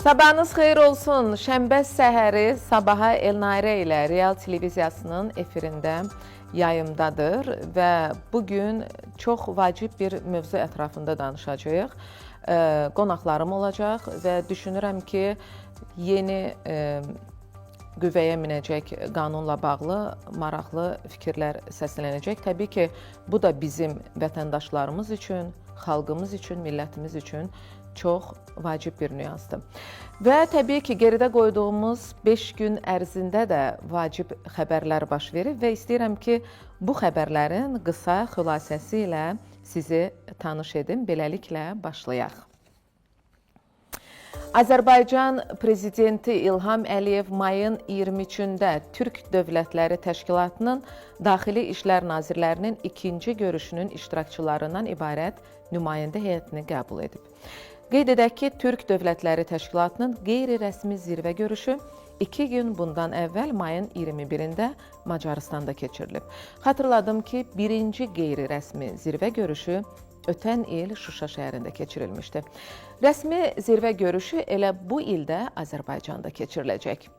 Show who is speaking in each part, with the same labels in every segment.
Speaker 1: Sabahınız xeyir olsun. Şənbə səhəri Sabaha Elnarə ilə Real Televiziyasının efirində yayımdadır və bugün çox vacib bir mövzu ətrafında danışacağıq. Qonaqlarım olacaq və düşünürəm ki, yeni qüvvəyə minəcək qanunla bağlı maraqlı fikirlər səslənəcək. Təbii ki, bu da bizim vətəndaşlarımız üçün, xalqımız üçün, millətimiz üçün çox vacib bir nüansdır. Və təbii ki, geridə qoyduğumuz 5 gün ərzində də vacib xəbərlər baş verib və istəyirəm ki, bu xəbərlərin qısa xülasəsi ilə sizi tanış edim. Beləliklə başlayaq. Azərbaycan Prezidenti İlham Əliyev mayın 23-də Türk Dövlətləri Təşkilatının Daxili İşlər Nazirlərinin ikinci görüşünün iştirakçılarından ibarət nümayəndə heyətini qəbul edib. Qeyd edək ki, Türk Dövlətləri Təşkilatının qeyri-rəsmi zirvə görüşü 2 gün bundan əvvəl mayın 21-də Macaristanda keçirilib. Xatırladım ki, birinci qeyri-rəsmi zirvə görüşü ötən il Şuşa şəhərində keçirilmişdi. Rəsmi zirvə görüşü elə bu ildə Azərbaycanda keçiriləcək.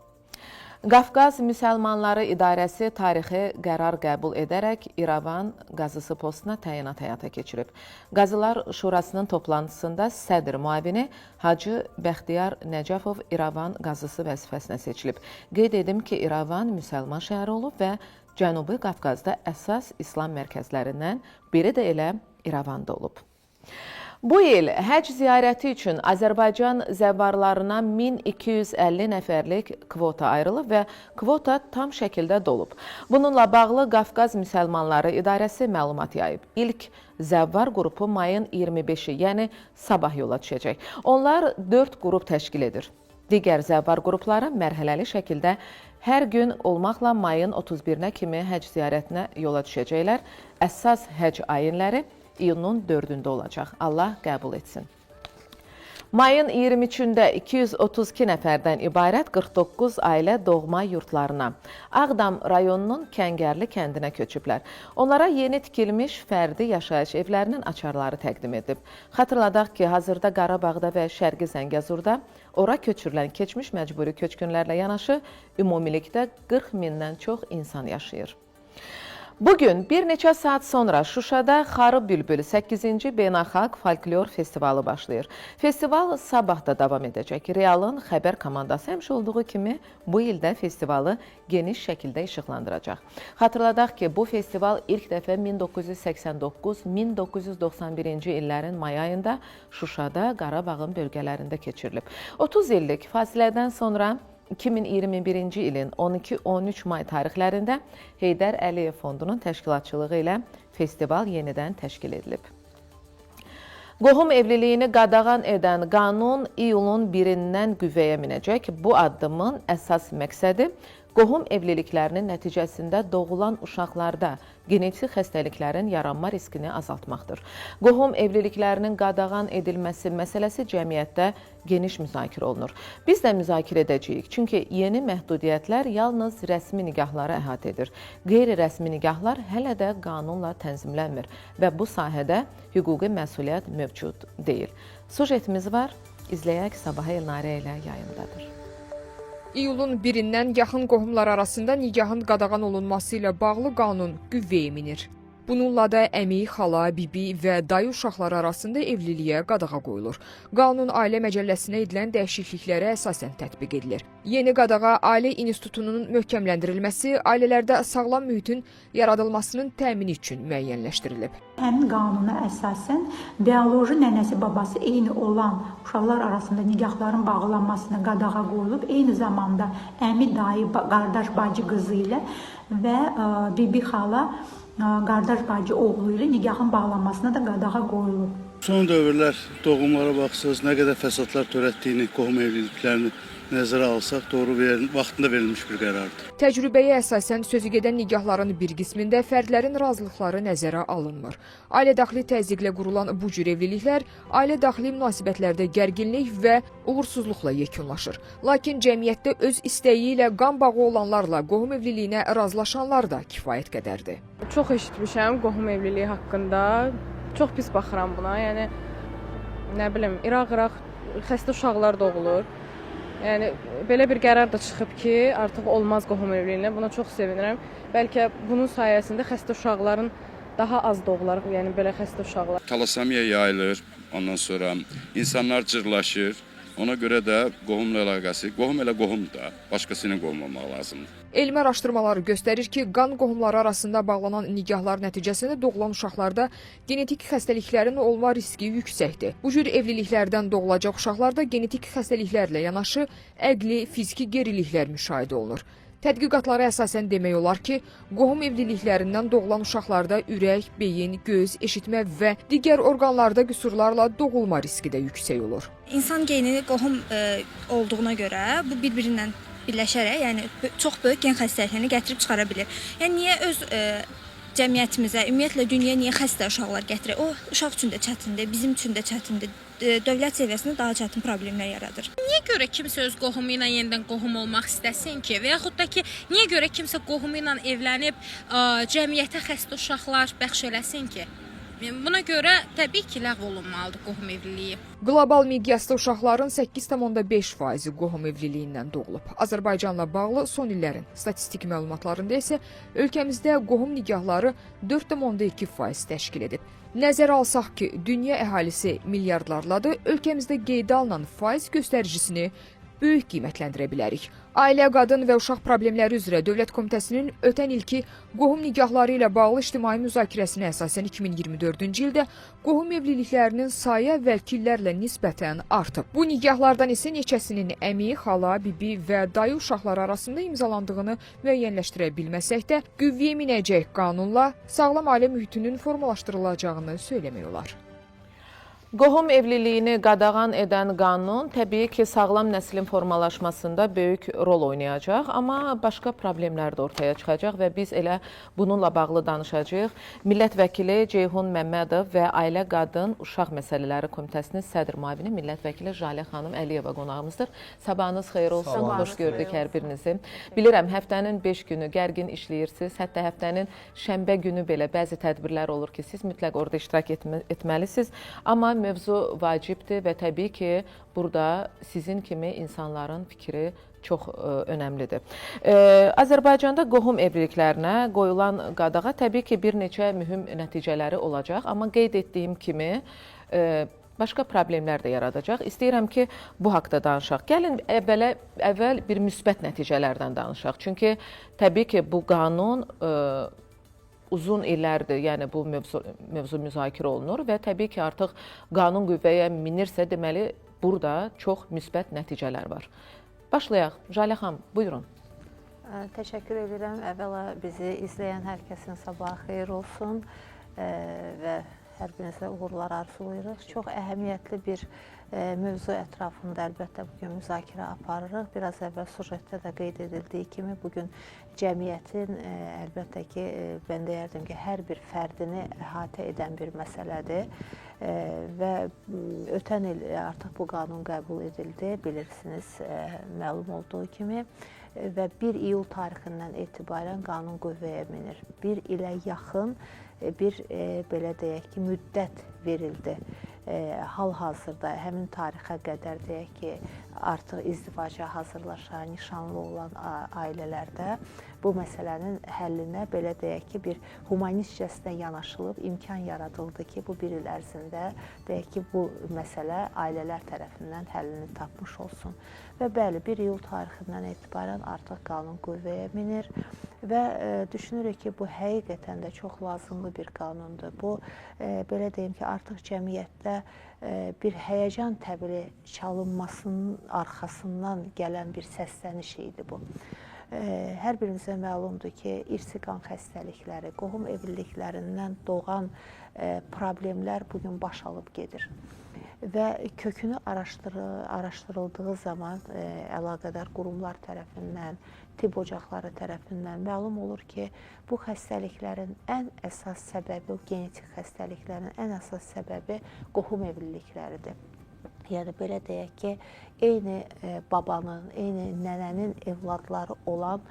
Speaker 1: Qafqaz Müsəlmanları İdarəsi tarixi qərar qəbul edərək İrəvan qazısı postuna təyinat həyata keçirib. Qazılar Şurasının toplantısında sədr müavini Hacı Bəxtiyar Nəcəfov İrəvan qazısı vəzifəsinə seçilib. Qeyd edim ki, İrəvan müsəlman şəhəri olub və Cənubi Qafqazda əsas İslam mərkəzlərindən biri də elə İrəvanda olub. Bu il həcc ziyarəti üçün Azərbaycan zəvvarlarına 1250 nəfərlik kvota ayrılıb və kvota tam şəkildə dolub. Bununla bağlı Qafqaz Müsəlmanları İdarəsi məlumat yayıb. İlk zəvvar qrupu mayın 25-i, yəni sabah yola düşəcək. Onlar 4 qrup təşkil edir. Digər zəvvar qrupları mərhələli şəkildə hər gün olmaqla mayın 31-nə kimi həcc ziyarətinə yola düşəcəklər. Əsas həcc ayinləri iyunun 4-də olacaq. Allah qəbul etsin. Mayın 23-də 232 nəfərdən ibarət 49 ailə doğma yurtlarına, Ağdam rayonunun Kəngərli kəndinə köçüblər. Onlara yeni tikilmiş fərdi yaşayış evlərinin açarları təqdim edilib. Xatırladaq ki, hazırda Qarabağda və Şərqi Zəngəzurda ora köçürülən keçmiş məcburi köçkünlərlə yanaşı ümumilikdə 40 mindən çox insan yaşayır. Bugün bir neçə saat sonra Şuşada Xarı Bülbül 8-ci Beynəlxalq Folklor Festivalı başlayır. Festival sabah da davam edəcək. Realın xəbər komandası həmişə olduğu kimi bu ildə festivalı geniş şəkildə işıqlandıracaq. Xatırladaq ki, bu festival ilk dəfə 1989-1991-ci illərin may ayında Şuşada, Qarabağın bölgələrində keçirilib. 30 illik fasilədən sonra 2021-ci ilin 12-13 may tarixlərində Heydər Əliyev Fondunun təşkilatçılığı ilə festival yenidən təşkil edilib. Qohum evliliyini qadağan edən qanun iyulun 1-dən qüvvəyə minəcək. Bu addımın əsas məqsədi qohum evliliklərinin nəticəsində doğulan uşaqlarda genetik xəstəliklərin yaranma riskini azaltmaqdır. Qohum evliliklərinin qadağan edilməsi məsələsi cəmiyyətdə geniş müzakirə olunur. Biz də müzakirə edəcəyik, çünki yeni məhdudiyyətlər yalnız rəsmi nikahları əhatə edir. Qeyri-rəsmi nikahlar hələ də qanunla tənzimlənmir və bu sahədə hüquqi məsuliyyət mövcud deyil. Sujetimiz var, izləyək, Sabaha Elnarə ilə yayımdadır.
Speaker 2: İyulun 1-dən yaxın qohumlar arasında nikahın qadağan olunması ilə bağlı qanun qüvvəyə minir. Bununla da əmi, xala, bibi və dayı uşaqları arasında evliliyə qadağa qoyulur. Qanun Ailə Məcəlləsinə edilən dəyişikliklərə əsasən tətbiq edilir. Yeni qadağa ailə institutunun möhkəmləndirilməsi, ailələrdə sağlam mühitin yaradılmasının təmini üçün müəyyənləşdirilib.
Speaker 3: Həmin qanuna əsasən bioloji nənəsi, babası eyni olan uşaqlar arasında nikahların bağlanmasına qadağa qoyulub, eyni zamanda əmi, dayı, qardaş, bacı qızı ilə və bibi, xala, qardaş bacı oğlu ilə nikahın bağlanmasına da qadağa qoyulub.
Speaker 4: Son dövrlər doğumlara baxsınız, nə qədər fəsadlar törətdiyini, qohum evliliklərini nəzərə alsaq, doğru vaxtında verilmiş bir qərardır.
Speaker 2: Təcrübəyə əsasən sözügedən nikahların bir qismində fərdlərin razılıqları nəzərə alınmır. Ailə daxili təzyiqlə qurulan bu cür evliliklər ailə daxili münasibətlərdə gərginlik və uğursuzluqla yekunlaşır. Lakin cəmiyyətdə öz istəyi ilə qan bağı olanlarla qohum evliliyinə razılaşanlar da kifayət qədərdir.
Speaker 5: Çox eşitmişəm qohum evliliyi haqqında. Çox pis baxıram buna. Yəni nə bilim, İraq-İraq xəstə uşaqlar doğulur. Yəni belə bir qərar da çıxıb ki, artıq olmaz qohum evliliyinə. Buna çox sevinirəm. Bəlkə bunun sayəsində xəstə uşaqların daha az doğular, yəni belə xəstə uşaqlar.
Speaker 6: Talasamiya yayılır, ondan sonra insanlar cırlaşır. Ona görə də qohumla əlaqəsi, qohum elə qohumdur da, başqasını qohmamaq lazımdır.
Speaker 2: Elmi araşdırmalar göstərir ki, qan qohumları arasında bağlanan nikahlar nəticəsində doğulan uşaqlarda genetik xəstəliklərin olma riski yüksəkdir. Bu cür evliliklərdən doğulacaq uşaqlarda genetik xəstəliklərlə yanaşı əqli, fiziki geriliklər müşahidə olunur. Tədqiqatlara əsasən demək olar ki, qohum evliliklərindən doğulan uşaqlarda ürək, beyin, göz, eşitmə və digər orqanlarda qüsurlarla doğulma riski də yüksək olur.
Speaker 7: İnsan geni qohum olduğuna görə bu bir-birindən birləşərək, yəni çox böyük gen xəstəliklərini gətirib çıxara bilir. Yəni niyə öz cəmiyyətimizə, ümumiyyətlə dünyaya niyə xəstə uşaqlar gətirir? O uşaq üçün də çətindir, bizim üçün də çətindir. Dövlət səviyyəsində daha çətin problemlər yaradır.
Speaker 8: Niyə görə kimsə öz qohumu ilə yenidən qohum olmaq istəsin ki? Və yaxud da ki, niyə görə kimsə qohumu ilə evlənib cəmiyyətə xəstə uşaqlar bəxş eləsin ki? Buna görə təbii ki, ləğv olunmalıdır qohum evliliyi.
Speaker 2: Qlobal miqyasda uşaqların 8,5% qohum evliliyindən doğulub. Azərbaycanla bağlı son illərin statistik məlumatlarında isə ölkəmizdə qohum nikahları 4,2% təşkil edib. Nəzərə alsaq ki, dünya əhalisi milyardlarladır, ölkəmizdə qeydə alınan faiz göstəricisini böyük qiymətləndirə bilərik. Ailə, Qadın və Uşaq Problemləri üzrə Dövlət Komitəsinin ötən ilki qohum nikahları ilə bağlı ictimai müzakirəsinə əsasən 2024-cü ildə qohum evliliklərinin sayı əvvəlki illərlə nisbətən artıb. Bu nikahlardan isə neçəsinin əmi, xala, bibi və dayı uşaqları arasında imzalandığını müəyyənləşdirə bilməsək də, qüvvəyə minəcək qanunla sağlam ailə mühitinin formalaşdırılacağını söyləmək olar.
Speaker 1: Qohum evliliyini qadağan edən qanun təbii ki, sağlam nəslin formalaşmasında böyük rol oynayacaq, amma başqa problemlər də ortaya çıxacaq və biz elə bununla bağlı danışacağıq. Millət vəkili Ceyhun Məmmədov və Ailə, Qadın, Uşaq Məsələləri Komitəsinin sədr müavini millət vəkili Jalə xanım Əliyeva qonağımızdır. Sabahınız xeyir olsun, xoş gördük hər birinizi. Bilirəm, həftənin 5 günü gərgin işləyirsiniz, hətta həftənin şənbə günü belə bəzi tədbirlər olur ki, siz mütləq orada iştirak etməlisiniz, amma mövzu vacibdir və təbii ki, burada sizin kimi insanların fikri çox önəmlidir. Azərbaycanda qohum evliliklərinə qoyulan qadağa təbii ki, bir neçə mühüm nəticələri olacaq, amma qeyd etdiyim kimi başqa problemlər də yaradacaq. İstəyirəm ki, bu haqda danışaq. Gəlin əvvəl bir müsbət nəticələrdən danışaq. Çünki təbii ki, bu qanun uzun illərdir, yəni bu mövzu müzakirə olunur və təbii ki, artıq qanun qüvvəyə minirsə, deməli, burada çox müsbət nəticələr var. Başlayaq. Jalə xanım, buyurun.
Speaker 9: Təşəkkür edirəm. Əvvəla bizi izləyən hər kəsin sabahı xeyir olsun və hər birinizə uğurlar arzulayırıq. Çox əhəmiyyətli bir mövzu ətrafında əlbəttə bugün müzakirə aparırıq. Biraz əvvəl sujetdə də qeyd edildiyi kimi bugün cəmiyyətin əlbəttə ki, mən deyərdim ki, hər bir fərdini əhatə edən bir məsələdir və ötən il artıq bu qanun qəbul edildi, bilirsiniz, məlum olduğu kimi və 1 iyul tarixindən etibarən qanun qüvvəyə minir. 1 ilə yaxın bir belə deyək ki, müddət verildi. Hal-hazırda həmin tarixə qədər deyək ki, artıq izdivaca hazırlaşan, nişanlı olan ailələrdə bu məsələnin həllinə belə deyək ki, bir humanistcəsinə yanaşılıb, imkan yaradıldı ki, bu 1 il ərzində deyək ki, bu məsələ ailələr tərəfindən həllini tapmış olsun. Və bəli, 1 iyul tarixindən etibarən artıq qanun qüvvəyə minir və düşünürük ki, bu həqiqətən də çox lazımlı bir qanundur. Bu, belə deyim ki, artıq cəmiyyətdə bir həyəcan təbili çalınmasının arxasından gələn bir səsləniş idi bu. Hər birimizə məlumdur ki, irsi qan xəstəlikləri, qohum evliliklərindən doğan problemlər bugün baş alıb gedir. Və kökünü araşdırıldığı zaman əlaqədar qurumlar tərəfindən, tibb ocaqları tərəfindən məlum olur ki, bu xəstəliklərin ən əsas səbəbi, genetik xəstəliklərin ən əsas səbəbi qohum evlilikləridir. Yəni belə deyək ki, eyni babanın, eyni nənənin evladları olan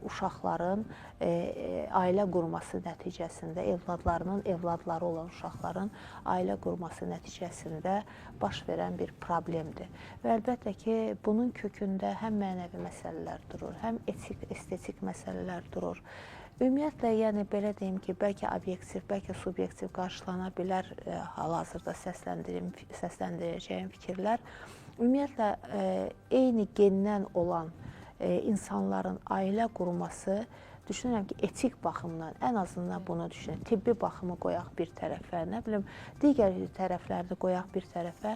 Speaker 9: uşaqların ailə qurması nəticəsində, evladlarının evladları olan uşaqların ailə qurması nəticəsində baş verən bir problemdir. Və əlbəttə ki, bunun kökündə həm mənəvi məsələlər durur, həm etik, estetik məsələlər durur. Ümumiyyətlə, yəni belə deyim ki, bəlkə obyektiv, bəlkə subyektiv qarşılana bilər hal-hazırda səsləndirəcəyim fikirlər. Ümumiyyətlə, eyni gendən olan insanların ailə qurması, düşünürəm ki, etik baxımdan, ən azından bunu düşünək, tibbi baxımı qoyaq bir tərəfə, nə bilim, digər tərəfləri qoyaq bir tərəfə,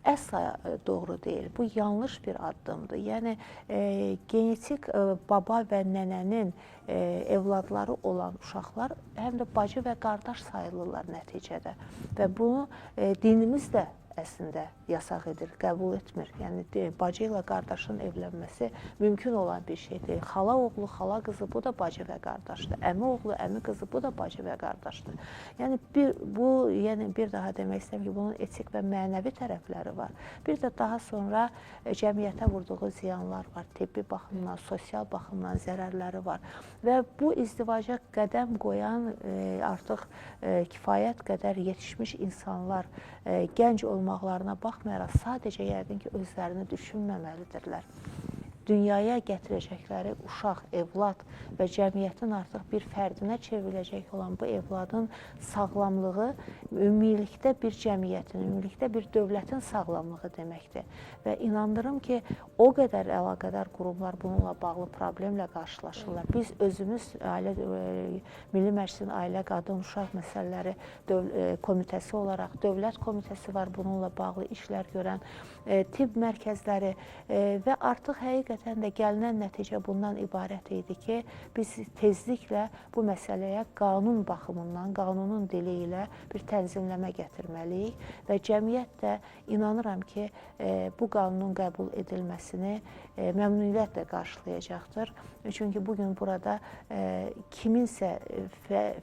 Speaker 9: əsla doğru deyil. Bu yanlış bir addımdır. Yəni, genetik baba və nənənin evladları olan uşaqlar həm də bacı və qardaş sayılırlar nəticədə. Və bunu dinimiz də əslində yasaq edir, qəbul etmir. Yəni, bacı ilə qardaşın evlənməsi mümkün olan bir şey deyil. Xala oğlu, xala qızı, bu da bacı və qardaşdır. Əmi oğlu, əmi qızı, bu da bacı və qardaşdır. Yəni, bir daha demək istəyirəm ki, bunun etik və mənəvi tərəfləri var. Bir də daha sonra cəmiyyətə vurduğu ziyanlar var. Tibbi baxımdan, sosial baxımdan zərərləri var. Və bu izdivaca qədəm qoyan artıq kifayət qədər yetişmiş insanlar gənc olmaqlarına baxmayaraq sadəcə yəqin ki, özlərini düşünməməlidirlər. Dünyaya gətirəcəkləri uşaq, evlad və cəmiyyətin artıq bir fərdinə çevriləcək olan bu evladın sağlamlığı ümumilikdə bir cəmiyyətin, ümumilikdə bir dövlətin sağlamlığı deməkdir. Və inandırım ki, o qədər əlaqədar qurumlar bununla bağlı problemlə qarşılaşırlar. Biz özümüz Milli Məclisin Ailə, Qadın, Uşaq Məsələləri Komitəsi olaraq, Dövlət Komitəsi var bununla bağlı işlər görən, tibb mərkəzləri və artıq həqiqətən də gəlinən nəticə bundan ibarət idi ki, biz tezliklə bu məsələyə qanun baxımından, qanunun dili ilə bir tənzimləmə gətirməliyik və cəmiyyət də inanıram ki, bu qanunun qəbul edilməsini məmnuniyyətlə qarşılayacaqdır. Çünki bugün burada kiminsə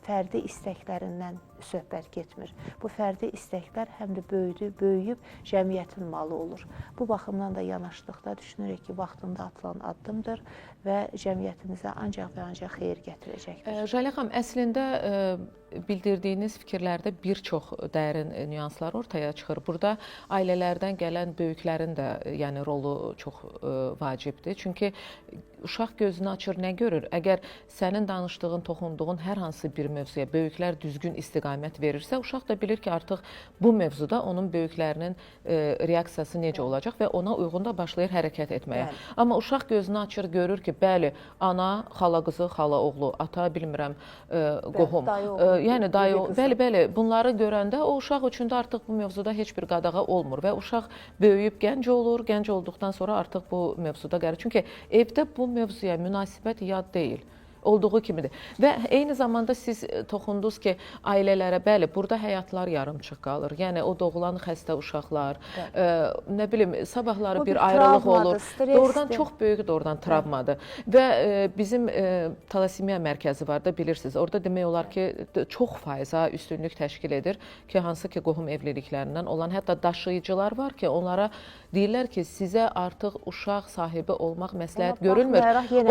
Speaker 9: fərdi istəklərindən söhbət getmir. Bu fərdi istəklər həm də böyüyüb cəmiyyətin malı olur. Bu baxımdan da yanaşdıqda düşünürük ki, vaxtında atılan addımdır və cəmiyyətimizə ancaq və ancaq xeyir gətirəcəkdir.
Speaker 1: Jalə xanım, əslində bildirdiyiniz fikirlərdə bir çox dərin nüanslar ortaya çıxır. Burada ailələrdən gələn böyüklərin də yəni rolu çox vacibdir. Çünki uşaq gözünü açır, nə görür? Əgər sənin danışdığın, toxunduğun hər hansı bir mövzuya böyüklər düzgün istiqamət verirsə, uşaq da bilir ki, artıq bu mövzuda onun böyüklərinin reaksiyası necə olacaq və ona uyğun da başlayır hərəkət etməyə. Amma uşaq gözünü açır, görür ki, bəli, ana, xala qızı, xala oğlu, ata, bilmirəm, qohum, yəni dayı, bəli, bunları görəndə o uşaq üçün də artıq bu mövzuda heç bir qadağa olmur və uşaq böyüyüb gənc olur, gənc olduqdan sonra artıq bu mövzuda gəlir. Çünki evdə bu mövzuya münasibət yad deyil. Olduğu kimidir. Və eyni zamanda siz toxundunuz ki, ailələrə, bəli, burada həyatlar yarımçıq qalır. Yəni, o doğulan xəstə uşaqlar, nə bilim, sabahları bir ayrılıq olur. Doğrudan çox böyük doğrudan travmadır. Və bizim talasemiya mərkəzi var da, bilirsiniz. Orada demək olar ki, çox faiza üstünlük təşkil edir ki, hansı ki, qohum evliliklərindən olan, hətta daşıyıcılar var ki, onlara deyirlər ki, sizə artıq uşaq sahibi olmaq məsləhət görülmür.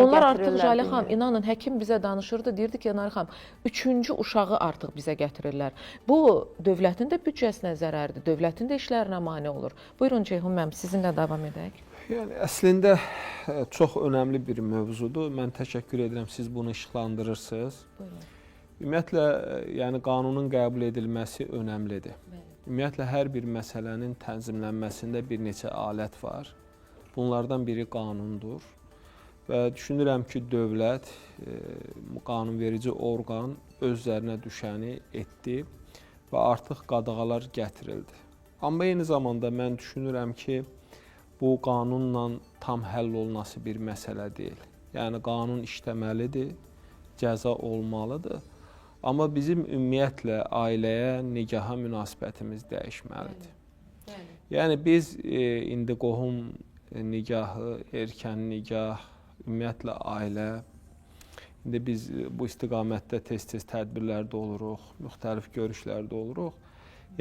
Speaker 1: Onlar artıq, Jalə xanım, inanın, həkim bizə danışırdı, deyirdi ki, Jalə xanım, 3-cü uşağı artıq bizə gətirirlər. Bu, dövlətin də büdcəsinə zərərdir, dövlətin də işlərinə mane olur. Buyurun Ceyhun müəllim, sizinlə davam edək.
Speaker 10: Yəni, əslində çox önəmli bir mövzudur. Mən təşəkkür edirəm, siz bunu işıqlandırırsınız.
Speaker 1: Buyurun.
Speaker 10: Ümumiyyətlə, yəni qanunun qəbul edilməsi önəmlidir. Ümumiyyətlə, hər bir məsələnin tənzimlənməsində bir neçə alət var. Bunlardan biri qanundur. Və düşünürəm ki, dövlət, qanunverici orqan öz üzərinə düşəni etdi və artıq qadağalar gətirildi. Amma eyni zamanda mən düşünürəm ki, bu qanunla tam həll olunası bir məsələ deyil. Yəni, qanun işləməlidir, cəza olmalıdır. Amma bizim ümumiyyətlə ailəyə, nigaha münasibətimiz dəyişməlidir. Yəni, biz indi qohum nigahı, erkən nigah, ümumiyyətlə ailə, indi biz bu istiqamətdə tez-tez tədbirlərdə oluruq, müxtəlif görüşlərdə oluruq.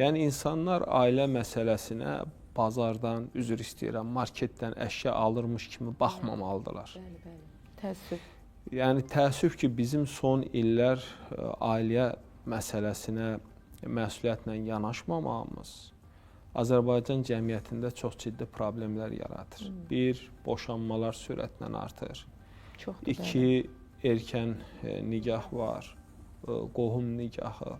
Speaker 10: Yəni, insanlar ailə məsələsinə bazardan, üzr istəyirəm, marketdən əşya alırmış kimi baxmamalıdırlar.
Speaker 1: Bəli, bəli. Təəssüf.
Speaker 10: Yəni təəssüf ki, bizim son illər ailə məsələsinə məsuliyyətlə yanaşmamağımız Azərbaycan cəmiyyətində çox ciddi problemlər yaradır. Bir, boşanmalar sürətlə artır.
Speaker 1: Çoxdur.
Speaker 10: İki, erkən nikah var, qohum nikahı.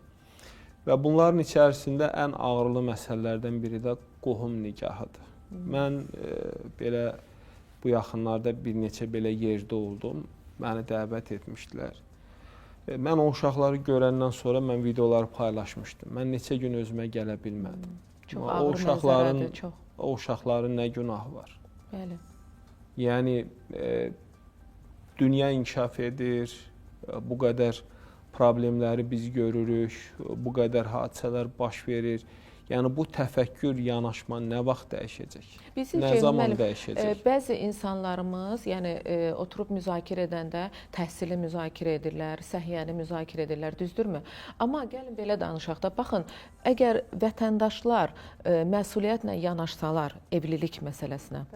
Speaker 10: Və bunların içərisində ən ağırlı məsələlərdən biri də qohum nikahıdır. Mən belə bu yaxınlarda bir neçə belə yerdə oldum. Məni dəvət etmişdilər. Mən o uşaqları görəndən sonra mən videoları paylaşmışdım. Mən neçə gün özümə gələ bilmədim.
Speaker 1: Çox ağır mənzərədir, çox.
Speaker 10: O uşaqların nə günahı var?
Speaker 1: Bəli.
Speaker 10: Yəni dünya inkişaf edir, bu qədər problemləri biz görürük, bu qədər hadisələr baş verir. Yəni bu təfəkkür, yanaşma nə vaxt dəyişəcək? Nə zaman dəyişəcək?
Speaker 1: Bəzi insanlarımız, yəni oturub müzakirə edəndə təhsili müzakirə edirlər, səhiyyəni müzakirə edirlər, düzdürmü? Amma gəlin belə danışaq da, baxın, əgər vətəndaşlar məsuliyyətlə yanaşsalar evlilik məsələsinə,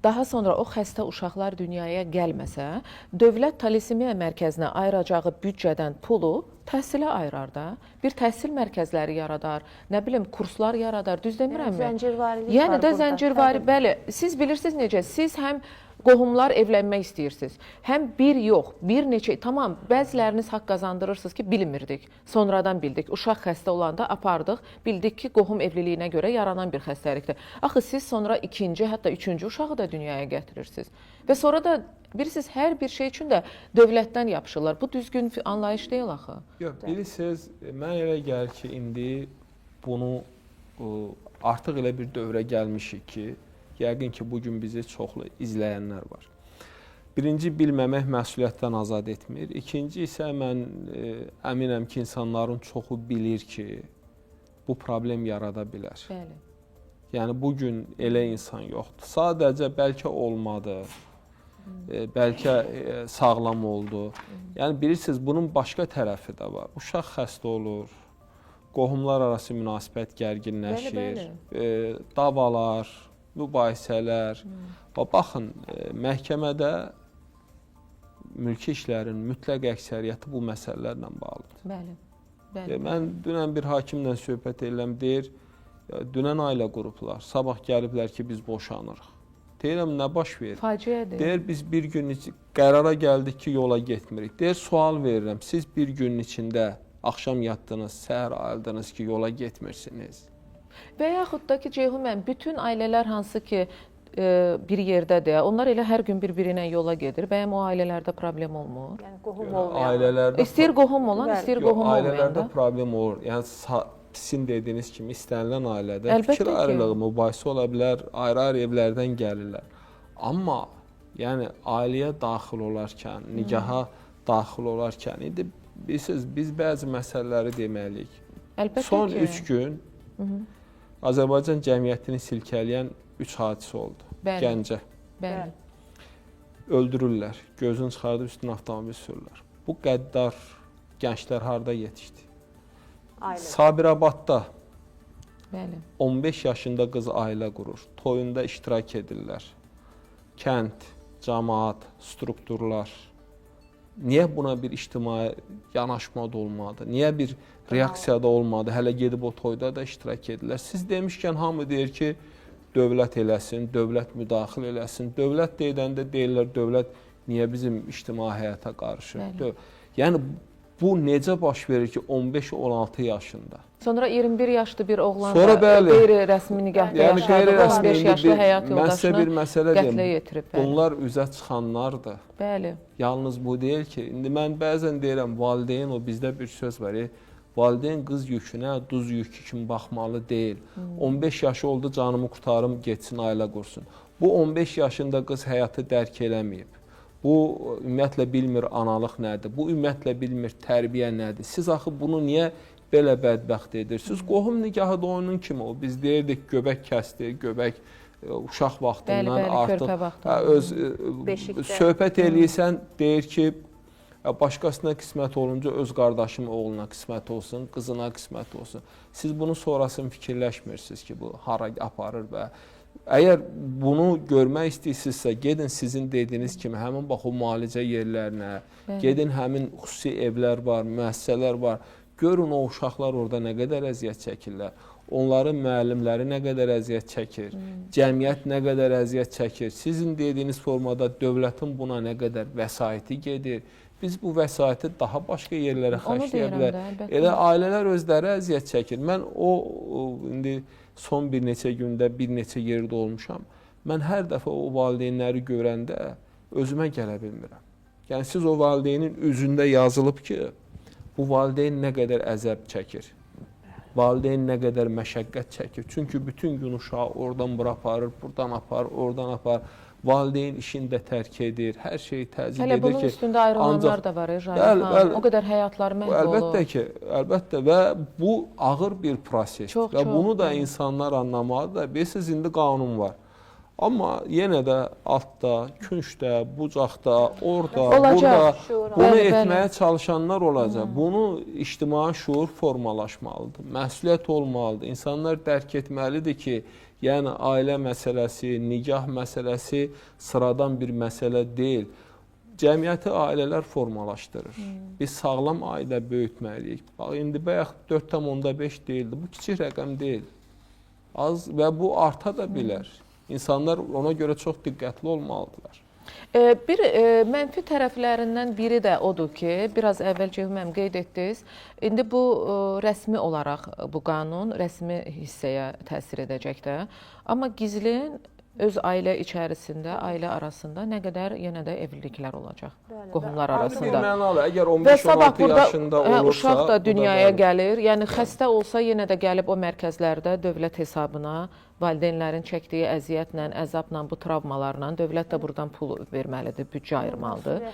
Speaker 1: daha sonra o xəstə uşaqlar dünyaya gəlməsə, dövlət talisemiya mərkəzinə ayıracağı büdcədən pulu təhsilə ayırar da. Bir təhsil mərkəzləri yaradar, nə bilim, kurslar yaradar, düz demirəmmi?
Speaker 9: Zəncirvari.
Speaker 1: Yəni də zəncirvari, bəli. Siz bilirsiniz necə? Siz həm qohumlar evlənmək istəyirsiniz. Həm bir yox, bir neçə, tamam, bəziləriniz haqq qazandırırsınız ki, bilmirdik. Sonradan bildik. Uşaq xəstə olanda apardıq, bildik ki, qohum evliliyinə görə yaranan bir xəstəlikdir. Axı siz sonra ikinci, hətta üçüncü uşağı da dünyaya gətirirsiniz. Və sonra da bilirsiniz, hər bir şey üçün də dövlətdən yapışırlar. Bu düzgün anlayış deyil axı.
Speaker 10: Yox, bilirsiniz, mən elə gəlir ki, indi bunu artıq elə bir dövrə gəlmişik ki, yəqin ki, bugün bizi çoxlu izləyənlər var. Birinci, bilməmək məsuliyyətdən azad etmir. İkinci isə mən əminəm ki, insanların çoxu bilir ki, bu problem yarada bilər.
Speaker 1: Bəli.
Speaker 10: Yəni, bugün elə insan yoxdur. Sadəcə bəlkə olmadı, bəlkə sağlam oldu. Yəni, bilirsiniz, bunun başqa tərəfi də var. Uşaq xəstə olur, qohumlar arası münasibət gərginləşir, davalar, mübahisələr. Baxın, məhkəmədə mülki işlərin mütləq əksəriyyəti bu məsələlərlə bağlıdır.
Speaker 1: Bəli, bəli.
Speaker 10: Mən dünən bir hakimlə söhbət edirəm, deyir, dünən ailə qruplar, sabah gəliblər ki, biz boşanırıq. Deyirəm, nə baş verir?
Speaker 1: Faciədir.
Speaker 10: Deyir, biz bir gün qərara gəldik ki, yola getmirik. Deyir, sual verirəm, siz bir günün içində axşam yatdınız, səhər ayıldınız ki, yola getmirsiniz.
Speaker 1: Və yaxud da ki, Ceyhun müəllim, bütün ailələr hansı ki, bir yerdədir, onlar elə hər gün bir-birinə yola gedir. Bəyəm o ailələrdə problem olmur?
Speaker 9: Yəni qohum olmayan.
Speaker 1: İstəyir qohum olan, istəyir qohum olmayan da.
Speaker 10: Ailələrdə problem olur. Yəni sizin dediyiniz kimi istənilən ailədə fikir ayrılığı, mübahisə ola bilər, ayrı-ayrı evlərdən gəlirlər. Amma yəni ailəyə daxil olarkən, nigaha daxil olarkən, indi bilirsiniz, biz bəzi məsələləri deməliyik.
Speaker 1: Əlbəttə
Speaker 10: Son
Speaker 1: ki.
Speaker 10: 3 gün Azərbaycan cəmiyyətini silkələyən 3 hadisə oldu.
Speaker 1: Bəli.
Speaker 10: Gəncə.
Speaker 1: Bəli.
Speaker 10: Öldürürlər, gözünü çıxardıb üstünə avtomobil sürürlər. Bu qəddar gənclər harda yetişdi? Sabirabadda 15 yaşında qız ailə qurur, toyunda iştirak edirlər. Kənd, cəmaət, strukturlar. Niyə buna bir ictimai yanaşma da olmadı? Niyə bir reaksiya da olmadı? Hələ gedib o toyda da iştirak edirlər. Siz demişkən hamı deyir ki, dövlət eləsin, dövlət müdaxilə eləsin. Dövlət deyəndə deyirlər, dövlət niyə bizim ictimai həyata qarışır? Yəni, bu necə baş verir ki, 15-16 yaşında?
Speaker 1: Sonra 21 yaşlı bir oğlan
Speaker 10: da
Speaker 1: qeyri-rəsmi nigahda yaşadı, 15 yaşlı həyat yoldaşını qətlə yetirib.
Speaker 10: Bunlar üzə çıxanlardır.
Speaker 1: Bəli.
Speaker 10: Yalnız bu deyil ki, indi mən bəzən deyirəm, valideyn, o bizdə bir söz var, valideyn qız yükünə duz yükü kimi baxmalı deyil. 15 yaşı oldu, canımı qurtarım, getsin, ailə qursun. Bu 15 yaşında qız həyatı dərk eləməyib. Bu, ümumiyyətlə bilmir analıq nədir, bu ümumiyyətlə bilmir tərbiyə nədir. Siz axı bunu niyə belə bədbəxt edirsiniz? Qohum nigahı da onun kimi o. Biz deyirdik, göbək kəsdi, göbək uşaq vaxtından artıq öz söhbət eləyirsən, deyir ki, Başqasına qismət olunca öz qardaşım oğluna qismət olsun, qızına qismət olsun. Siz bunun sonrasını fikirləşmirsiniz ki, bu hara aparır və əgər bunu görmək istəyirsinizsə, gedin sizin dediyiniz kimi həmin bax o müalicə yerlərinə, gedin həmin xüsusi evlər var, müəssisələr var. Görün o uşaqlar orada nə qədər əziyyət çəkirlər. Onların müəllimləri nə qədər əziyyət çəkir, cəmiyyət nə qədər əziyyət çəkir. Sizin dediyiniz formada dövlətin buna nə qədər vəsaiti gedir. Biz bu vəsaiti daha başqa yerlərə xərcləyə bilərik. Elə ailələr özləri əziyyət çəkir. Mən indi son bir neçə gündə bir neçə yerdə olmuşam. Mən hər dəfə o valideynləri görəndə özümə gələ bilmirəm. Yəni siz o valideynin üzündə yazılıb ki, bu valideyn nə qədər əzab çəkir. Valideyn nə qədər məşəqqət çəkir. Çünki bütün gün uşağı oradan bura aparır, buradan aparır, oradan aparır. Valideyn işini də tərk edir, hər şeyi təzyiq edir ki...
Speaker 1: Hələ bunun üstündə ayrılanlar da var, o qədər həyatları məhv olur.
Speaker 10: Əlbəttə ki, əlbəttə və bu ağır bir prosesdir və bunu da insanlar anlamalıdır. Bilirsiniz, indi qanun var. Amma yenə də altda, küncdə, bucaqda, orada, burada bunu etməyə çalışanlar olacaq. Bunu ictimai şuur formalaşmalıdır, məsuliyyət olmalıdır. İnsanlar dərk etməlidir ki, yəni ailə məsələsi, nikah məsələsi sıradan bir məsələ deyil. Cəmiyyəti ailələr formalaşdırır. Biz sağlam ailə böyütməliyik. Bax, indi bayaq 4,5 deyildi. Bu kiçik rəqəm deyil. Az və bu arta da bilər. İnsanlar ona görə çox diqqətli olmalıdırlar.
Speaker 1: Bir mənfi tərəflərindən biri də odur ki, biraz əvvəl Ceyhun qeyd etdiniz, indi bu rəsmi olaraq bu qanun rəsmi hissəyə təsir edəcək də. Amma gizlin öz ailə içərisində, ailə arasında nə qədər yenə də evliliklər olacaq qohumlar arasında.
Speaker 10: Əgər 15-16 yaşında olursa,
Speaker 1: uşaq da dünyaya gəlir. Yəni xəstə olsa yenə də gəlib o mərkəzlərdə dövlət hesabına valideynlərin çəkdiyi əziyyətlə, əzabla, bu travmalarla dövlət də buradan pul verməlidir, büdcə ayırmalıdır.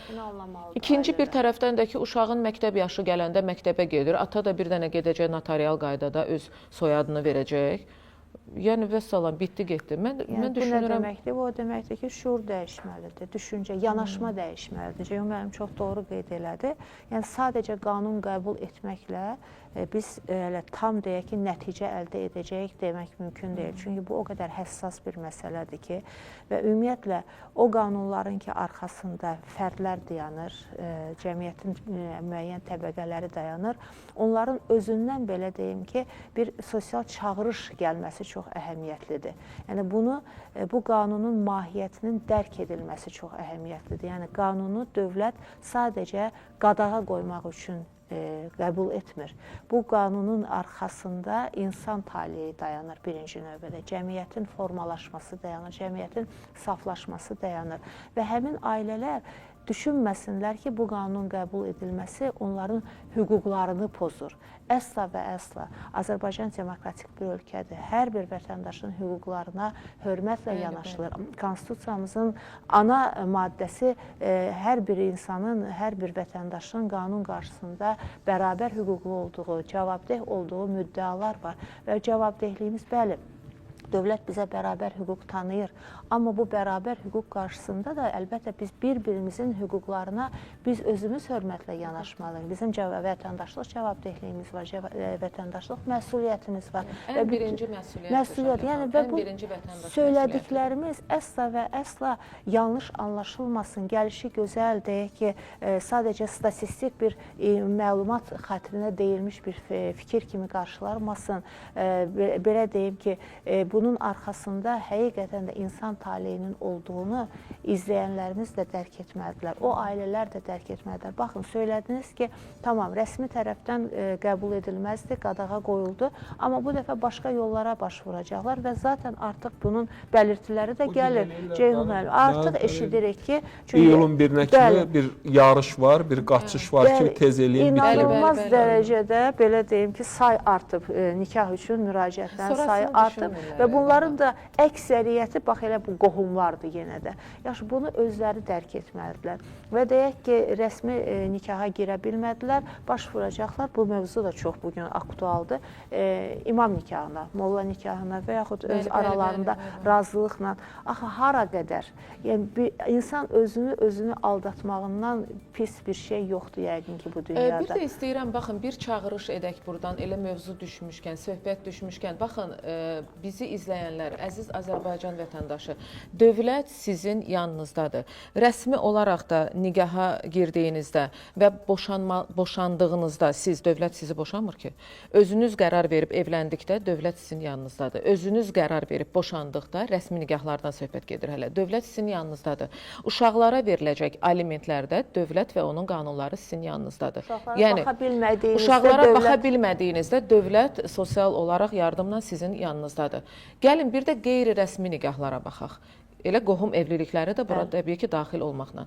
Speaker 1: İkinci bir tərəfdən də ki, uşağın məktəb yaşı gələndə məktəbə gedir. Ata da bir dənə gedəcək notarial qaydada öz soyadını verəcək. Yəni vəssalam, bitdi, getdi. Mən düşünürəm...
Speaker 9: Bu o deməkdir ki, şuur dəyişməlidir, düşüncə, yanaşma dəyişməlidir. Ceyhun müəllim çox doğru qeyd elədi. Yəni sadəcə qanun qəbul etməklə biz tam deyək ki, nəticə əldə edəcəyik demək mümkün deyil. Çünki bu o qədər həssas bir məsələdir ki, və ümumiyyətlə o qanunların ki, arxasında fərdlər dayanır, cəmiyyətin müəyyən təbəqələri dayanır, onların özündən belə deyim ki, bir sosial çağırış gəlməsi çox əhəmiyyətlidir. Yəni bu qanunun mahiyyətinin dərk edilməsi çox əhəmiyyətlidir. Yəni qanunu dövlət sadəcə qadağa qoymaq üçün qəbul etmir. Bu qanunun arxasında insan taleyi dayanır birinci növbədə. Cəmiyyətin formalaşması dayanır, cəmiyyətin saflaşması dayanır. Və həmin ailələr düşünməsinlər ki, bu qanunun qəbul edilməsi onların hüquqlarını pozur. Əsla və əsla. Azərbaycan demokratik bir ölkədir. Hər bir vətəndaşın hüquqlarına hörmətlə yanaşılır. Konstitusiyamızın ana maddəsi hər bir insanın, hər bir vətəndaşın qanun qarşısında bərabər hüquqlu olduğu, cavabdeh olduğu müddəalar var. Və cavabdehliyimiz bəli. Dövlət bizə bərabər hüquq tanıyır. Amma bu bərabər hüquq qarşısında da əlbəttə biz bir-birimizin hüquqlarına biz özümüz hörmətlə yanaşmalıyıq. Bizim vətəndaşlıq cavabdehliyimiz var, vətəndaşlıq məsuliyyətimiz var.
Speaker 1: Ən birinci məsuliyyət.
Speaker 9: Yəni və bu söylədiklərimiz əsla və əsla yanlış anlaşılmasın. Gəlişi gözəl deyək ki, sadəcə statistik bir məlumat xatirinə deyilmiş bir fikir kimi qarşılanmasın. Belə deyim ki, bunun arxasında həqiqətən də insan taleyinin olduğunu izləyənlərimiz də dərk etməlidirlər. O ailələr də dərk etməlidirlər. Baxın, söylədiniz ki, tamam, rəsmi tərəfdən qəbul edilməzdi, qadağa qoyuldu. Amma bu dəfə başqa yollara başvuracaqlar və zaten artıq bunun belirtiləri də gəlir. Ceyhun müəllim, artıq eşidirik ki...
Speaker 10: İyulun 1-nə kimi bir yarış var, bir qaçış var ki, tez eləyin.
Speaker 9: İnanılmaz dərəcədə, belə deyim ki, say artıb, nikah üçün müraciətlərin sayı artıb. Və bunların da əksəriyyəti bax elə bu qohumlardır yenə də. Yaxşı, bunu özləri dərk etməlidirlər. Və deyək ki, rəsmi nikaha girə bilmədilər, baş vuracaqlar. Bu mövzu da çox bugün aktualdır. İmam nikahına, molla nikahına və yaxud öz aralarında razılıqla. Axı, hara qədər? Yəni, insan özünü aldatmağından pis bir şey yoxdur yəqin ki, bu dünyada.
Speaker 1: Bir də istəyirəm, baxın, bir çağırış edək buradan, elə mövzu düşmüşkən, söhbət düşmüşkən. Baxın, bizi izləyənlər, əziz Azərbaycan vətəndaşı, dövlət sizin yanınızdadır. Rəsmi olaraq da nikaha girdiyinizdə və boşandığınızda dövlət sizi boşamır ki. Özünüz qərar verib evləndikdə dövlət sizin yanınızdadır. Özünüz qərar verib boşandıqda rəsmi nikahlardan söhbət gedir hələ. Dövlət sizin yanınızdadır. Uşaqlara veriləcək alimentlərdə dövlət və onun qanunları sizin yanınızdadır. Uşaqlara baxa bilmədiyinizdə dövlət sosial olaraq yardımla sizin yanınızdadır. Gəlin bir də qeyri-rəsmi nikahlara baxaq. Elə qohum evlilikləri də bura təbii ki, daxil olmaqla.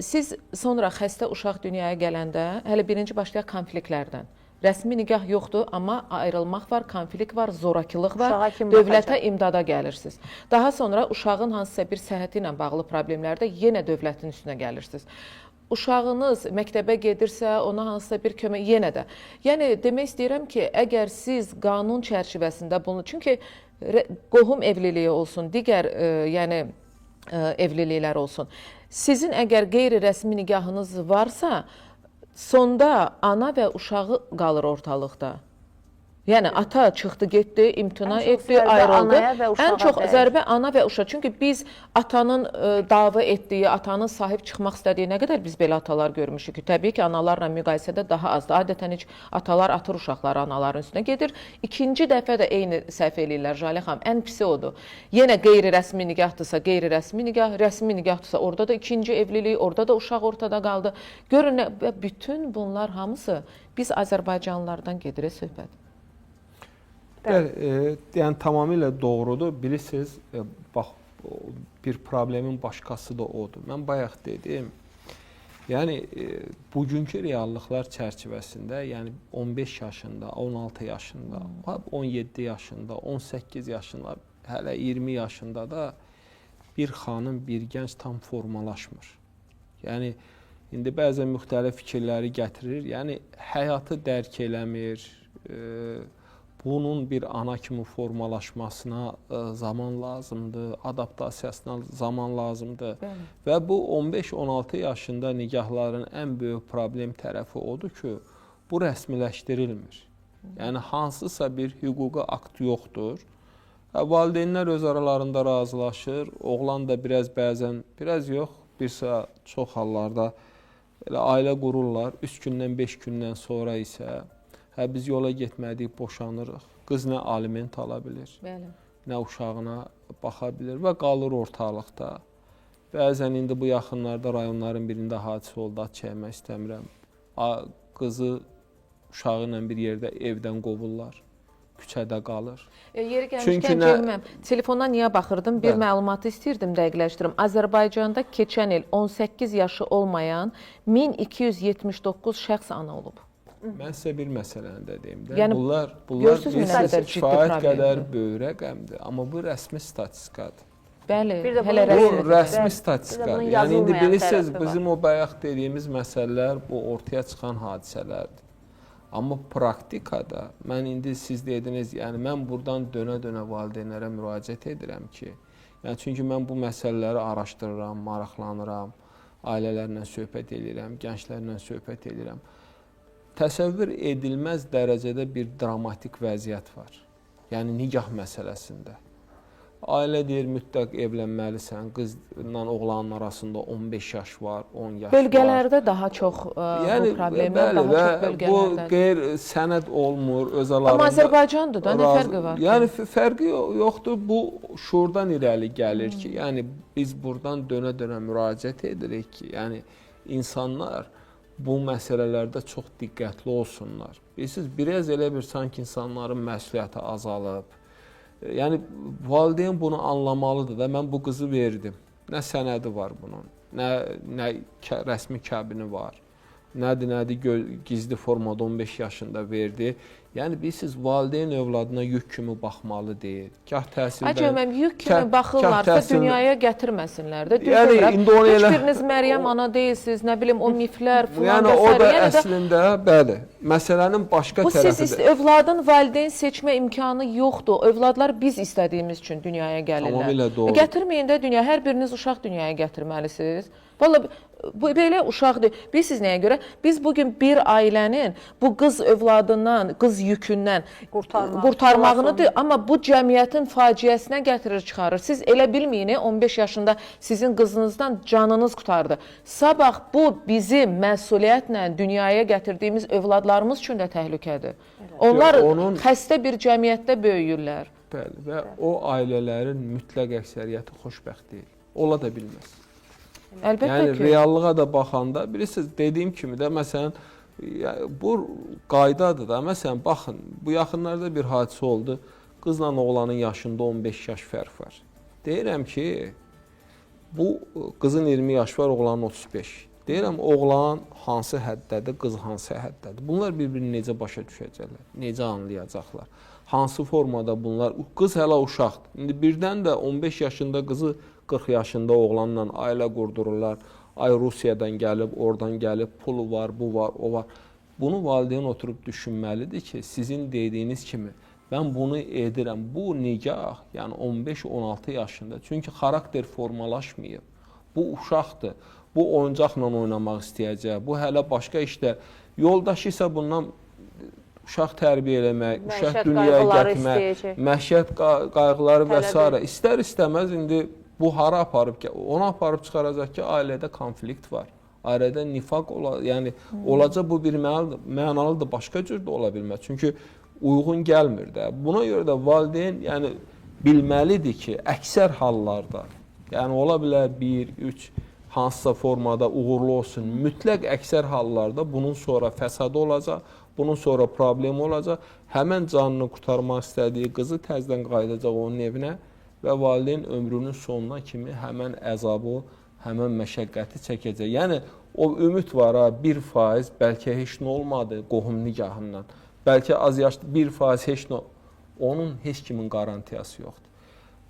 Speaker 1: Siz sonra xəstə uşaq dünyaya gələndə, hələ birinci başlayaq konfliktlərdən. Rəsmi nikah yoxdur, amma ayrılmaq var, konflikt var, zorakılıq var, dövlətə imdada gəlirsiniz. Daha sonra uşağın hansısa bir səhhəti ilə bağlı problemlərdə yenə dövlətin üstünə gəlirsiniz. Uşağınız məktəbə gedirsə, ona hansısa bir kömək yenə də. Yəni, demək istəyirəm ki, əgər siz qanun çərçivəsində bunu, çünki qohum evliliyi olsun, digər evliliklər olsun, sizin əgər qeyri-rəsmi nikahınız varsa, sonda ana və uşağı qalır ortalıqda. Yəni, ata çıxdı, getdi, imtina etdi, ayrıldı. Ən çox zərbə ana və uşaq. Çünki biz atanın dava etdiyi, atanın sahib çıxmaq istədiyi nə qədər biz belə atalar görmüşük ki, təbii ki, analarla müqayisədə daha azdır. Adətən heç atalar atır uşaqları anaların üstünə gedir. İkinci dəfə də eyni səhv eləyirlər, Jalə xanım. Ən pisi odur. Yenə qeyri-rəsmi nikahdırsa, qeyri-rəsmi nikah, rəsmi nikahdırsa, orada da ikinci evlilik, orada da uşaq ortada qaldı. Görün, bütün bunlar hamısı biz Azərbaycanlılardan gedir söhbət.
Speaker 10: Yəni, tamamilə doğrudur. Bilirsiniz, bax, bir problemin başqası da odur. Mən bayaq dedim, yəni, bugünkü reallıqlar çərçivəsində, yəni 15 yaşında, 16 yaşında, 17 yaşında, 18 yaşında, hələ 20 yaşında da bir xanım, bir gənc tam formalaşmır. Yəni, indi bəzən müxtəlif fikirləri gətirir, yəni həyatı dərk eləmir, bunun bir ana kimi formalaşmasına zaman lazımdır, adaptasiyasına zaman lazımdır. Və bu 15-16 yaşında nikahların ən böyük problem tərəfi odur ki, bu rəsmiləşdirilmir. Yəni, hansısa bir hüquqi akt yoxdur. Valideynlər öz aralarında razılaşır, oğlan da biraz yox, bir sıra çox hallarda ailə qururlar, 3 gündən 5 gündən sonra isə biz yola getmədik, boşanırıq. Qız nə aliment ala bilir, nə uşağına baxa bilir və qalır ortalıqda. Bəzən indi bu yaxınlarda rayonların birində hadisə oldu, ad çəkmək istəmirəm. Qızı uşağı ilə bir yerdə evdən qovurlar, küçədə qalır.
Speaker 1: Yeri gəlmişkən girməm. Telefondan niyə baxırdım? Bir məlumatı istəyirdim, dəqiqləşdirim. Azərbaycanda keçən il 18 yaşı olmayan 1279 şəxs ana olub.
Speaker 10: Mən sizə bir məsələni də deyim də.
Speaker 1: Yəni,
Speaker 10: bunlar kifayət qədər böyük rəqəmdir, amma bu rəsmi statistikadır.
Speaker 1: Bəli,
Speaker 10: bu rəsmi statistikadır. Yəni, indi bilirsiniz, bizim o bayaq dediyimiz məsələlər bu ortaya çıxan hadisələrdir. Amma praktikada, mən indi siz dediniz, yəni mən buradan dönə-dönə valideynlərə müraciət edirəm ki, yəni çünki mən bu məsələləri araşdırıram, maraqlanıram, ailələrlə söhbət edirəm, gənclərlə söhbət edirəm. Təsəvvür edilməz dərəcədə bir dramatik vəziyyət var. Yəni, nikah məsələsində. Ailə deyir, mütləq evlənməlisən, qızla oğlanın arasında 15 yaş var, 10 yaş var.
Speaker 1: Bölgələrdə daha çox bu problemlər, daha çox bölgələrdə.
Speaker 10: Bu qeyri-sənəd olmur, öz aralarında.
Speaker 1: Amma Azərbaycandır da, nə fərqi var?
Speaker 10: Yəni, fərqi yoxdur, bu şuurdan irəli gəlir ki, yəni biz buradan dönə-dönə müraciət edirik ki, yəni insanlar bu məsələlərdə çox diqqətli olsunlar. Bilirsiniz, biraz elə bir sanki insanların məsuliyyəti azalıb. Yəni, valideyn bunu anlamalıdır da, mən bu qızı verdim. Nə sənədi var bunun, nə rəsmi kəbini var. nədir, gizli formada 15 yaşında verdi. Yəni bilirsiniz, valideyn övladına yük kimi baxmalı deyil. Gah təhsildə...
Speaker 1: Acaba yük kimi baxırlarsa dünyaya gətirməsinlər də.
Speaker 10: Yəni, indi onu elə...
Speaker 1: Heç biriniz Məryəm ana deyilsiniz, nə bilim o miflər, filan
Speaker 10: yəni, o da əslində, bəli, məsələnin başqa tərəfidir.
Speaker 1: Bu siz övladın valideyn seçmə imkanı yoxdur. Övladlar biz istədiyimiz üçün dünyaya gəlirlər.
Speaker 10: Tamamilə doğru.
Speaker 1: Gətirməyin də dünyaya, hər biriniz uşaq dünyaya gətirməlisiniz. Vallahi bu belə uşaqdır. Bilirsiniz nəyə görə? Biz bugün bir ailənin bu qız övladından, qız yükündən qurtarmağıdır, amma bu cəmiyyətin faciəsinə gətirir, çıxarır. Siz elə bilməyin, 15 yaşında sizin qızınızdan canınız qurtardı. Sabah bu bizim məsuliyyətlə dünyaya gətirdiyimiz övladlarımız üçün də təhlükədir. Onlar xəstə bir cəmiyyətdə böyüyürlər.
Speaker 10: Bəli, və o ailələrin mütləq əksəriyyəti xoşbəxt deyil. Ola da bilməz.
Speaker 1: Əlbəttə
Speaker 10: yəni,
Speaker 1: ki.
Speaker 10: reallığa da baxanda, bilirsiniz, dediyim kimi də, məsələn, bu qaydadır da, məsələn, baxın, bu yaxınlarda bir hadisə oldu, qızla oğlanın yaşında 15 yaş fərq var. Deyirəm ki, bu qızın 20 yaş var, oğlanın 35. Deyirəm, oğlan hansı həddədir, qız hansı həddədir. Bunlar bir-birini necə başa düşəcəklər, necə anlayacaqlar, hansı formada bunlar, qız hələ uşaqdır. İndi birdən də 15 yaşında qızı 40 yaşında oğlanla ailə qurdururlar. Ay Rusiyadan gəlib, oradan gəlib, pulu var, bu var, o var. Bunu valideyn oturub düşünməlidir ki, sizin dediyiniz kimi, mən bunu edirəm. Bu nikah, yəni 15-16 yaşında. Çünki xarakter formalaşmayıb. Bu uşaqdır. Bu oyuncaqla oynamaq istəyəcək. Bu hələ başqa işdə. Yoldaşı isə bundan uşaq tərbiyə eləmək, uşaq dünyaya gətirmək, məişət qayğıları və s. İstər-istəməz indi bu hara aparıb, ona aparıb çıxaracaq ki, ailədə konflikt var. Ailədə nifaq olacaq, bu bir mənalıdır, başqa cür də ola bilməz. Çünki uyğun gəlmir də. Buna görə də valideyn bilməlidir ki, əksər hallarda, yəni ola bilər 1-3 hansısa formada uğurlu olsun, mütləq əksər hallarda bunun sonra fəsadı olacaq, bunun sonra problemi olacaq. Həmən canını qurtarmaq istədiyi qızı təzdən qayıdacaq onun evinə və valideyn ömrünün sonuna kimi həmən əzabı, həmən məşəqqəti çəkəcək. Yəni, o ümid var, 1% bəlkə heç nə olmadı qohum nikahından. Bəlkə az yaşlı 1% heç nə, onun heç kimin qarantiyası yoxdur.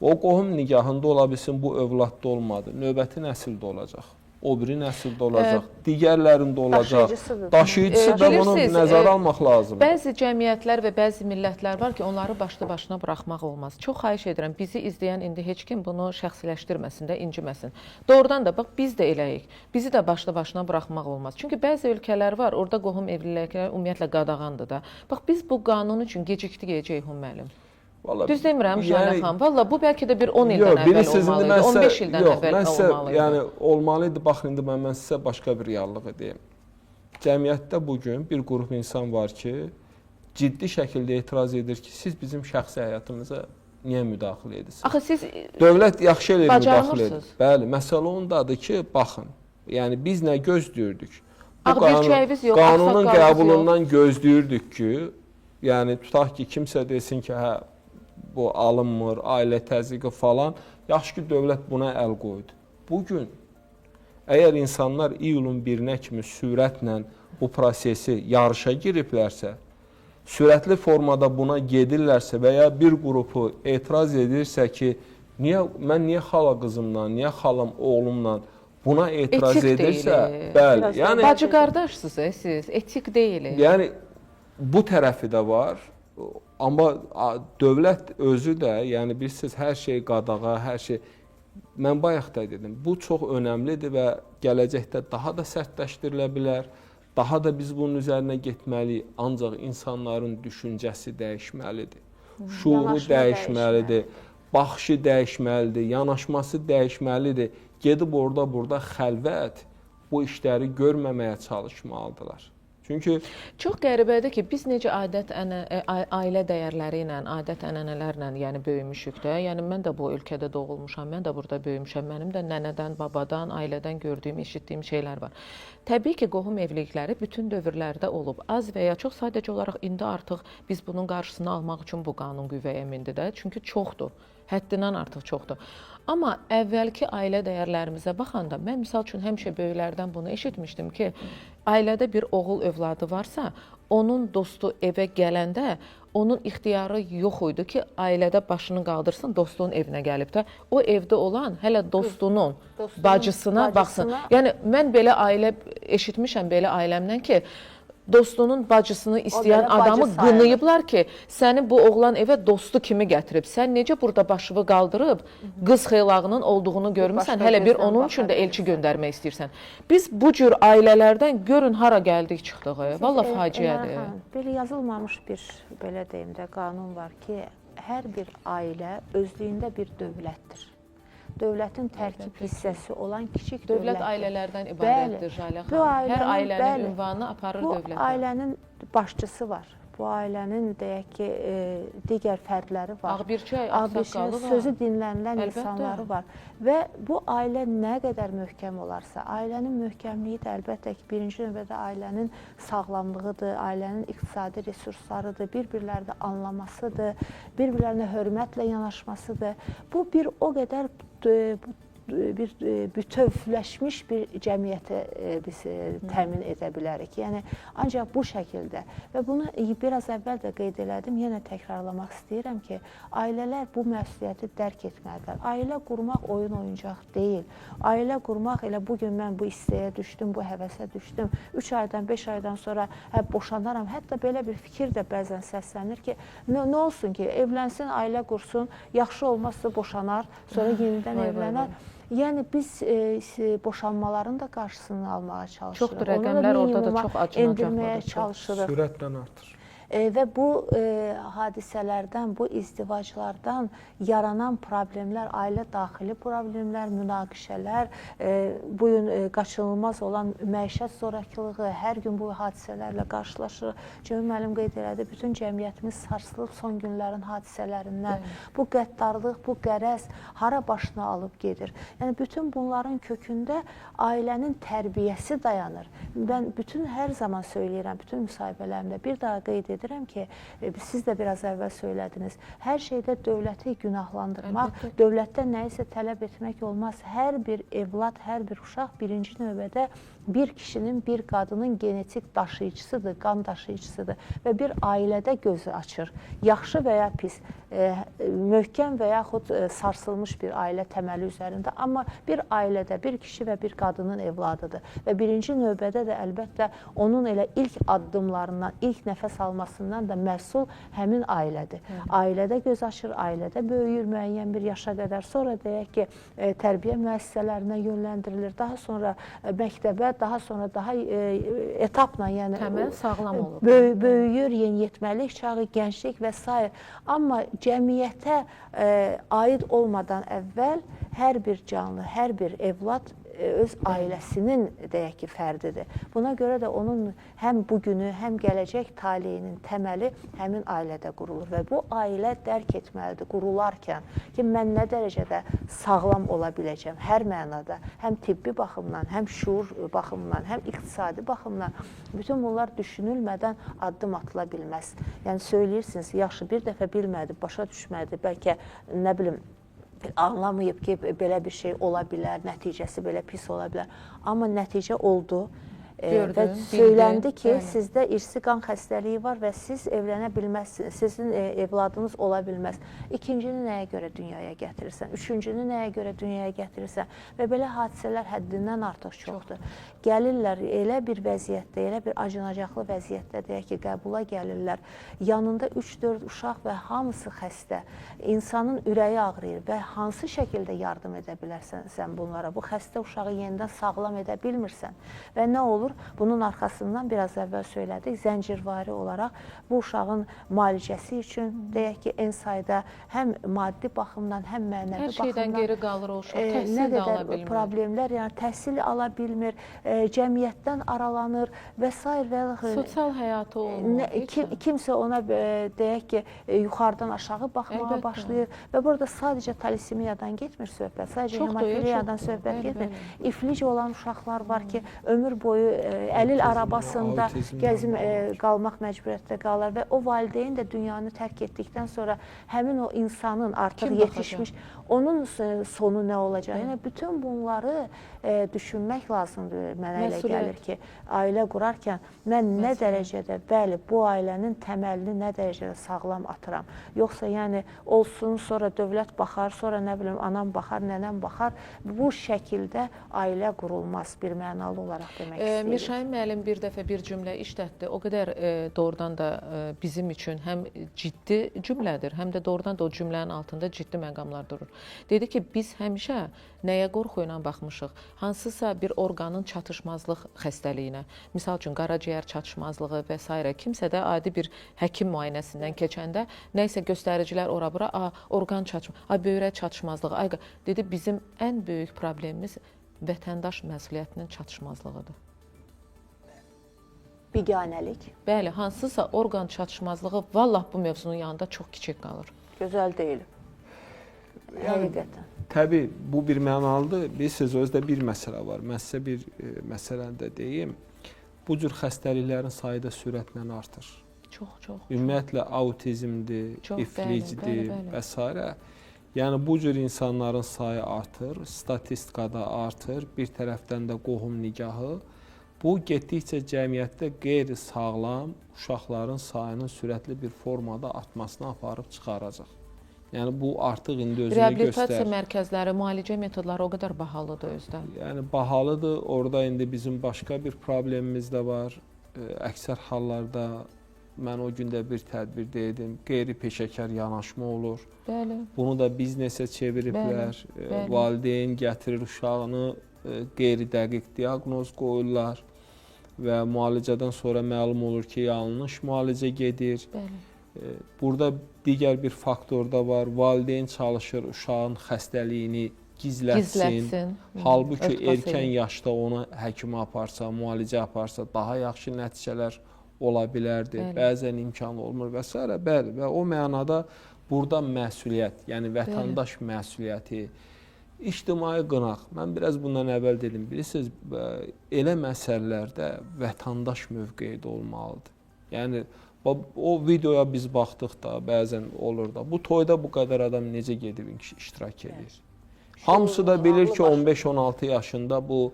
Speaker 10: O qohum nikahında ola bilsin, bu övladda olmadı, növbəti nəsildə olacaq. O biri nəsildə olacaq, digərlərində olacaq. Daşıyıcısı da bunu nəzərə almaq lazımdır.
Speaker 1: Bəzi cəmiyyətlər və bəzi millətlər var ki, onları başlı-başına buraxmaq olmaz. Çox xahiş edirəm, bizi izləyən indi heç kim bunu şəxsiləşdirməsin də, inciməsin. Doğrudan da, bax, biz də eləyik. Bizi də başlı-başına buraxmaq olmaz. Çünki bəzi ölkələr var, orada qohum evlilikləri ümumiyyətlə qadağandır da. Bax, biz bu qanun üçün gecikdik, Ceyhun müəllim. Düz demirəm, Şahinə xanım. Valla bu bəlkə də bir 10 ildən əvvəl olmalıydı, 15 ildən əvvəl olmalıydı.
Speaker 10: Yəni, olmalıydı. Baxın, indi mən sizə başqa bir reallığı deyim. Cəmiyyətdə bugün bir qrup insan var ki, ciddi şəkildə etiraz edir ki, siz bizim şəxsi həyatımıza niyə müdaxilə edirsiniz?
Speaker 1: Axı siz
Speaker 10: dövlət yaxşı eləyir müdaxilə edir. Bəli, məsələ ondadır ki, baxın, yəni biz nə gözləyirdik? Qanunun qəbulundan gözləyirdik ki, yəni tutaq ki, kimsə desin ki, hə, bu alınmır, ailə təzyiqi falan, yaxşı ki, dövlət buna əl qoydu. Bugün, əgər insanlar iyulun 1-nə kimi sürətlə bu prosesi yarışa giriblərsə, sürətli formada buna gedirlərsə və ya bir qrupu etiraz edirsə ki, mən niyə xala qızımla, niyə xalam oğlumla buna etiraz edirsə, bəli, yəni...
Speaker 1: Bacı qardaşsınız, siz, etik deyil.
Speaker 10: Yəni, bu tərəfi də var. Amma dövlət özü də, yəni bilirsiniz, hər şey qadağa, hər şey, mən bayaq da dedim, bu çox önəmlidir və gələcəkdə daha da sərtləşdirilə bilər, daha da biz bunun üzərinə getməliyik, ancaq insanların düşüncəsi dəyişməlidir, şuuru dəyişməlidir, baxışı dəyişməlidir, yanaşması dəyişməlidir, gedib burada xəlvət bu işləri görməməyə çalışmalıdırlar. Çünki
Speaker 1: çox qəribədir ki, biz necə ailə dəyərləri ilə, adət-ənənələrlə yəni böyümüşük də. Yəni mən də bu ölkədə doğulmuşam, mən də burada böyümüşəm. Mənim də nənədən, babadan, ailədən gördüyüm, eşitdiyim şeylər var. Təbii ki, qohum evlilikləri bütün dövrlərdə olub. Az və ya çox, sadəcə olaraq indi artıq biz bunun qarşısını almaq üçün bu qanun qüvvəyə mindi də. Çünki çoxdur. Həddindən artıq çoxdur. Amma əvvəlki ailə dəyərlərimizə baxanda mən misal üçün həmişə böyüklərdən bunu eşitmişdim ki, ailədə bir oğul övladı varsa, onun dostu evə gələndə onun ixtiyarı yox idi ki, ailədə başını qaldırsın, dostunun evinə gəlib də. O evdə olan hələ dostunun bacısına baxsın. Yəni mən belə ailə eşitmişəm belə ailəmdən ki, dostunun bacısını istəyən adamı qınayıblar ki, səni bu oğlan evə dostu kimi gətirib. Sən necə burada başını qaldırıb qız xeylağının olduğunu görmüsən, hələ bir onun üçün də elçi göndərmək istəyirsən. Biz bu cür ailələrdən görün hara gəldik çıxdıq. Valla faciədir.
Speaker 9: Bir yazılmamış bir, belə deyim də, qanun var ki, hər bir ailə özlüyündə bir dövlətdir. Dövlətin tərkib hissəsi olan kiçik
Speaker 1: dövlət ailələrdən ibarətdir Jalə xanım. Hər ailənin ünvanını aparır dövlət.
Speaker 9: Bu ailənin başçısı var. Bu ailənin deyək ki, digər fərdləri var.
Speaker 1: Ağbirçək, ağsaqqalı var.
Speaker 9: Sözü dinlənilən insanları var. Və bu ailə nə qədər möhkəm olarsa, ailənin möhkəmliyi də əlbəttə ki, birinci növbədə ailənin sağlamlığıdır, ailənin iqtisadi resurslarıdır, bir-birlərini anlamasıdır, bir-birlərinə hörmətlə yanaşmasıdır. Bu bir o qədər bir bütövləşmiş bir cəmiyyətə biz təmin edə bilərik. Yəni, ancaq bu şəkildə və bunu biraz əvvəl də qeyd elədim, yenə təkrarlamaq istəyirəm ki, ailələr bu məsuliyyəti dərk etməlidirlər. Ailə qurmaq oyuncaq deyil. Ailə qurmaq elə bugün mən bu istəyə düşdüm, bu həvəsə düşdüm, 3 aydan, 5 aydan sonra boşanaram. Hətta belə bir fikir də bəzən səslənir ki, nə olsun ki, evlənsin, ailə qursun, yaxşı olmazsa boşanar, sonra yenidən evlənər. Yəni, biz boşanmaların da qarşısını almağa çalışırıq.
Speaker 1: Çoxdur rəqəmlər orada da çox acınacaqdır.
Speaker 10: Sürətlə artır.
Speaker 9: Və bu hadisələrdən, bu izdivaclardan yaranan problemlər, ailə daxili problemlər, münaqişələr, bu gün qaçınılmaz olan məişət zorakılığı, hər gün bu hadisələrlə qarşılaşırıq. Cəmil müəllim qeyd elədi, bütün cəmiyyətimiz sarsılıb son günlərin hadisələrindən. Bu qəddarlıq, bu qərəz hara başına alıb gedir? Yəni, bütün bunların kökündə ailənin tərbiyəsi dayanır. Mən hər zaman söyləyirəm, bütün müsahibələrimdə bir daha qeyd edirəm ki, siz də biraz əvvəl söylədiniz, hər şeydə dövləti günahlandırmaq, dövlətdən nəyisə tələb etmək olmaz. Hər bir evlad, hər bir uşaq birinci növbədə bir kişinin, bir qadının genetik daşıyıcısıdır, qan daşıyıcısıdır və bir ailədə gözü açır. Yaxşı və ya pis, möhkəm və yaxud sarsılmış bir ailə təməli üzərində, amma bir ailədə bir kişi və bir qadının evladıdır və birinci növbədə də əlbəttə onun elə ilk addımlarından, ilk nəfəs almasından da məhsul həmin ailədir. Ailədə göz açır, ailədə böyüyür müəyyən bir yaşa qədər, sonra deyək ki, tərbiyə müəssisələrinə yönləndirilir, daha sonra məktəbə, daha sonra daha etapla, yəni
Speaker 1: təməl sağlam olur.
Speaker 9: Böyüyür, yeniyetməlik çağı, gənclik və s. Amma cəmiyyətə aid olmadan əvvəl hər bir canlı, hər bir evlad öz ailəsinin deyək ki, fərdidir. Buna görə də onun həm bugünü, həm gələcək taleyinin təməli həmin ailədə qurulur və bu ailə dərk etməlidir qurularkən ki, mən nə dərəcədə sağlam ola biləcəm hər mənada, həm tibbi baxımdan, həm şuur baxımdan, həm iqtisadi baxımdan bütün bunlar düşünülmədən addım atıla bilməz. Yəni, söyləyirsiniz, yaxşı, bir dəfə bilmədi, başa düşmədi, bəlkə, nə bilim, anlamayıb ki, belə bir şey ola bilər, nəticəsi belə pis ola bilər. Amma nəticə oldu və söyləndi ki, sizdə irsi qan xəstəliyi var və siz evlənə bilməzsiniz, sizin evladınız ola bilməz. İkincini nəyə görə dünyaya gətirirsən, üçüncünü nəyə görə dünyaya gətirirsən və belə hadisələr həddindən artıq çoxdur. Gəlirlər elə bir vəziyyətdə, elə bir acınacaqlı vəziyyətdə deyək ki, qəbula gəlirlər. Yanında 3-4 uşaq və hamısı xəstə. İnsanın ürəyi ağrıyır və hansı şəkildə yardım edə bilərsən sən bunlara? Bu xəstə uşağı yenidən sağlam edə bilmirsən və nə olur? Bunun arxasından biraz əvvəl söylədik, zəncirvari olaraq bu uşağın müalicəsi üçün deyək ki, en sayda həm maddi baxımdan, həm mənəvi baxımdan
Speaker 1: hər şeydən geri qalır o uşaq, təhsil də ala bilmir.
Speaker 9: Problemlər, yəni təhsil ala bilmir, cəmiyyətdən aralanır və s.
Speaker 1: Sosial həyatı olmur.
Speaker 9: Kimsə ona deyək ki, yuxarıdan aşağı baxmağa başlayır və burada sadəcə talisemiyadan getmir söhbət, sadəcə hemofiliyadan söhbət getmir. İflic olan uşaqlar var ki, ömür boyu əlil arabasında
Speaker 10: autizmdən
Speaker 9: qalmaq məcburiyyətində qalır və o valideyn də dünyanı tərk etdikdən sonra həmin o insanın artıq
Speaker 1: Kim
Speaker 9: yetişmiş, onun sonu nə olacaq? Yəni bütün bunları düşünmək lazımdır. Mənə elə gəlir ki, ailə qurarkən mən nə dərəcədə, bəli, bu ailənin təməlini nə dərəcədə sağlam atıram. Yoxsa yəni olsun, sonra dövlət baxar, sonra nə bilim anam baxar, nənəm baxar. Bu şəkildə ailə qurulmaz bir mənalı olaraq demək istəyirəm.
Speaker 1: Mirşahin müəllim bir dəfə bir cümlə işlətdi. O qədər doğrudan da bizim üçün həm ciddi cümlədir, həm də doğrudan da o cümlənin altında ciddi məqamlar durur. Dedi ki, biz həmişə nəyə qorxu ilə baxmışıq? Hansısa bir orqanın çatışmazlıq xəstəliyinə, misal üçün qaraciyər çatışmazlığı və s. kimsə də adi bir həkim müayinəsindən keçəndə nəsə göstəricilər ora-bura, orqan çatışmazlığı, böyrək çatışmazlığı. Dedi, bizim ən böyük problemimiz vətəndaş məsuliyyətinin çatışmazlığıdır.
Speaker 9: Biganəlik.
Speaker 1: Bəli, hansısa orqan çatışmazlığı vallah bu mövzunun yanında çox kiçik qalır.
Speaker 9: Gözəl deyil. Həqiqətən.
Speaker 10: Təbii, bu bir mənalıdır. Bilirsiniz, özdə bir məsələ var. Mən sizə bir məsələni də deyim. Bu cür xəstəliklərin sayı da sürətlə artır.
Speaker 1: Çox.
Speaker 10: Ümumiyyətlə, autizmdir, iflicidir və s. Yəni, bu cür insanların sayı artır, statistikada artır, bir tərəfdən də qohum nigahı. Bu, getdikcə cəmiyyətdə qeyri-sağlam uşaqların sayının sürətli bir formada artmasına aparıb çıxaracaq. Yəni, bu artıq indi özünü göstərir.
Speaker 1: Reabilitasiya mərkəzləri, müalicə metodları o qədər bahalıdır özdə.
Speaker 10: Yəni, bahalıdır. Orada indi bizim başqa bir problemimiz də var. Əksər hallarda, mən o gündə bir tədbir dedim, qeyri-peşəkar yanaşma olur.
Speaker 1: Bəli.
Speaker 10: Bunu da biznesə çeviriblər. Valideyn gətirir uşağını, qeyri-dəqiq diaqnoz qoyurlar və müalicədən sonra məlum olur ki, yanlış müalicə gedir.
Speaker 1: Bəli.
Speaker 10: Burada digər bir faktor da var. Valideyn çalışır uşağın xəstəliyini gizlətsin. Halbuki erkən yaşda onu həkimə aparsa, müalicə aparsa daha yaxşı nəticələr ola bilərdi. Bəzən imkan olmur və s. Bəli, və o mənada burada məsuliyyət, yəni vətəndaş məsuliyyəti, ictimai qınaq. Mən biraz bundan əvvəl dedim, bilirsiniz, elə məsələlərdə vətəndaş mövqeydə olmalıdır. Yəni, o videoya biz baxdıq da, bəzən olur da, bu toyda bu qədər adam necə gedib iştirak edir? Hamısı da bilir ki, 15-16 yaşında bu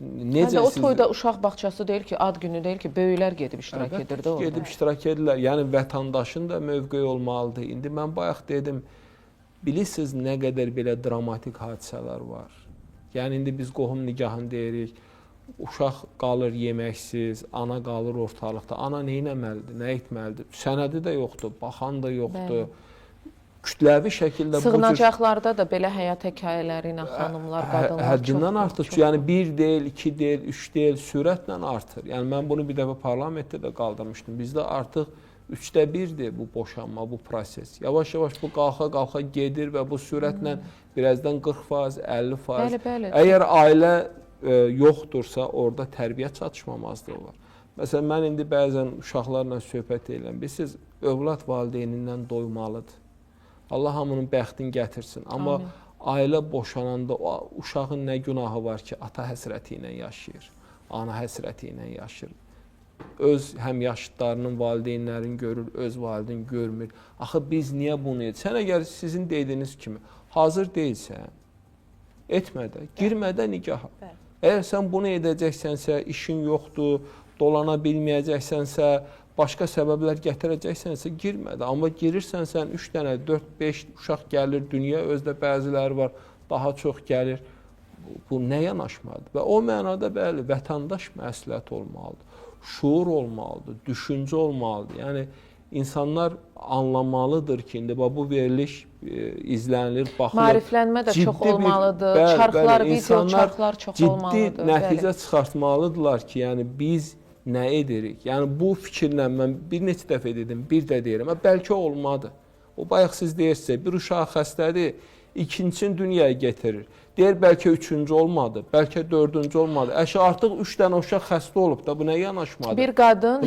Speaker 10: necə...
Speaker 1: O toyda uşaq bağçası deyil ki, ad günü deyil ki, böyüklər gedib iştirak edirdi orada.
Speaker 10: Gedib iştirak edirlər. Yəni, vətəndaşın da mövqeyi olmalıdır. İndi mən bayaq dedim, bilirsiniz nə qədər belə dramatik hadisələr var. Yəni, indi biz qohum nigahını deyirik, uşaq qalır yeməksiz, ana qalır ortalıqda. Ana nə etməlidir, nə etməlidir? Sənədi də yoxdur, baxan da yoxdur. Kütləvi şəkildə...
Speaker 1: Sığınacaqlarda da belə həyat hekayələri ilə xanımlar, qadınlar çox...
Speaker 10: Həddindən artır. Yəni, 1 deyil, 2 deyil, 3 deyil, sürətlə artır. Yəni, mən bunu bir dəfə parlamentdə də qaldırmışdım. Bizdə artıq 3də 1-dir bu boşanma, bu proses. Yavaş-yavaş bu qalxa-qalxa gedir və bu sürətlə birazdan 40%, 50%. Əgər ailə yoxdursa, orada tərbiyə çatışmamazlığı var. Məsələn, mən indi bəzən uşaqlarla söhbət edirəm. Bilirsiniz, övlad valideynindən doymalıdır. Allah hamının bəxtini gətirsin. Amma ailə boşananda uşağın nə günahı var ki, ata həsrəti ilə yaşayır, ana həsrəti ilə yaşayır. Öz həmyaşıdlarının valideynlərini görür, öz valideyn görmür. Axı biz niyə bunu edirik? Sən əgər sizin dediyiniz kimi hazır deyilsən, etmədə, girmədə nigaha. Əgər sən bunu edəcəksənsə, işin yoxdur, dolana bilməyəcəksənsə, başqa səbəblər gətirəcəksənsə girmədi. Amma girirsən sən 3 dənə, 4-5 uşaq gəlir, dünya özdə bəziləri var, daha çox gəlir. Bu nə yanaşmadır? Və o mənada bəli, vətəndaş məsuliyyət olmalıdır, şuur olmalıdır, düşüncə olmalıdır. Yəni, insanlar anlamalıdır ki, indi bu veriliş izlənilir, baxılır.
Speaker 1: Maariflənmə də çox olmalıdır, çarxlar, video çarxlar çox olmalıdır.
Speaker 10: Ciddi nəticə çıxartmalıdırlar ki, yəni biz nə edirik? Yəni, bu fikirlə mən bir neçə dəfə dedim, bir də deyirəm, bəlkə olmadı. O, bayaq siz deyirsiniz, bir uşaq xəstədir, ikincisini dünyaya getirir. Deyir, bəlkə üçüncü olmadı, bəlkə dördüncü olmadı. Əşi, artıq 3 dənə uşaq xəstə olub da, bu nə yanaşmadı?
Speaker 1: Bir qadın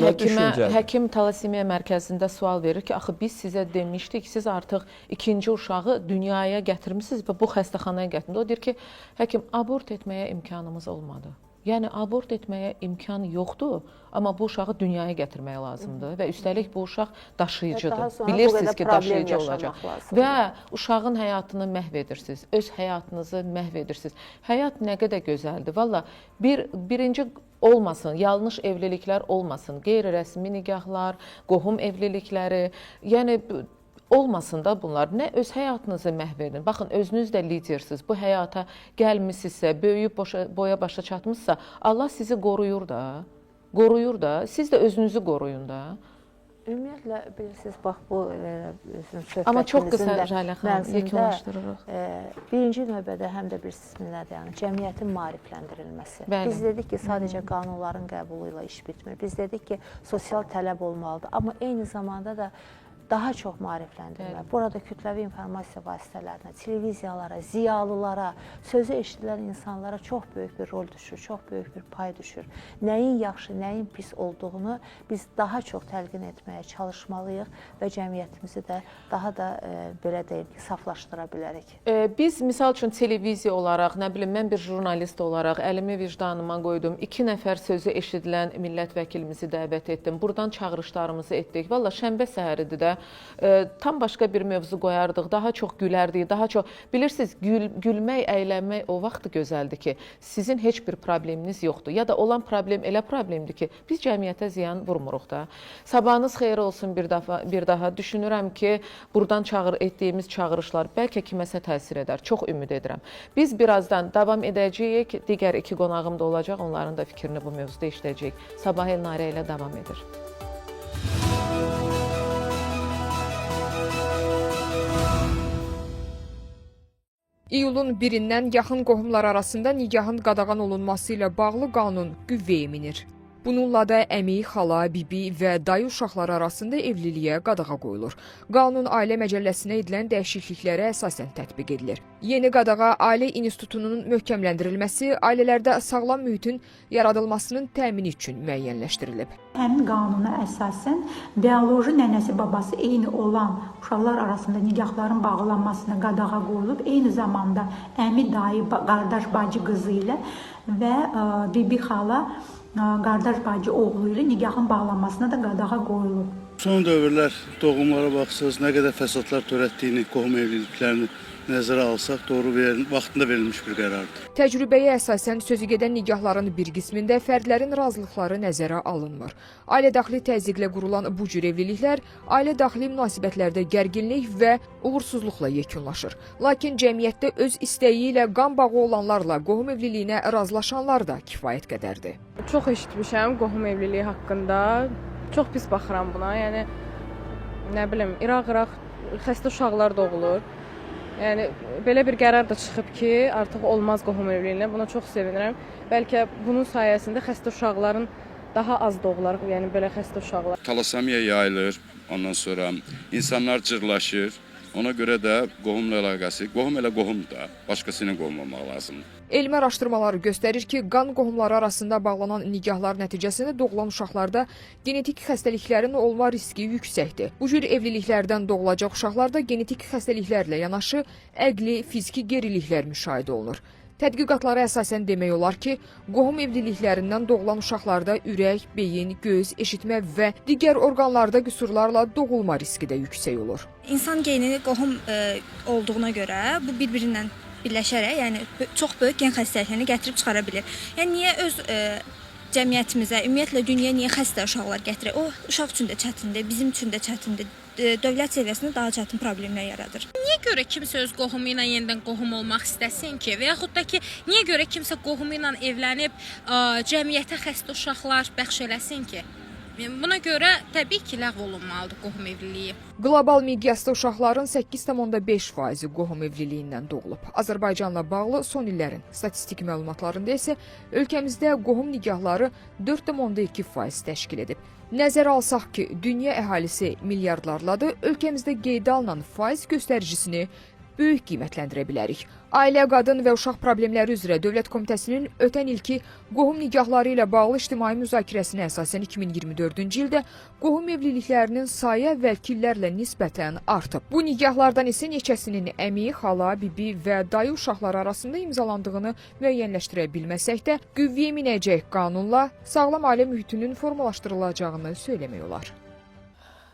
Speaker 1: həkim talasemiya mərkəzində sual verir ki, axı biz sizə demişdik, siz artıq ikinci uşağı dünyaya gətirmişsiniz və bu xəstəxanaya gətirmişsiniz. O deyir ki, həkim, abort etməyə imkanımız olmadı. Yəni abort etməyə imkan yoxdur, amma bu uşağı dünyaya gətirmək lazımdır və üstəlik bu uşaq daşıyıcıdır. Bilirsiniz ki, daşıyıcı olacaq və uşağın həyatını məhv edirsiniz. Öz həyatınızı məhv edirsiniz. Həyat nə qədər gözəldir. Valla birinci olmasın, yanlış evliliklər olmasın, qeyri-rəsmi nikahlar, qohum evlilikləri, yəni olmasın da bunlar. Nə öz həyatınızı məhv edin. Baxın, özünüz də lidersiniz. Bu həyata gəlmisinizsə, böyüyüb boya başa çatmışsa, Allah sizi qoruyur da. Qoruyur da. Siz də özünüzü qoruyun da.
Speaker 9: Ümumiyyətlə, bilirsiniz, bax bu söhbətimizin
Speaker 1: Amma çox qısa Jalə xanım, yekunlaşdırırıq.
Speaker 9: Birinci növbədə həm də bilirsiniz nədir, yəni cəmiyyətin maarifləndirilməsi.
Speaker 1: Bəli.
Speaker 9: Biz dedik ki, sadəcə qanunların qəbulu ilə iş bitmir. Biz dedik ki, sosial tələb olmalıdır. Amma eyni zamanda da daha çox maarifləndirmə. Burada kütləvi informasiya vasitələrinə, televiziyalara, ziyalılara, sözü eşidilən insanlara çox böyük bir rol düşür, çox böyük bir pay düşür. Nəyin yaxşı, nəyin pis olduğunu biz daha çox təlqin etməyə çalışmalıyıq və cəmiyyətimizi də daha da belə deyim ki, saflaşdıra bilərik.
Speaker 1: Biz misal üçün televiziya olaraq, nə bilim, mən bir jurnalist olaraq əlimi vicdanıma qoydum. 2 nəfər sözü eşidilən millət vəkilimizi dəvət etdim. Buradan çağırışlarımızı etdik. Valla şənbə səhəridir də tam başqa bir mövzu qoyardıq, daha çox gülərdik, daha çox, bilirsiniz, gülmək, əylənmək o vaxt gözəldir ki, sizin heç bir probleminiz yoxdur. Ya da olan problem elə problemdir ki, biz cəmiyyətə ziyan vurmuruq da. Sabahınız xeyir olsun bir daha. Düşünürəm ki, buradan etdiyimiz çağırışlar bəlkə kiməsə təsir edər. Çox ümid edirəm. Biz birazdan davam edəcəyik. Digər 2 qonağım da olacaq. Onların da fikrini bu mövzuda işləyəcəyik. Sabah Elnarə ilə davam edir.
Speaker 2: İyulun 1-dən yaxın qohumlar arasında nikahın qadağan olunması ilə bağlı qanun qüvvəyə minir. Bununla da əmi, xala, bibi və dayı uşaqları arasında evliliyə qadağa qoyulur. Qanun Ailə Məcəlləsinə edilən dəyişikliklərə əsasən tətbiq edilir. Yeni qadağa ailə institutunun möhkəmləndirilməsi, ailələrdə sağlam mühitin yaradılmasının təmini üçün müəyyənləşdirilib.
Speaker 3: Həmin qanuna əsasən bioloji nənəsi, babası eyni olan uşaqlar arasında nikahların bağlanmasına qadağa qoyulub, eyni zamanda əmi, dayı, qardaş, bacı qızı ilə və bibi, xala, qardaş bacı oğlu ilə nikahın bağlanmasına da qadağa qoyulub.
Speaker 4: Son dövrlər doğumlara baxsınız, nə qədər fəsadlar törətdiyini, qohum evliliklərini nəzərə alsaq, vaxtında verilmiş bir qərardır.
Speaker 2: Təcrübəyə əsasən sözügedən nikahların bir qismində fərdlərin razılıqları nəzərə alınmır. Ailə daxili təzyiqlə qurulan bu cür evliliklər ailə daxili münasibətlərdə gərginlik və uğursuzluqla yekunlaşır. Lakin cəmiyyətdə öz istəyi ilə qan bağı olanlarla qohum evliliyinə razılaşanlar da kifayət qədərdir.
Speaker 5: Çox eşitmişəm qohum evliliyi haqqında. Çox pis baxıram buna. Yəni nə bilim, İraq xəstə uşaqlar doğulur. Yəni belə bir qərar da çıxıb ki, artıq olmaz qohum evliliyinə. Buna çox sevinirəm. Bəlkə bunun sayəsində xəstə uşaqların daha az doğular, yəni belə xəstə uşaqlar.
Speaker 6: Talasamiya yayılır, ondan sonra insanlar cırlaşır. Ona görə də qohumla əlaqəsi, qohum elə qohumdur da, başqasını qohmamaq lazımdır.
Speaker 2: Elmi araşdırmalar göstərir ki, qan qohumları arasında bağlanan nikahlar nəticəsində doğulan uşaqlarda genetik xəstəliklərin olma riski yüksəkdir. Bu cür evliliklərdən doğulacaq uşaqlarda genetik xəstəliklərlə yanaşı əqli, fiziki geriliklər müşahidə olunur. Tədqiqatlara əsasən demək olar ki, qohum evliliklərindən doğulan uşaqlarda ürək, beyin, göz, eşitmə və digər orqanlarda qüsurlarla doğulma riski də yüksək olur.
Speaker 7: İnsan geni qohum olduğuna görə bu bir-birindən birləşərək, yəni çox böyük gen xəstəliklərini gətirib çıxara bilir. Yəni niyə öz cəmiyyətimizə, ümumiyyətlə dünyaya niyə xəstə uşaqlar gətirir? O uşaq üçün də çətindir, bizim üçün də çətindir. Dövlət səviyyəsində daha çətin problemlər yaradır.
Speaker 8: Niyə görə kimsə öz qohumu ilə yenidən qohum olmaq istəsin ki? Və yaxud da ki, niyə görə kimsə qohumu ilə evlənib cəmiyyətə xəstə uşaqlar bəxş eləsin ki? Buna görə təbii ki, ləğv olunmalıdır qohum evliliyi.
Speaker 2: Qlobal miqyasda uşaqların 8,5% qohum evliliyindən doğulub. Azərbaycanla bağlı son illərin statistik məlumatlarında isə ölkəmizdə qohum nikahları 4,2% təşkil edib. Nəzərə alsaq ki, dünya əhalisi milyardlarladır, ölkəmizdə qeydə alınan faiz göstəricisini böyük qiymətləndirə bilərik. Ailə, Qadın və Uşaq Problemləri üzrə Dövlət Komitəsinin ötən ilki qohum nikahları ilə bağlı ictimai müzakirəsinə əsasən 2024-cü ildə qohum evliliklərinin sayı əvvəlki illərlə nisbətən artıb. Bu nikahlardan isə neçəsinin əmi, xala, bibi və dayı uşaqları arasında imzalandığını müəyyənləşdirə bilməsək də, qüvvəyə minəcək qanunla sağlam ailə mühitinin formalaşdırılacağını söyləmək olar.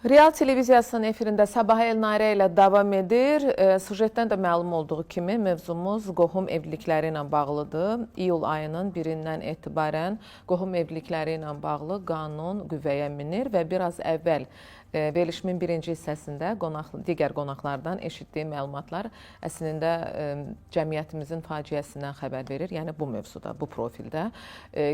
Speaker 1: Real televiziyasının efirində Sabah Elnarə ilə davam edir. Sujetdən də məlum olduğu kimi mövzumuz qohum evlilikləri ilə bağlıdır. İyul ayının 1-dən etibarən qohum evlilikləri ilə bağlı qanun qüvvəyə minir və biraz əvvəl verilişimin birinci hissəsində digər qonaqlardan eşitdiyi məlumatlar əslində cəmiyyətimizin faciəsindən xəbər verir. Yəni bu mövzuda, bu profildə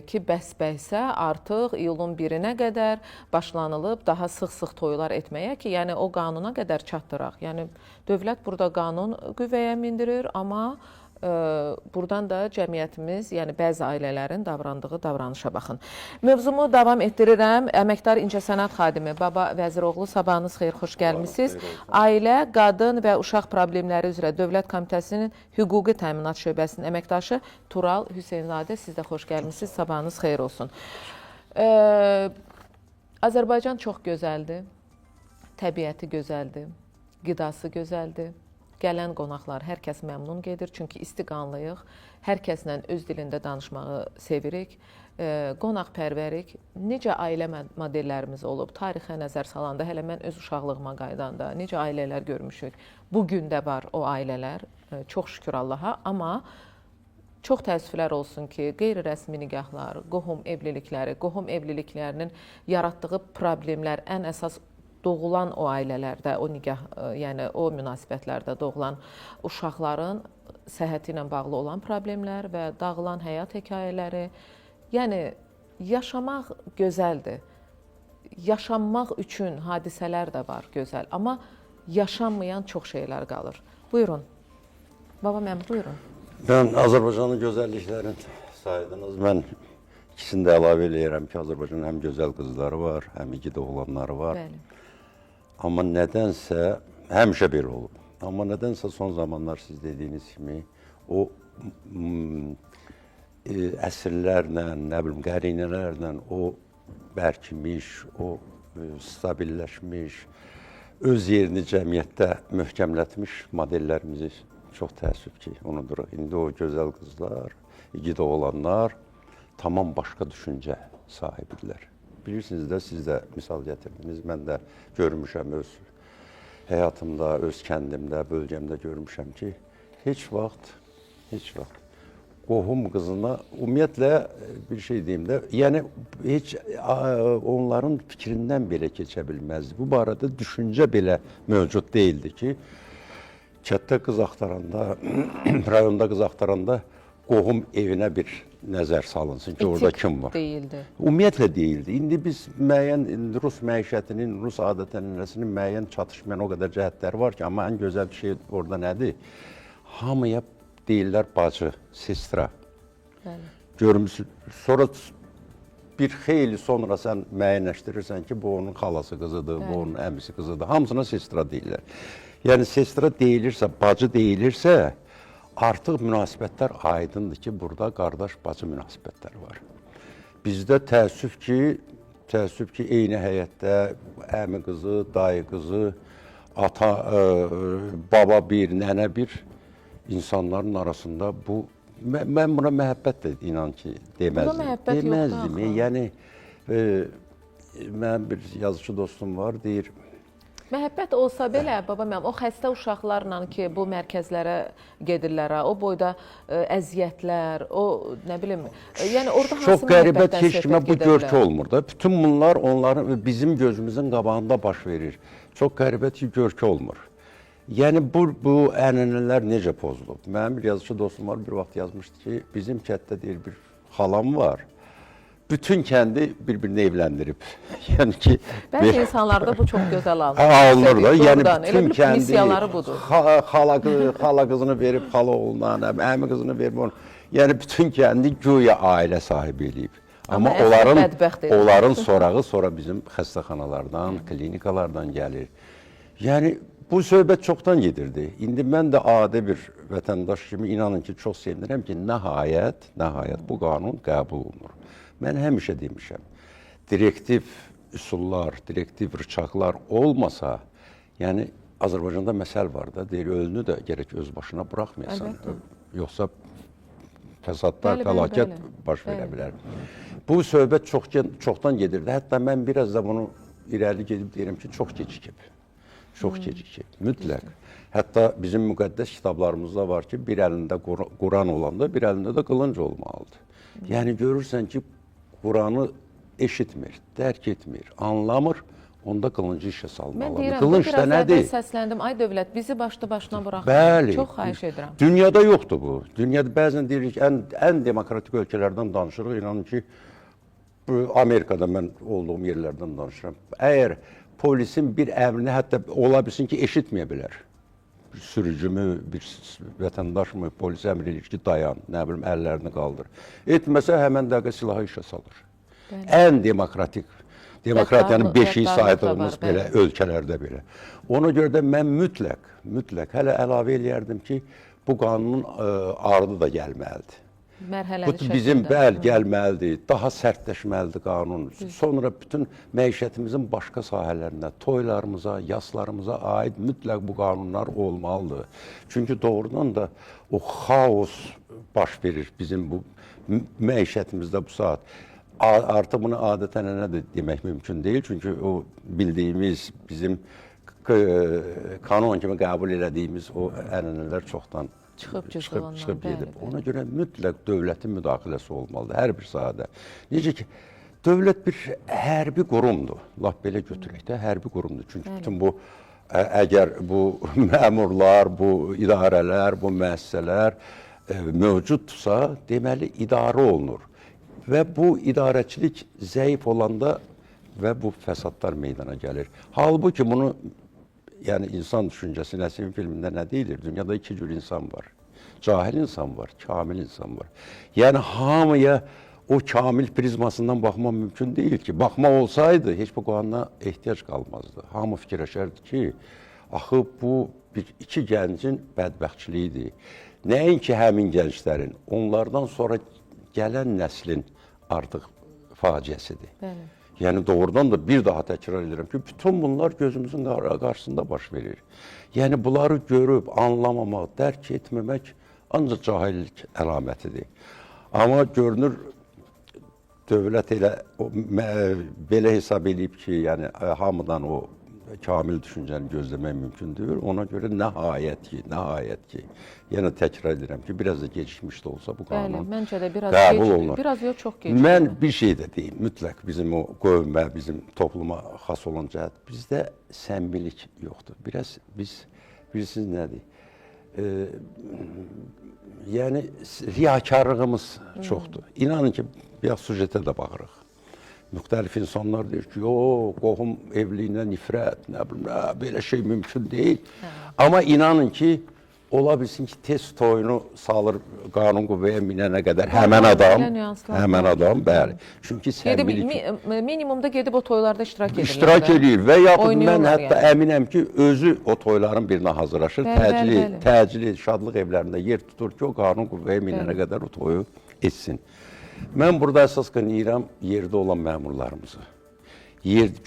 Speaker 1: ki, bəs-bəsə artıq iyulun 1-nə qədər başlanılıb daha sıx-sıx toylar etməyə ki, yəni o qanuna qədər çatdıraq. Yəni dövlət burada qanun qüvvəyə mindirir, amma buradan da cəmiyyətimiz, yəni bəzi ailələrin davrandığı davranışa baxın. Mövzumu davam etdirirəm. Əməkdar İncəsənət xadimi Baba Vəziroğlu, sabahınız xeyir, xoş gəlmisiniz. Ailə, Qadın və Uşaq Problemləri üzrə Dövlət Komitəsinin Hüquqi Təminat Şöbəsinin əməkdaşı Tural Hüseynzadə, siz də xoş gəlmisiniz, sabahınız xeyir olsun. Azərbaycan çox gözəldir, təbiəti gözəldir, qidası gözəldir. Gələn qonaqlar, hər kəs məmnun gedir, çünki istiqanlıyıq, hər kəslə öz dilində danışmağı sevirik, qonaqpərvərik. Necə ailə modellərimiz olub, tarixə nəzər salanda, hələ mən öz uşaqlığıma qaydanda necə ailələr görmüşük. Bugün də var o ailələr, çox şükür Allaha, amma çox təəssüflər olsun ki, qeyri-rəsmi nikahlar, qohum evlilikləri, qohum evliliklərinin yaratdığı problemlər ən əsas doğulan o ailələrdə, o nikah, yəni o münasibətlərdə doğulan uşaqların səhhəti ilə bağlı olan problemlər və dağılan həyat hekayələri. Yəni yaşamaq gözəldir. Yaşanmaq üçün hadisələr də var gözəl, amma yaşanmayan çox şeylər qalır. Buyurun. Baba mənim, buyurun.
Speaker 11: Mən Azərbaycanın gözəlliklərini saydınız. Mən ikisini də əlavə eləyirəm ki, Azərbaycanın həm gözəl qızları var, həm igid oğlanları var.
Speaker 1: Bəli.
Speaker 11: Amma nədənsə, həmişə belə olub. Amma nədənsə son zamanlar siz dediyiniz kimi o əsrlərlə, nə bilim, qərinələrlə o bərkimiş, o stabilləşmiş, öz yerini cəmiyyətdə möhkəmlətmiş modellərimizi çox təəssüf ki, unuduruq. İndi o gözəl qızlar, igid oğlanlar tamam başqa düşüncə sahibidirlər. Bilirsiniz də, siz də misal gətirdiniz, mən də görmüşəm öz həyatımda, öz kəndimdə, bölgəmdə görmüşəm ki, heç vaxt qohum qızına, ümumiyyətlə bir şey deyim də, yəni heç onların fikrindən belə keçə bilməzdi. Bu barədə düşüncə belə mövcud deyildi ki, kətdə qız axtaranda, rayonda qız axtaranda qohum evinə bir nəzər salınsın ki, orada kim var?
Speaker 1: Deyildi.
Speaker 11: Ümumiyyətlə deyildi. İndi biz müəyyən Rus məişətinin, Rus adət-ənənəsinin müəyyən çatışmayan o qədər cəhətləri var ki, amma ən gözəl bir şey orada nədir? Hamıya deyirlər bacı, sestra. Görmüsün. Sonra bir xeyli sonra sən müəyyənləşdirirsən ki, bu onun xalası qızıdır, bu onun əmisi qızıdır. Hamısına sestra deyirlər. Yəni sestra deyilirsə, bacı deyilirsə, artıq münasibətlər aydındır ki, burada qardaş-bacı münasibətləri var. Bizdə təəssüf ki, eyni həyətdə əmi qızı, dayı qızı, ata, baba bir, nənə bir insanların arasında bu, mən buna məhəbbət də inan ki, deməzdim.
Speaker 1: Buna məhəbbət yoxdur axı.
Speaker 11: Yəni, mənim bir yazıcı dostum var, deyir,
Speaker 1: Məhəbbət olsa belə, baba mənim, o xəstə uşaqlarla ki, bu mərkəzlərə gedirlər, o boyda əziyyətlər, o nə bilim, yəni orada hansı
Speaker 11: çox qəribə
Speaker 1: məhəbbətdən
Speaker 11: heç kimə
Speaker 1: söhbət
Speaker 11: bu
Speaker 1: gedə bilər?
Speaker 11: görkü olmur da. Bütün bunlar onların bizim gözümüzün qabağında baş verir. Çox qəribə ki, görkü olmur. Yəni bu ənənələr necə pozulub? Mənim bir yazıcı dostum var, bir vaxt yazmışdı ki, bizim kətdə deyir bir xalam var. Bütün kəndi bir-birini evləndirib. Yəni ki,
Speaker 1: bəzi insanlarda bu çox gözəl alınır.
Speaker 11: Alınır da. Yəni bütün kəndi
Speaker 1: missiyaları budur.
Speaker 11: Xala qızını verib xala oğluna, əmi qızını verib onu. Yəni bütün kəndi güya ailə sahibi eləyib. Amma onların sorağı sonra bizim xəstəxanalardan, klinikalardan gəlir. Yəni Bu söhbət çoxdan gedirdi. İndi mən də adi bir vətəndaş kimi inanın ki, çox sevinirəm ki, nəhayət bu qanun qəbul olunur. Mən həmişə demişəm, direktiv üsullar, direktiv rıçaqlar olmasa, yəni Azərbaycanda məsəl var da, deyir, ölünü də gərək öz başına buraxmayasan. Yoxsa fəsadlar, fəlakət baş verə bilər. Bu söhbət çoxdan gedirdi. Hətta mən biraz da bunu irəli gedib deyirəm ki, çox gecikib. Çox gecikib, mütləq. Hətta bizim müqəddəs kitablarımızda var ki, bir əlində Quran olanda, bir əlində də qılınc olmalıdır. Yəni görürsən ki, Quranı eşitmir, dərk etmir, anlamır, onda qılıncı işə salmalıdır.
Speaker 1: Mən deyirəm,
Speaker 11: Qılınc da nədir?
Speaker 1: Səsləndim, ay dövlət, bizi başına buraxın.
Speaker 11: Bəli.
Speaker 1: Çox xahiş edirəm.
Speaker 11: Dünyada yoxdur bu. Dünyada bəzən deyirik ki, ən demokratik ölkələrdən danışırıq. İnanın ki, Amerikada mən olduğum yerlərdən danışıram. Əgər polisin bir əmrini hətta ola bilsin ki, eşitməyə bilər. Bir sürücümü, bir vətəndaşmı, polis əmr edir ki, dayan, nə bilim, əllərini qaldır. Etməsə, həmən dəqiqə silahı işə salır. Ən demokratik, demokratiyanın beşiyi saydığımız belə ölkələrdə belə. Ona görə də mən mütləq hələ əlavə eləyərdim ki, bu qanunun ardı da gəlməlidir. Bu bizim gəlməlidir, daha sərtləşməlidir qanun. Sonra bütün məişətimizin başqa sahələrində, toylarımıza, yaslarımıza aid mütləq bu qanunlar olmalıdır. Çünki doğrudan da o xaos baş verir bizim bu məişətimizdə bu saat. Artıq bunu adətən nədir demək mümkün deyil. Çünki o bildiyimiz, bizim kanon kimi qəbul elədiyimiz o ənənələr çoxdan çıxıb gedib. Ona görə mütləq dövlətin müdaxiləsi olmalıdır hər bir sahədə. Necə ki, dövlət bir hərbi qurumdur. Laf belə götürək də, hərbi qurumdur. Çünki bütün bu, əgər bu məmurlar, bu idarələr, bu müəssisələr mövcuddursa, deməli idarə olunur. Və bu idarəçilik zəif olanda və bu fəsadlar meydana gəlir. Halbuki bunu, yəni insan düşüncəsi Nəsimov filmində nə deyilir? Dünyada iki cür insan var. Cahil insan var, kamil insan var. Yəni hamıya o kamil prizmasından baxmaq mümkün deyil ki. Baxmaq olsaydı, heç bu qanuna ehtiyac qalmazdı. Hamı fikirləşərdi ki, axı bu iki gəncin bədbəxtçiliyidir. Nəinki həmin gənclərin, onlardan sonra gələn nəslin artıq faciəsidir. Yəni doğrudan da bir daha təkrar edirəm ki, bütün bunlar gözümüzün qarşısında baş verir. Yəni bunları görüb, anlamamaq, dərk etməmək ancaq cahillik əlamətidir. Amma görünür, dövlət elə belə hesab edib ki, yəni hamıdan o kamil düşüncəni gözləmək mümkün deyil. Ona görə nəhayət ki, yenə təkrar edirəm ki, biraz da gecikmiş də olsa bu qanun qəbul olunur.
Speaker 1: Biraz yox, çox gecikmiş.
Speaker 11: Mən bir şey də deyim, mütləq bizim o qövmə, bizim topluma xas olan cəhət, bizdə səmimilik yoxdur. Biraz bilirsiniz nədir? Yəni, riyakarlığımız çoxdur. İnanın ki, bir sujetə də baxırıq. Müxtəlif insanlar deyir ki, qohum evliyinə nifrət, nə bilim, belə şey mümkün deyil. Amma inanın ki, ola bilsin ki, test toyunu salır qanun qüvvəyə minənə qədər həmən adam, bəli. Çünki səmimilik...
Speaker 1: Minimumda gedib o toylarda iştirak edirlər.
Speaker 11: İştirak edir və yaxud mən hətta əminəm ki, özü o toyların birinə hazırlaşır, təcili şadlıq evlərində yer tutur ki, o qanun qüvvəyə minənə qədər o toyu etsin. Mən burada əsas qınayıram yerdə olan məmurlarımızı.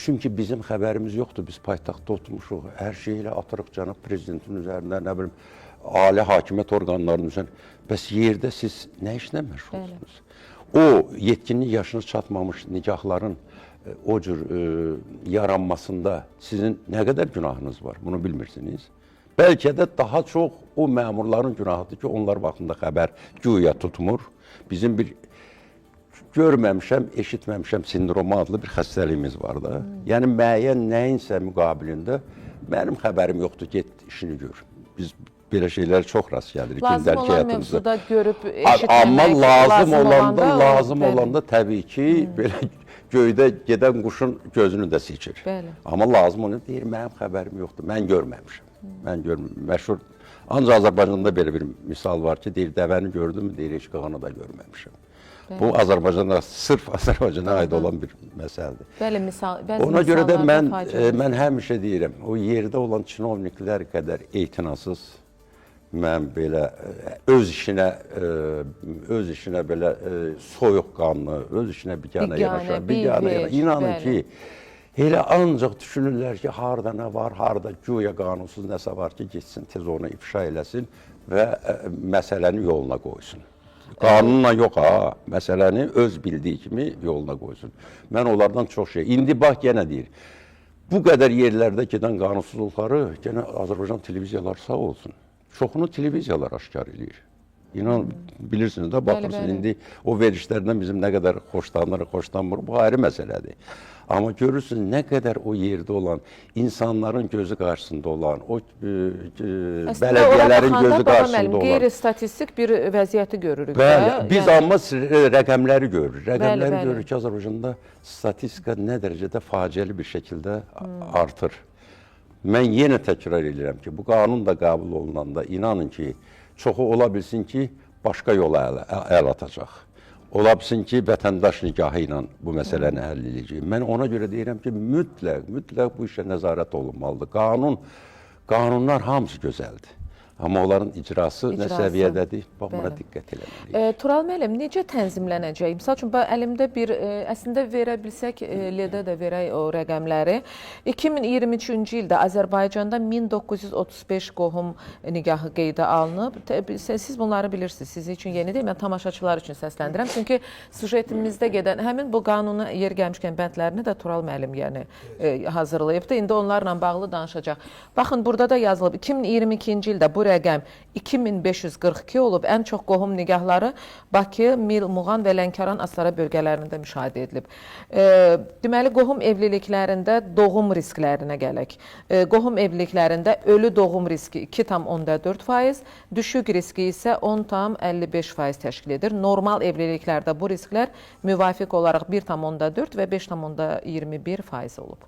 Speaker 11: Çünki bizim xəbərimiz yoxdur, biz paytaxtda oturmuşuq, hər şeylə atırıq cənab prezidentin üzərində, nə bilim, ali hakimiyyət orqanlarının üzərində. Bəs yerdə siz nə işlə məşğulsunuz? O yetkinlik yaşına çatmamış nikahların o cür yaranmasında sizin nə qədər günahınız var, bunu bilmirsiniz. Bəlkə də daha çox o məmurların günahıdır ki, onlar vaxtında xəbər güya tutmur. Bizim bir görməmişəm, eşitməmişəm sindromu adlı bir xəstəliyimiz var da. Yəni, müəyyən nəyinsə müqabilində mənim xəbərim yoxdur, get işini gör. Biz belə şeylərə çox rast gəlirik.
Speaker 1: Lazım olan mövzuda görüb eşitməmək,
Speaker 11: amma lazım olanda təbii ki, belə göydə gedən quşun gözünü də seçir. Amma lazım onu deyir, mənim xəbərim yoxdur, mən görməmişəm. Məşhur, ancaq Azərbaycanda belə bir misal var ki, deyir, dəvəni gördüm mü, deyir, heç qağanı da görməmişəm. Bu Azərbaycana, sırf Azərbaycana aid olan bir məsələdir.
Speaker 1: Bəli, bəzi
Speaker 11: Ona görə də
Speaker 1: misallarda
Speaker 11: mən həmişə deyirəm, o yerdə olan çinovniklər qədər etinasız, mən belə öz işinə belə soyuqqanlı, öz işinə biganə yanaşan, inanın ki, elə ancaq düşünürlər ki, harada nə var, harada güya qanunsuz nəsə var ki, geçsin, tez onu ifşa eləsin və məsələni yoluna qoysun. Qanunla yox ha, məsələni öz bildiyi kimi yoluna qoysun. Mən onlardan çox indi bax, yenə deyir, bu qədər yerlərdə gedən qanunsuzluqları, yenə Azərbaycan televiziyaları sağ olsun. Çoxunu televiziyalar aşkar edir. İnan, bilirsiniz də, baxırsınız, indi o verişlərdən bizim nə qədər xoşlanırıq, xoşlanmırıq, bu ayrı məsələdir. Amma görürsünüz, nə qədər o yerdə olan, insanların gözü qarşısında olan, o bələdiyyələrin gözü qarşısında olan.
Speaker 1: Qeyri-statistik bir vəziyyəti görürük.
Speaker 11: Bəli, biz amma rəqəmləri görürük. Rəqəmləri görürük ki, Azərbaycanda statistika nə dərəcədə faciəli bir şəkildə artır. Mən yenə təkrar edirəm ki, bu qanun da qəbul olunanda inanın ki, çoxu ola bilsin ki, başqa yola əl atacaq. Ola bilsin ki, vətəndaş nikahı ilə bu məsələni həll edəcək. Mən ona görə deyirəm ki, mütləq bu işə nəzarət olunmalıdır. Qanunlar hamısı gözəldir. Amma onların icrası nə səviyyədədir, bax, buna diqqət eləməliyik.
Speaker 1: Tural müəllim, necə tənzimlənəcək? Misal üçün, əlimdə bir, əslində verə bilsək, LEDə də verək o rəqəmləri. 2023-cü ildə Azərbaycanda 1935 qohum nigahı qeydə alınıb. Siz bunları bilirsiniz, siz üçün yeni deyil, mən tamaşaçılar üçün səsləndirəm. Çünki sujetimizdə gedən, həmin bu qanuna yer gəlmişkən bəndlərini də Tural müəllim hazırlayıbdır. İndi onlarla bağlı danışacaq. Baxın, burada da yazılıb, 2022-ci ildə bu rəqəm 2542 olub. Ən çox qohum nigahları Bakı, Mil, Muğan və Lənkəran, Astara bölgələrində müşahidə edilib. Deməli, qohum evliliklərində doğum risklərinə gələk. Qohum evliliklərində ölü doğum riski 2,4%, düşük riski isə 10,55% təşkil edir. Normal evliliklərdə bu risklər müvafiq olaraq 1,4 və 5,21% olub.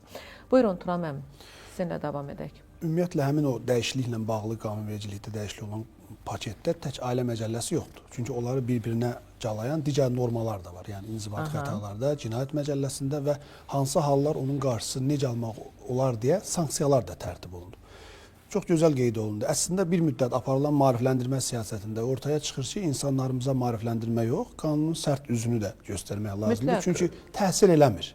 Speaker 1: Buyurun, Tural müəllim, sizinlə davam edək.
Speaker 12: Ümumiyyətlə, həmin o dəyişikliklə bağlı qanunvericilikdə dəyişiklik olan paketdə tək ailə məcəlləsi yoxdur. Çünki onları bir-birinə calayan digər normalar da var. Yəni, inzibati xətalarda, cinayət məcəlləsində və hansı hallar onun qarşısını necə almaq olar deyə sanksiyalar da tərtib olundu. Çox gözəl qeyd olundu. Əslində, bir müddət aparılan maarifləndirmə siyasətində ortaya çıxır ki, insanlarımıza maarifləndirmə yox, qanunun sərt üzünü də göstərmək lazımdır. Çünki təsir eləmir.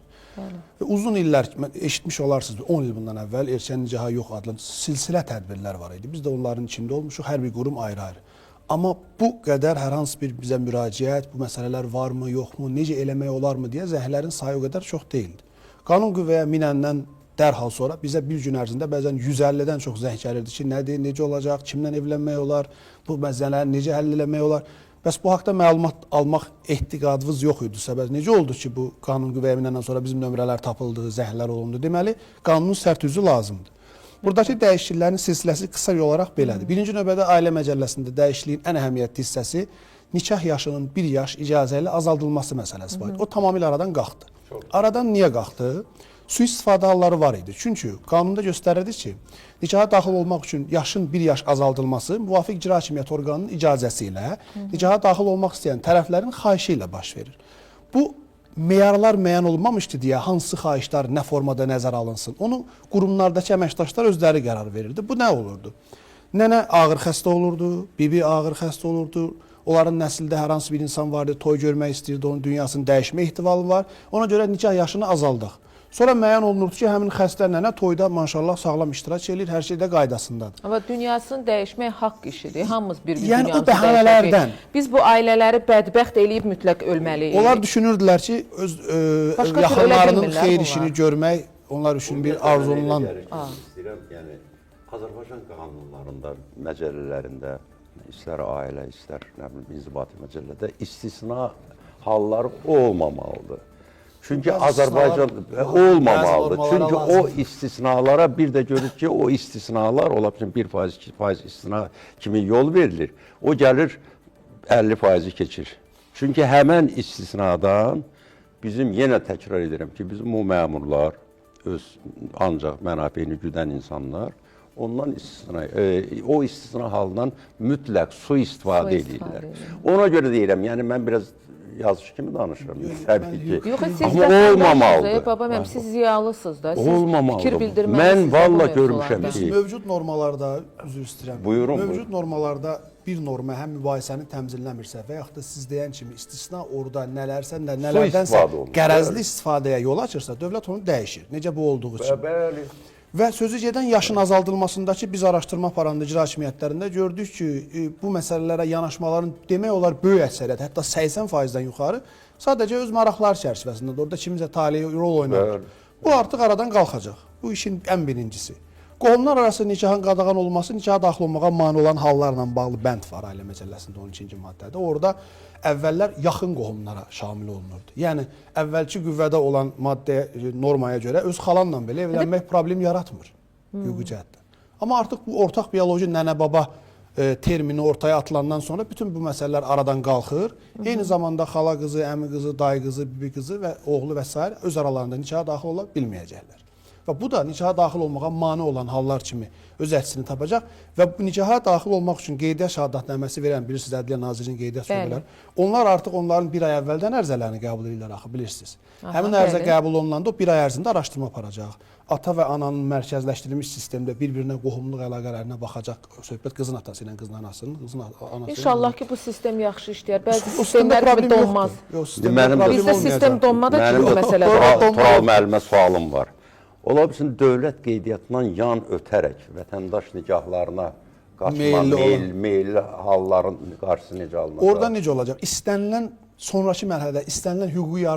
Speaker 12: Uzun illər, eşitmiş olarsınız, 10 il bundan əvvəl erkən nicaha yox adlı silsilə tədbirlər var idi. Biz də onların içində olmuşuq, hər bir qurum ayrı-ayrı. Amma bu qədər hər hansı bir bizə müraciət, bu məsələlər varmı, yoxmu, necə eləmək olarmı deyə zəhlərin sayı o qədər çox deyildi. Qanun qüvvəyə minəndən dərhal sonra bizə bir gün ərzində bəzən 150-dən çox zəng gəlirdi ki, nədir, necə olacaq, kimlə evlənmək olar, bu məsələləri necə həll eləmək olar. Bəs bu haqda məlumat almaq ehtiqadınız yox idi. Səbəb necə oldu ki, bu qanun qüvvəyə minəndən sonra bizim nömrələr tapıldı, zəhlər olundu. Deməli, qanunun sərt üzü lazımdır. Buradakı dəyişikliklərin silsiləsi qısa olaraq belədir. Birinci növbədə ailə məcəlləsində dəyişikliyin ən əhəmiyyətli hissəsi nikah yaşının 1 yaş icazə ilə azaldılması məsələsi var. O tamamilə aradan qalxdı. Aradan niyə qalxdı? Sui-istifadə halları var idi. Çünki qanunda göstərirdi ki, nikaha daxil olmaq üçün yaşın 1 yaş azaldılması müvafiq icra hakimiyyəti orqanının icazəsi ilə nikaha daxil olmaq istəyən tərəflərin xahişi ilə baş verir. Bu meyarlar müəyyən olunmamışdı deyə hansı xahişlər nə formada nəzərə alınsın. Onu qurumlardakı əməkdaşlar özləri qərar verirdi. Bu nə olurdu? Nənə ağır xəstə olurdu, bibi ağır xəstə olurdu. Onların nəsildə hər hansı bir insan vardı, toy görmək istəyirdi, onun dünyasını dəyişmə ehtimalı var. Ona görə nikah yaşını azaldıq. Sonra müəyyən olunurdu ki, həmin xəstə nənə toyda maşallah sağlam iştirak edir, hər şeydə qaydasındadır.
Speaker 1: Amma dünyasını dəyişmək haqq işidir. Hamımız bir-bir
Speaker 12: yəni,
Speaker 1: dünyamızı
Speaker 12: o bəhanələrdən.
Speaker 1: Biz bu ailələri bədbəxt eləyib mütləq ölməliyik.
Speaker 12: Onlar düşünürdülər ki, öz yaxınlarının xeyir işini görmək onlar üçün bir arzu olunan.
Speaker 11: Yəni, Azərbaycan qanunlarında, məcəllələrində, istər ailə, istər inzibati məcəllədə istisna halları olmamalıdır. Çünki Azərbaycan olmamalıdır. Çünki o istisnalara bir də görür ki, o istisnalar ola bilsin 1%, 2% istisna kimi yol verilir. O gəlir 50%-i keçir. Çünki həmən istisnadan bizim yenə təkrar edirəm ki, bizim o məmurlar, öz ancaq mənafeyini güdən insanlar ondan o istisna halından mütləq sui-istifadə edirlər. Ona görə deyirəm, yəni mən biraz yazıcı kimi danışıram. Təbii ki.
Speaker 1: Yox, siz
Speaker 11: Amma
Speaker 1: vətəndaşsınız,
Speaker 11: olmamalıdır.
Speaker 1: babam, siz ziyalısınız da. Siz
Speaker 11: Olmamalıdır.
Speaker 1: fikir bildirməlisiniz.
Speaker 11: Mən
Speaker 1: də bu
Speaker 11: valla
Speaker 1: mövzularda.
Speaker 11: görmüşəm
Speaker 12: Biz
Speaker 11: ki,
Speaker 12: mövcud normalarda, üzr istəyirəm.
Speaker 11: Buyurun,
Speaker 12: Mövcud
Speaker 11: buyurun.
Speaker 12: normalarda bir norma həm mübahisəni təmizləmirsə və yaxud da siz deyən kimi istisna orada nələrsə, nələrdənsə
Speaker 11: istifadə olunur.
Speaker 12: qərəzli istifadəyə yol açırsa, dövlət onu dəyişir. Necə bu olduğu üçün.
Speaker 11: Bəli.
Speaker 12: Və sözü gedən yaşın azaldılmasındakı biz araşdırma aparanda icra hakimiyyətlərində gördük ki, bu məsələlərə yanaşmaların demək olar böyük əksəriyyət, hətta 80%-dən yuxarı sadəcə öz maraqları çərçivəsində orada kimsə taleyi rol oynamır. Bu artıq aradan qalxacaq. Bu işin ən birincisi. Qohumlar arası nikahın qadağan olması, nikaha daxil olmağa mane olan hallarla bağlı bənd var Ailə Məcəlləsində 12-ci maddədə. Orada əvvəllər yaxın qohumlara şamil olunurdu. Yəni əvvəlki qüvvədə olan maddə normaya görə öz xalanla belə evlənmək problem yaratmır hüquqi cəhətdən. Amma artıq bu ortaq bioloji nənə-baba termini ortaya atılandan sonra bütün bu məsələlər aradan qalxır. Eyni zamanda xala qızı, əmi qızı, dayı qızı, bibi qızı və oğlu və s. öz aralarında nikaha daxil ola bilməyəcəklər. Və bu da nikaha daxil olmağa mane olan hallar kimi öz əksini tapacaq və bu nikaha daxil olmaq üçün qeydiyyat şəhadətnaməsi verən, bilirsiniz, Ədliyyə Nazirinin qeydiyyat şöbələri. Onlar artıq onların bir ay əvvəldən ərzələrini qəbul edirlər axı, bilirsiniz. Həmin ərzə qəbul olunanda o bir ay ərzində araşdırma aparacaq. Ata və ananın mərkəzləşdirilmiş sistemdə bir-birinə qohumluq əlaqələrinə baxacaq. Söhbət qızın atası ilə qızın anasının, qızın anası.
Speaker 1: İnşallah ki bu sistem yaxşı işləyər. Bəzi sistemlər kimi donmaz. Bizdə sistem donmada ki bu məsələ var.
Speaker 11: Tural müəllimə sualım var. Ola bilsin dövlət qeydiyyatından yan ötərək vətəndaş nikahlarına qaçma, meyilli halların qarşısı necə alınacaq?
Speaker 12: Orada necə olacaq? İstənilən sonraki mərhələdə istənilən hüquqi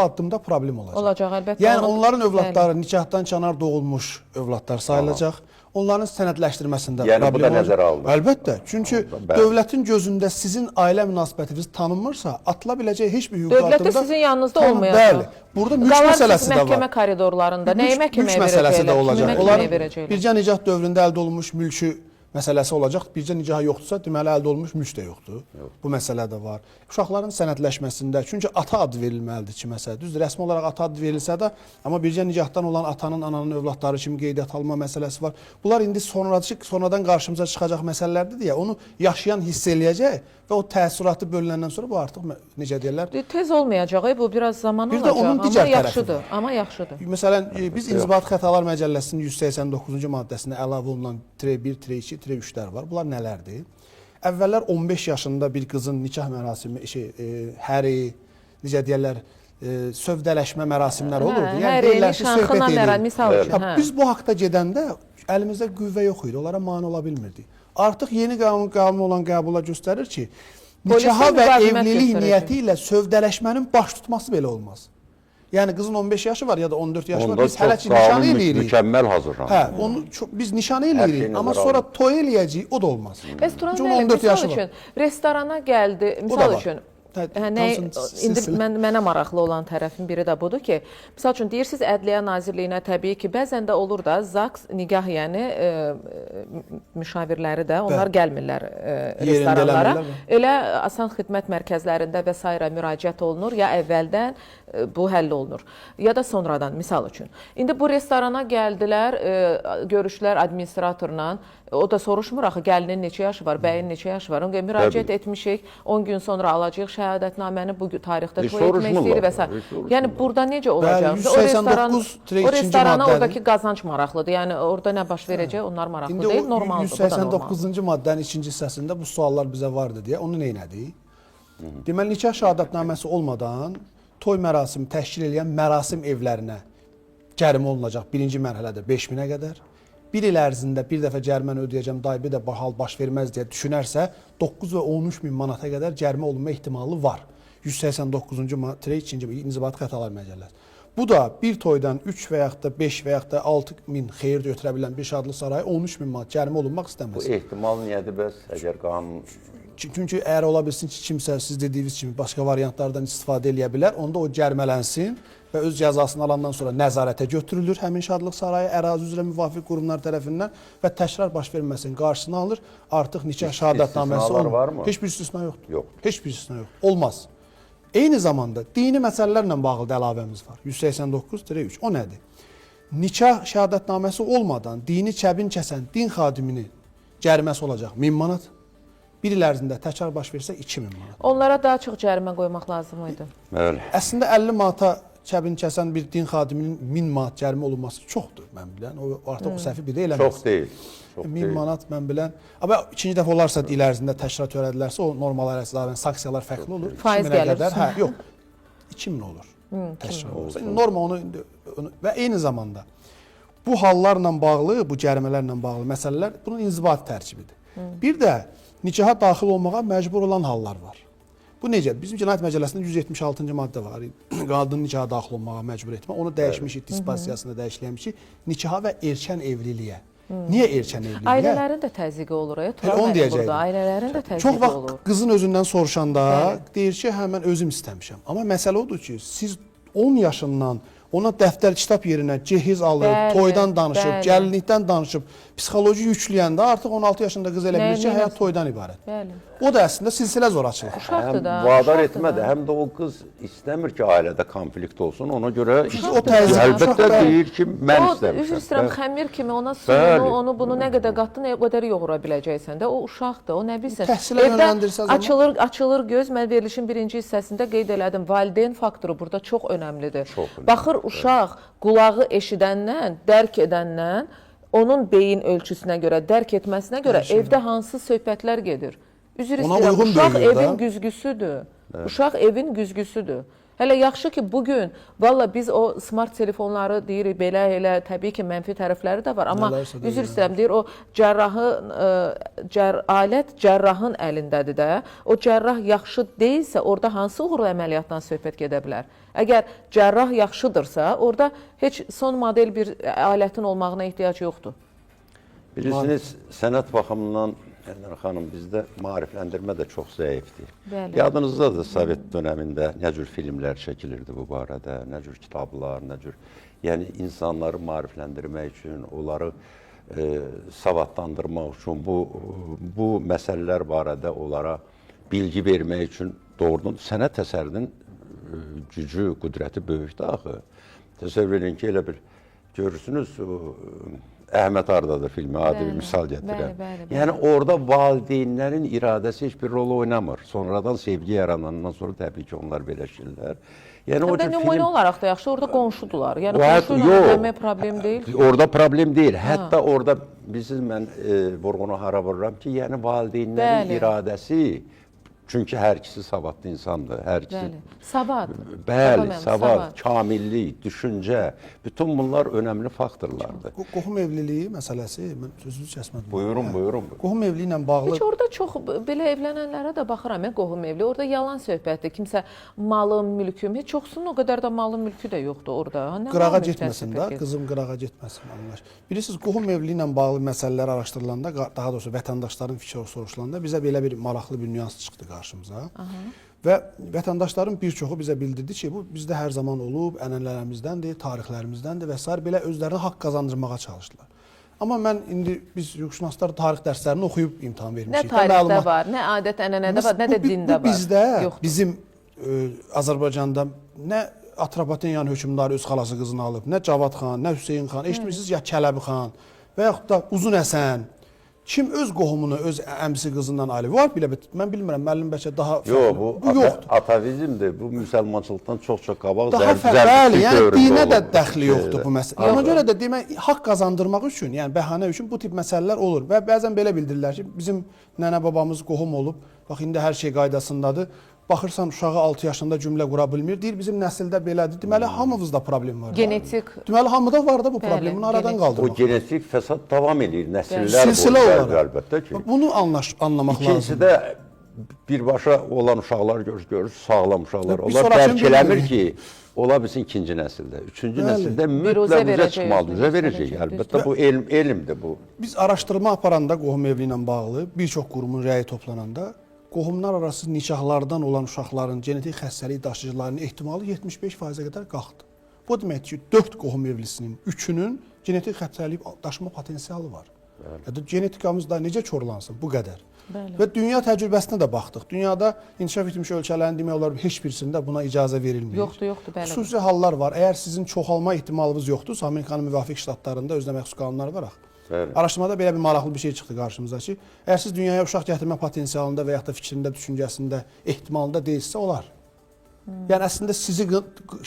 Speaker 12: addımda problem olacaq.
Speaker 1: Olacaq, əlbəttə.
Speaker 12: Yəni onların övladları nikahdan kənar doğulmuş övladlar sayılacaq. Onların sənədləşdirməsində
Speaker 11: problem olacaq. Nəzərə alınır.
Speaker 12: Əlbəttə. Çünki dövlətin gözündə sizin ailə münasibətiniz tanınmırsa, atıla biləcək heç bir hüquqi addımda...
Speaker 1: Dövlətdə sizin yanınızda olmayacaq.
Speaker 12: Bəli. Burada mülk məsələsi də var.
Speaker 1: Məhkəmə koridorlarında nəyə məhkəməyə verəcəklər?
Speaker 12: Onların bircə nicah dövründə əldə olunmuş mülkü məsələsi olacaq. Bircə nicah yoxdursa, deməli əldə olunmuş mülk də yoxdur. Bu məsələ də var. Uşaqların sənədləşməsində, çünki ata adı verilməlidir ki, məsələ. Düzdür, rəsmi olaraq ata adı verilsə də, amma bircə nicahdan olan atanın, ananın övladları kimi qeydiyyat alma məsələsi var. Bunlar indi sonradan qarşımıza çıxacaq məsələlərdir deyə, onu yaşayan hiss eləyəcək və o təəssüratı bölünəndən sonra bu artıq necə deyirlər?
Speaker 1: Tez olmayacaq, bu biraz zaman olacaq, amma yaxşıdır. Amma yaxşıdır.
Speaker 12: Məsələn, biz İnzibati Xətalar Məcəlləsinin 189-cu maddəsində əlavə olunan 1, 2, 3-lər var. Bunlar nələrdir? Əvvəllər 15 yaşında bir qızın nikah mərasimi, həri, necə deyirlər, sövdələşmə mərasimləri olurdu.
Speaker 1: Həri, nişanxına, misal üçün.
Speaker 12: Biz bu haqda gedəndə əlimizdə qüvvə yox idi, onlara mane ola bilmirdik. Artıq yeni qanun olan qəbula göstərir ki, nikaha və evlilik niyyəti ilə sövdələşmənin baş tutması belə olmaz. Yəni qızın 15 yaşı var ya da 14 yaşı var. Biz hələ ki nişan eləyirik.
Speaker 11: Mükəmməl hazırlanır.
Speaker 12: Hə, onu biz nişan eləyirik, amma sonra toy eləyəcəyik, o da olmaz.
Speaker 1: Bəs Turan müəllim, misal üçün restorana gəldi, misal üçün İndi mənə maraqlı olan tərəfin biri də budur ki, misal üçün deyirsiniz Ədliyyə Nazirliyinə təbii ki, bəzən də olur da ZAKS, nigah, yəni müşavirləri də, onlar gəlmirlər restoranlara. Elə asan xidmət mərkəzlərində və s. müraciət olunur, ya əvvəldən bu həll olunur, ya da sonradan, misal üçün. İndi bu restorana gəldilər, görüşlər administratorla, o da soruşmur axı, gəlinin neçə yaşı var, bəyin neçə yaşı var. Müraciət etmişik, 10 gün sonra alacaq şəhadətnaməni bu tarixdə toy etmək istəyir və s. Yəni, burada necə olacaq? O restorana oradakı qazanc maraqlıdır. Yəni, orada nə baş verəcək, onlar maraqlı deyil, normaldır.
Speaker 12: 189-cu maddənin 2-ci hissəsində bu suallar bizə vardı deyə, onu neynədik? Deməli, nikah şəhadətnaməsi olmadan toy mərasimi təşkil edən mərasim evlərinə cərimə olunacaq birinci mərhələdə 5000-ə qədər. Bir il ərzində bir dəfə cəriməni ödəyəcəm, bir də hal baş verməz deyə düşünərsə, 9 və 13 min manata qədər cərimə olunma ehtimalı var. 189-cu maddə 2-ci İnzibati Xətalar Məcəlləsi. Bu da bir toydan 3 və yaxud da 5 və yaxud da 6 min xeyir götürə bilən bir şadlıq sarayı 13 min manat cərimə olunmaq istəməz.
Speaker 11: Bu ehtimal niyyədir bəs, əgər qanun...
Speaker 12: Çünki əgər ola bilsin ki, kimsə siz dediyiniz kimi başqa variantlardan istifadə edə bilər, onda o cərimələnsin və öz cəzasını alandan sonra nəzarətə götürülür həmin şadlıq sarayı ərazi üzrə müvafiq qurumlar tərəfindən və təkrar baş verməsinin qarşısını alır. Artıq nikah şəhadətnaməsi olmur. Heç bir istisna yoxdur.
Speaker 11: Yox.
Speaker 12: Heç bir istisna yoxdur. Olmaz. Eyni zamanda dini məsələlərlə bağlı da əlavəmiz var. 189-3. O nədir? Nikah şəhadətnaməsi olmadan dini kəbin kəsən din xadiminin cəriməsi olacaq 1000 manat. Bir il ərzində təkrar baş versə 2000 manat.
Speaker 1: Onlara daha çox cərimə qoymaq lazım idi.
Speaker 11: Bəli.
Speaker 12: Əslində 50 manata kəbin kəsən bir din xadiminin 1000 manat cərimə olunması çoxdur mən bilən. O artıq o səhvi bir də eləməz.
Speaker 11: Çox deyil.
Speaker 12: 1000 manat mən bilən. Amma ikinci dəfə olarsa il ərzində təkrar törədilərsə o normalar əsasən sanksiyalar fərqli olur.
Speaker 1: Faiz gəlir.
Speaker 12: Hə, yox. 2000 olur. Təkrar olursa. Norma onu və eyni zamanda bu hallarla bağlı, bu cərimələrlə bağlı məsələlər bunun inzibati tərkibidir. Bir də nikaha daxil olmağa məcbur olan hallar var. Bu necə? Bizim Cinayət Məcəlləsində 176-cı maddə var. Qadını nikaha daxil olmağa məcbur etmə. Onu dəyişmişik, dispensiyasında dəyişləymişik. Nikaha və erkən evliliyə. Niyə erkən evliliyə?
Speaker 1: Ailələrin də təzyiqi olur.
Speaker 12: Onu deyəcəkdim.
Speaker 1: Ailələrin də təzyiqi
Speaker 12: çox
Speaker 1: olur.
Speaker 12: vaxt qızın özündən soruşanda deyir ki, hə mən özüm istəmişəm. Amma məsələ odur ki, siz 10 yaşından ona dəftər kitab yerinə cehiz alıb, toydan danışıb, gəlinlikdən danışıb, psixoloji yükləyəndə artıq 16 yaşında qız elə bilir ki, həyat toydan ibarət.
Speaker 1: Bəli.
Speaker 12: O da əslində silsilə zorakılıq.
Speaker 1: Uşaqdır da.
Speaker 11: Vadar etmədi, həm də o qız istəmir ki, ailədə konflikt olsun. Ona görə
Speaker 12: o təzyiq
Speaker 11: əlbəttə deyir ki, mən istəmişəm.
Speaker 1: Üzr istəyirəm, xəmir kimi ona suyunu, onu bunu nə qədər qatdın, o qədər yoğura biləcəksən də. O uşaqdır, o nə bilsin.
Speaker 12: Təhsilə yönləndirsə
Speaker 1: zaman açılır göz. Mən verilişin birinci hissəsində qeyd elədim. Valideyn faktoru burada çox önəmlidir. Baxır uşaq qulağı eşidəndən, dərk edəndən, onun beyin ölçüsünə görə, dərk etməsinə görə evdə hansı söhbətlər gedir? Üzr istəyirəm, uşaq evin güzgüsüdür. Uşaq evin güzgüsüdür. Hələ yaxşı ki, bugün, valla biz o smart telefonları deyirik, belə elə, təbii ki, mənfi tərəfləri də var. Amma üzr istəyirəm, deyir, o alət cərrahın əlindədir də. O cərrah yaxşı deyilsə, orada hansı uğurlu əməliyyatdan söhbət gedə bilər? Əgər cərrah yaxşıdırsa, orada heç son model bir alətin olmağına ehtiyac yoxdur.
Speaker 11: Bilirsiniz, sənət baxımından Əlnur xanım, bizdə maarifləndirmə də çox zəifdir. Yadınızdadır, Sovet dönəmində nə cür filmlər çəkilirdi bu barədə, nə cür kitablar, nə cür... Yəni, insanları maarifləndirmək üçün, onları savadlandırmaq üçün, bu məsələlər barədə onlara bilgi vermək üçün doğrudan sənət əsərinin gücü, qüdrəti böyükdür axı. Təsəvvür edin ki, elə bir görürsünüz, Əhməd Ardadır filmi, adi bir misal gətirəm. Yəni, orada valideynlərin iradəsi heç bir rol oynamır. Sonradan sevgi yaranandan sonra təbii ki, onlar birləşirlər.
Speaker 1: Həm də nümunə olaraq da yaxşı, orada qonşudular. Yəni, qonşu ilə demək problem deyil.
Speaker 11: Orada problem deyil. Hətta orada, mən vurğunu hara vururam ki, yəni valideynlərin iradəsi, çünki hər ikisi savadlı insandır.
Speaker 1: Savad.
Speaker 11: Bəli, savad, kamillik, düşüncə, bütün bunlar önəmli faktorlardır.
Speaker 12: Qohum evliliyi məsələsi, mən sözünüzü kəsmədim.
Speaker 11: Buyurun.
Speaker 12: Qohum evliliyi ilə bağlı...
Speaker 1: Heç orada çox belə evlənənlərə də baxıram, qohum evli. Orada yalan söhbətdir. Kimsə malım, mülküm, heç çoxsunun o qədər də malım, mülkü də yoxdur orada.
Speaker 12: Qırağa getməsin də, qızım qırağa getməsin. Bilirsiniz, qohum evliliyi ilə bağlı məsələlər araşdırılanda, daha doğrusu vətəndaşların fikri soruşulanda bizə belə bir maraqlı bir nüans çıxdı qarşımıza. Və vətəndaşların bir çoxu bizə bildirdi ki, bu bizdə hər zaman olub, ənənələrimіздəndir, tarixlərimizdəndir və s. belə özlərinə haqq qazandırmağa çalışdılar. Amma mən indi biz hüquqşünaslar tarix dərslərini oxuyub imtahan vermişik.
Speaker 1: Nə tarixdə var, nə adət ənənədə var, nə də dində var.
Speaker 12: Bu bizdə, bizim Azərbaycanda nə Atropatenyan hökmdarı öz xalası qızını alıb, nə Cavad xan, nə Hüseyin xan, eşitmişsiniz ya Kələbi xan və yaxud da Uzun Həsən. Kim öz qohumunu, öz əmsi qızından alıb? Var bilə, mən bilmirəm, müəllim bəlkə daha fərqli.
Speaker 11: Yox, bu atavizmdir, bu müsəlmançılıqdan çox-çox qabaq
Speaker 12: daha fərqli, yəni dinə də dəxli yoxdur bu məsələ. Ona görə də demək, haqq qazandırmaq üçün, yəni bəhanə üçün bu tip məsələlər olur və bəzən belə bildirirlər ki, bizim nənə babamız qohum olub, bax, indi hər şey qaydasındadır. Baxırsan, uşağı 6 yaşında cümlə qura bilmir, deyir, bizim nəsildə belədir. Deməli, hamımızda problem var.
Speaker 1: Genetik.
Speaker 12: Deməli, hamıda var da bu problemin aradan qaldırmaq.
Speaker 11: O genetik fəsad davam edir, nəsillər
Speaker 12: boyu
Speaker 11: əlbəttə ki.
Speaker 12: Bunu anlamaq lazım.
Speaker 11: İkincisi də birbaşa olan uşaqlar görür, sağlam uşaqlar. Onlar dərk eləmir ki, ola bilsin ikinci nəsildə. Üçüncü nəsildə mütləq üzə çıxmalı, üzə verəcək. Əlbəttə, bu elmdir bu.
Speaker 12: Biz araşdırma aparanda qohum evli ilə bağlı bir çox qurumun rəyi toplananda qohumlar arası nikahlardan olan uşaqların genetik xəstəlik daşıyıcılarının ehtimalı 75%-ə qədər qalxdı. Bu demək ki, 4 qohum evlisinin 3-ünün genetik xəstəlik daşıma potensialı var. Genetikamız da necə korlansın? Bu qədər. Və dünya təcrübəsinə də baxdıq. Dünyada inkişaf etmiş ölkələrin demək olar heç birisində buna icazə verilmir.
Speaker 1: Yoxdur, bəli.
Speaker 12: Xüsusi hallar var. Əgər sizin çoxalma ehtimalınız yoxdursa, Amerikanın müvafiq ştatlarında özünə məxsus qanunlar var.
Speaker 11: Bəli.
Speaker 12: Araşdırmada belə bir maraqlı bir şey çıxdı qarşımıza ki, əgər siz dünyaya uşaq gətirmə potensialında və yaxud da fikrində, düşüncəsində, ehtimalında deyilsə, olar. Yəni əslində sizi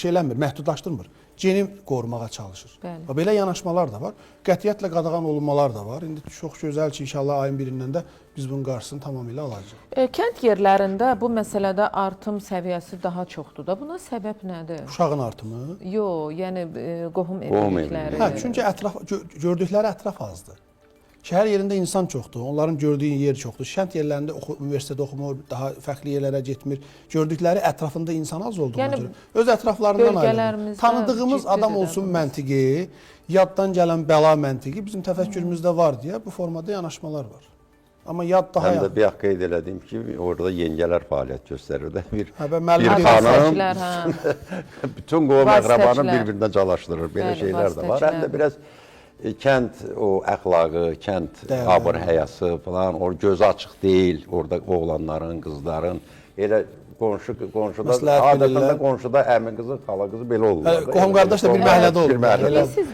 Speaker 12: şeyləmir, məhdudlaşdırmır. Geni qorumağa çalışır.
Speaker 1: Bəli.
Speaker 12: Belə yanaşmalar da var. Qətiyyətlə qadağan olunmalar da var. İndi çox gözəl ki, inşallah ayın 1-dən də biz bunun qarşısını tamamilə alacağıq.
Speaker 1: Kənd yerlərində bu məsələdə artım səviyyəsi daha çoxdur da. Buna səbəb nədir?
Speaker 12: Uşağın artımı?
Speaker 1: Yox, yəni qohum evlilikləri.
Speaker 12: Hə, çünki gördükləri ətraf azdır. Şəhər yerində insan çoxdur, onların gördüyü yer çoxdur. Kənd yerlərində universitetdə oxumur, daha fərqli yerlərə getmir. Gördükləri ətrafında insan az olduğuna görə öz ətraflarından ayrılır. Tanıdığımız adam olsun məntiqi, yaddan gələn bəla məntiqi bizim təfəkkürümüzdə var deyə bu formada yanaşmalar var. Amma yad daha
Speaker 11: Həm də bir qeyd elədim ki, orada yengələr fəaliyyət göstərir də. Bir
Speaker 1: xanım
Speaker 11: bütün qohum əqrabanı bir-birindən calaşdırır. Belə şeylər də var. Həm də biraz kənd o əxlaqı, kənd abır həyası falan, o gözü açıq deyil orada oğlanların, qızların. Elə qonşuda, adətən də qonşuda əmi qızı, xala qızı belə olur.
Speaker 12: Qohum qardaş da bir məhəllədə olur.
Speaker 1: Bilirsiniz,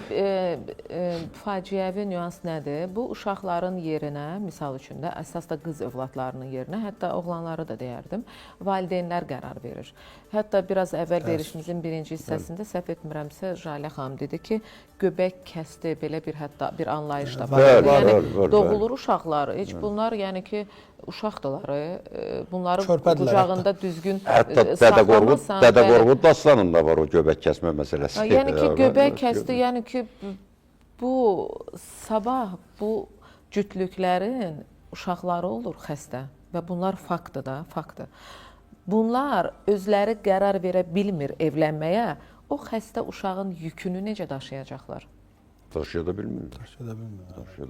Speaker 1: faciəvi nüans nədir? Bu uşaqların yerinə, misal üçün də, əsas da qız övladlarının yerinə, hətta oğlanları da deyərdim, valideynlər qərar verir. Hətta biraz əvvəl verişimizin birinci hissəsində səhv etmirəmsə, Jalə xanım dedi ki, göbək kəsdi, belə bir hətta bir anlayış da var. Yəni doğulur uşaqlar, heç bunlar yəni ki, uşaqdılar, bunları qucağında düzgün saxlamazsan.
Speaker 11: Dədə Qorqud dastanında var o göbək kəsmə məsələsi.
Speaker 1: Yəni ki, göbək kəsdi, yəni ki, bu sabah bu cütlüklərin uşaqları olur xəstə və bunlar faktdır da, faktdır. Bunlar özləri qərar verə bilmir evlənməyə, o xəstə uşağın yükünü necə daşıyacaqlar?
Speaker 11: Daşıya da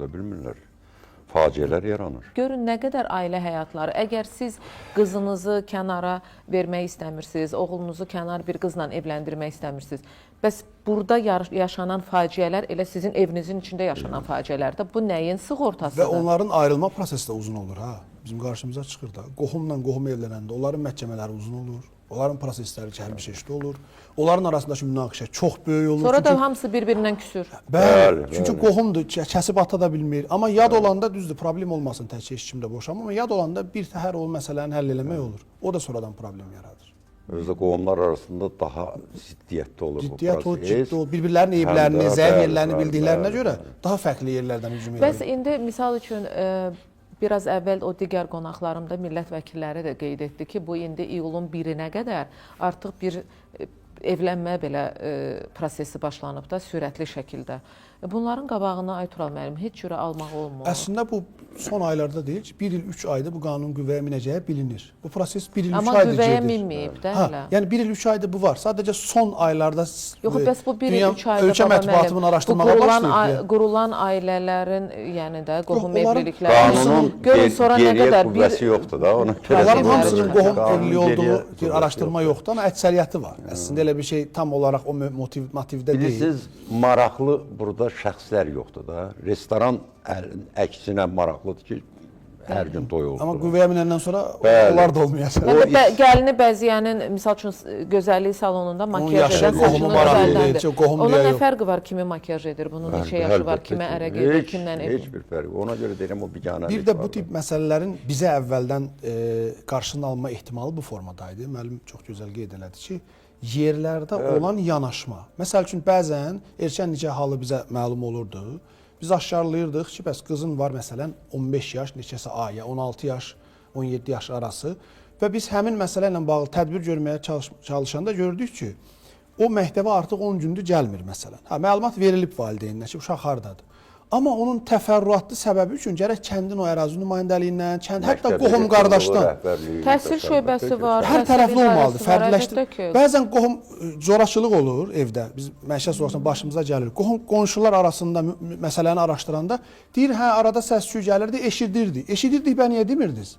Speaker 11: bilmirlər. Faciələr yaranır.
Speaker 1: Görün nə qədər ailə həyatları. Əgər siz qızınızı kənara vermək istəmirsiniz, oğlunuzu kənar bir qızla evləndirmək istəmirsiniz, bəs burada yaşanan faciələr elə sizin evinizin içində yaşanan faciələrdir. Bu nəyin sığortasıdır?
Speaker 12: Və onların ayrılma prosesi də uzun olur ha. Bizim qarşımıza çıxır da. Qohumla qohum evlənəndə onların məhkəmələri uzun olur. Onların prosesləri hərbi çeşitli olur. Onların arasındakı münaqişə çox böyük olur.
Speaker 1: Sonra da hamısı bir-birindən küsür.
Speaker 12: Bəli, çünki qohumdur, kəsib ata da bilmir. Amma yad olanda düzdür, problem olmasın təkcə heç kimdə boşanma, amma yad olanda bir təhər o məsələni həll eləmək olur. O da sonradan problem yaradır.
Speaker 11: Özdə qohumlar arasında daha ciddiyyətli olur bu proses.
Speaker 12: Ciddiyyət olur, ciddi olur. Bir-birlərinin evlərini, zəif yerlərini bildiklərinə görə daha fərqli yerlərdən hücum edir.
Speaker 1: Bəs indi misal üçün biraz əvvəl o digər qonaqlarımda millət vəkilləri də qeyd etdi ki, bu indi iyulun 1-nə qədər artıq bir evlənmə belə prosesi başlanıb da sürətli şəkildə. Bunların qabağını Aytural müəllim heç cürə almaq olmur.
Speaker 12: Əslində bu son aylarda deyil ki, 1 il 3 ayda bu qanun qüvvəyə minəcəyi bilinir. Bu proses 1 il 3 ayda gedir.
Speaker 1: Amma qüvvəyə minməyib də elə.
Speaker 12: Yəni 1 il 3 ayda bu var. Sadəcə son aylarda
Speaker 1: bəs bu 1 il 3 ayda
Speaker 12: ölkə mətbuatının araşdırmağa başlayıb.
Speaker 1: Qurulan ailələrin, yəni də qohum evliliklərinin görün sonra nə qədər
Speaker 11: bir qüvvəsi yoxdur da.
Speaker 12: Onların hamısının qohum evliliyi olduğu bir araşdırma yoxdur, amma əksəriyyəti var. Əslində elə bir şey tam olaraq o motivdə deyil.
Speaker 11: Bilirsiniz, maraqlı burada şəxslər yoxdur da. Restoran əksinə maraqlıdır ki, hər gün toy olur.
Speaker 12: Amma qüvvəyə minəndən sonra onlar da olmayacaq.
Speaker 1: Gəlini bəzəyənin, misal üçün, gözəllik salonunda makyaj edən saçını gözəldəndir. Ona nə fərqi var kimi makyaj edir, bunun neçə yaşı var, kimə ərə gedir, kimdən evlir?
Speaker 11: Heç bir fərqi. Ona görə deyirəm, o biganəlik var.
Speaker 12: Bir də bu tip məsələlərin bizə əvvəldən qarşısını alma ehtimalı bu formadaydı. Müəllim çox gözəl qeyd elədi ki, yerlərdə olan yanaşma. Məsəl üçün, bəzən erkən nikah halı bizə məlum olurdu. Biz aşkarlayırdıq ki, bəs qızın var məsələn 15 yaş, neçəsə aya, 16 yaş, 17 yaş arası və biz həmin məsələ ilə bağlı tədbir görməyə çalışanda gördük ki, o məktəbə artıq 10 gündür gəlmir məsələn. Məlumat verilib valideyninə ki, uşaq hardadır. Amma onun təfərrüatlı səbəbi üçün gərək kəndin o ərazi nümayəndəliyindən, hətta qohum qardaşdan.
Speaker 1: Təhsil şöbəsi var.
Speaker 12: Hər tərəfli olmalıdır, fərqləşdir. Bəzən qohum zorakılıq olur evdə. Biz məişət sorğusunda başımıza gəlir. Qonşular arasında məsələni araşdıranda deyir, hə, arada səs-küy gəlirdi, eşidirdik. Eşidirdik, bə niyə demirdiniz?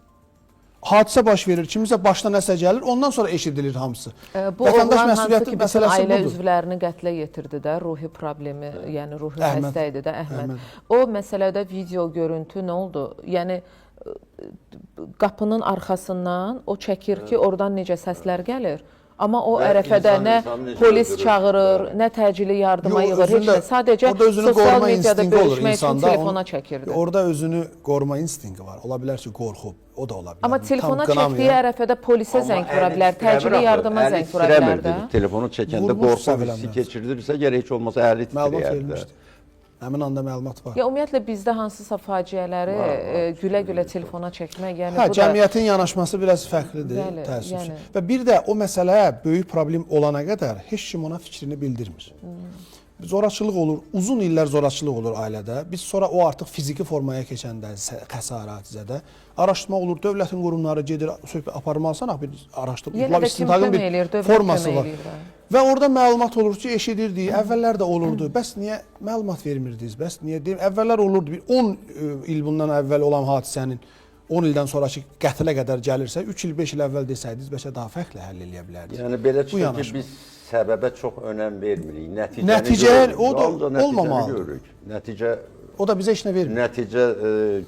Speaker 12: Hadisə baş verir, kimisə başına nəsə gəlir, ondan sonra eşidilir hamısı.
Speaker 1: Bu oğlan hansı ki, bütün ailə üzvlərini qətlə yetirdi də, ruhi problemi, yəni ruhi xəstə idi də Əhməd. O məsələdə video görüntü nə oldu? Yəni, qapının arxasından o çəkir ki, oradan necə səslər gəlir. Amma o
Speaker 11: Və
Speaker 1: ərəfədə
Speaker 11: insan
Speaker 1: nə
Speaker 11: insanı necə
Speaker 1: polis
Speaker 11: öldürür?
Speaker 1: çağırır,
Speaker 11: Bəli.
Speaker 1: nə təcili yardıma
Speaker 12: Yox,
Speaker 1: yığır, heç
Speaker 12: özündə-
Speaker 1: nə. Sadəcə
Speaker 12: orada özünü
Speaker 1: sosial
Speaker 12: qoruma
Speaker 1: mediada
Speaker 12: instinkti olur
Speaker 1: bölüşmək üçün
Speaker 12: insanda.
Speaker 1: telefona çəkirdi.
Speaker 12: Orada özünü qoruma instinkti var. Ola bilər ki, qorxub. O da ola bilər.
Speaker 1: Amma
Speaker 12: Tam
Speaker 1: telefona
Speaker 12: qınamıyorum.
Speaker 1: çəkdiyi ərəfədə polisə zəng vura bilər, təcili yardıma zəng vura bilər də.
Speaker 11: Telefonu çəkəndə
Speaker 12: Vurmuşsa
Speaker 11: qorxu
Speaker 12: belə
Speaker 11: hissi
Speaker 12: biraz.
Speaker 11: keçirdirsə, gərək heç olmasa əli
Speaker 12: Məlumat
Speaker 11: titrəyər də.
Speaker 12: verilmişdi. Həmin anda məlumat var.
Speaker 1: Ya ümumiyyətlə bizdə hansısa faciələri gülə-gülə telefona çəkmək, yəni
Speaker 12: Hə,
Speaker 1: bu da
Speaker 12: cəmiyyətin yanaşması biraz fərqlidir,
Speaker 1: Bəli,
Speaker 12: təəssüf ki.
Speaker 1: yəni.
Speaker 12: Və bir də o məsələyə böyük problem olana qədər heç kim ona fikrini bildirmir. Zorakılıq olur, uzun illər zorakılıq olur ailədə. Biz sonra o artıq fiziki formaya keçəndə, xəsarəticədə araşdırma olur, dövlətin qurumları gedir, söhbət aparmalsan, bir araşdırma,
Speaker 1: Yenə də kim
Speaker 12: istintaqın
Speaker 1: kömək eləyir, dövlət
Speaker 12: forması
Speaker 1: kömək
Speaker 12: var.
Speaker 1: eləyir də.
Speaker 12: Və orada məlumat olur ki, eşidirdik, əvvəllər də olurdu. Bəs niyə məlumat vermirdiniz? Bəs niyə deyim? Əvvəllər olurdu. Bir 10 il bundan əvvəl olan hadisənin 10 ildən sonraki qətlə qədər gəlirsə, 3 il, 5 il əvvəl desəydiniz, bəlkə daha fərqli həll eləyə bilərdiniz.
Speaker 11: Yəni belə
Speaker 12: Bu
Speaker 11: çıxır ki,
Speaker 12: yanaşma.
Speaker 11: biz səbəbə çox önəm vermirik.
Speaker 12: Nəticəyə
Speaker 11: görürük.
Speaker 12: o da
Speaker 11: Yalnızca nəticəni
Speaker 12: olmamalıdır.
Speaker 11: görürük. Nəticə
Speaker 12: O da bizə heç nə vermir.
Speaker 11: Nəticə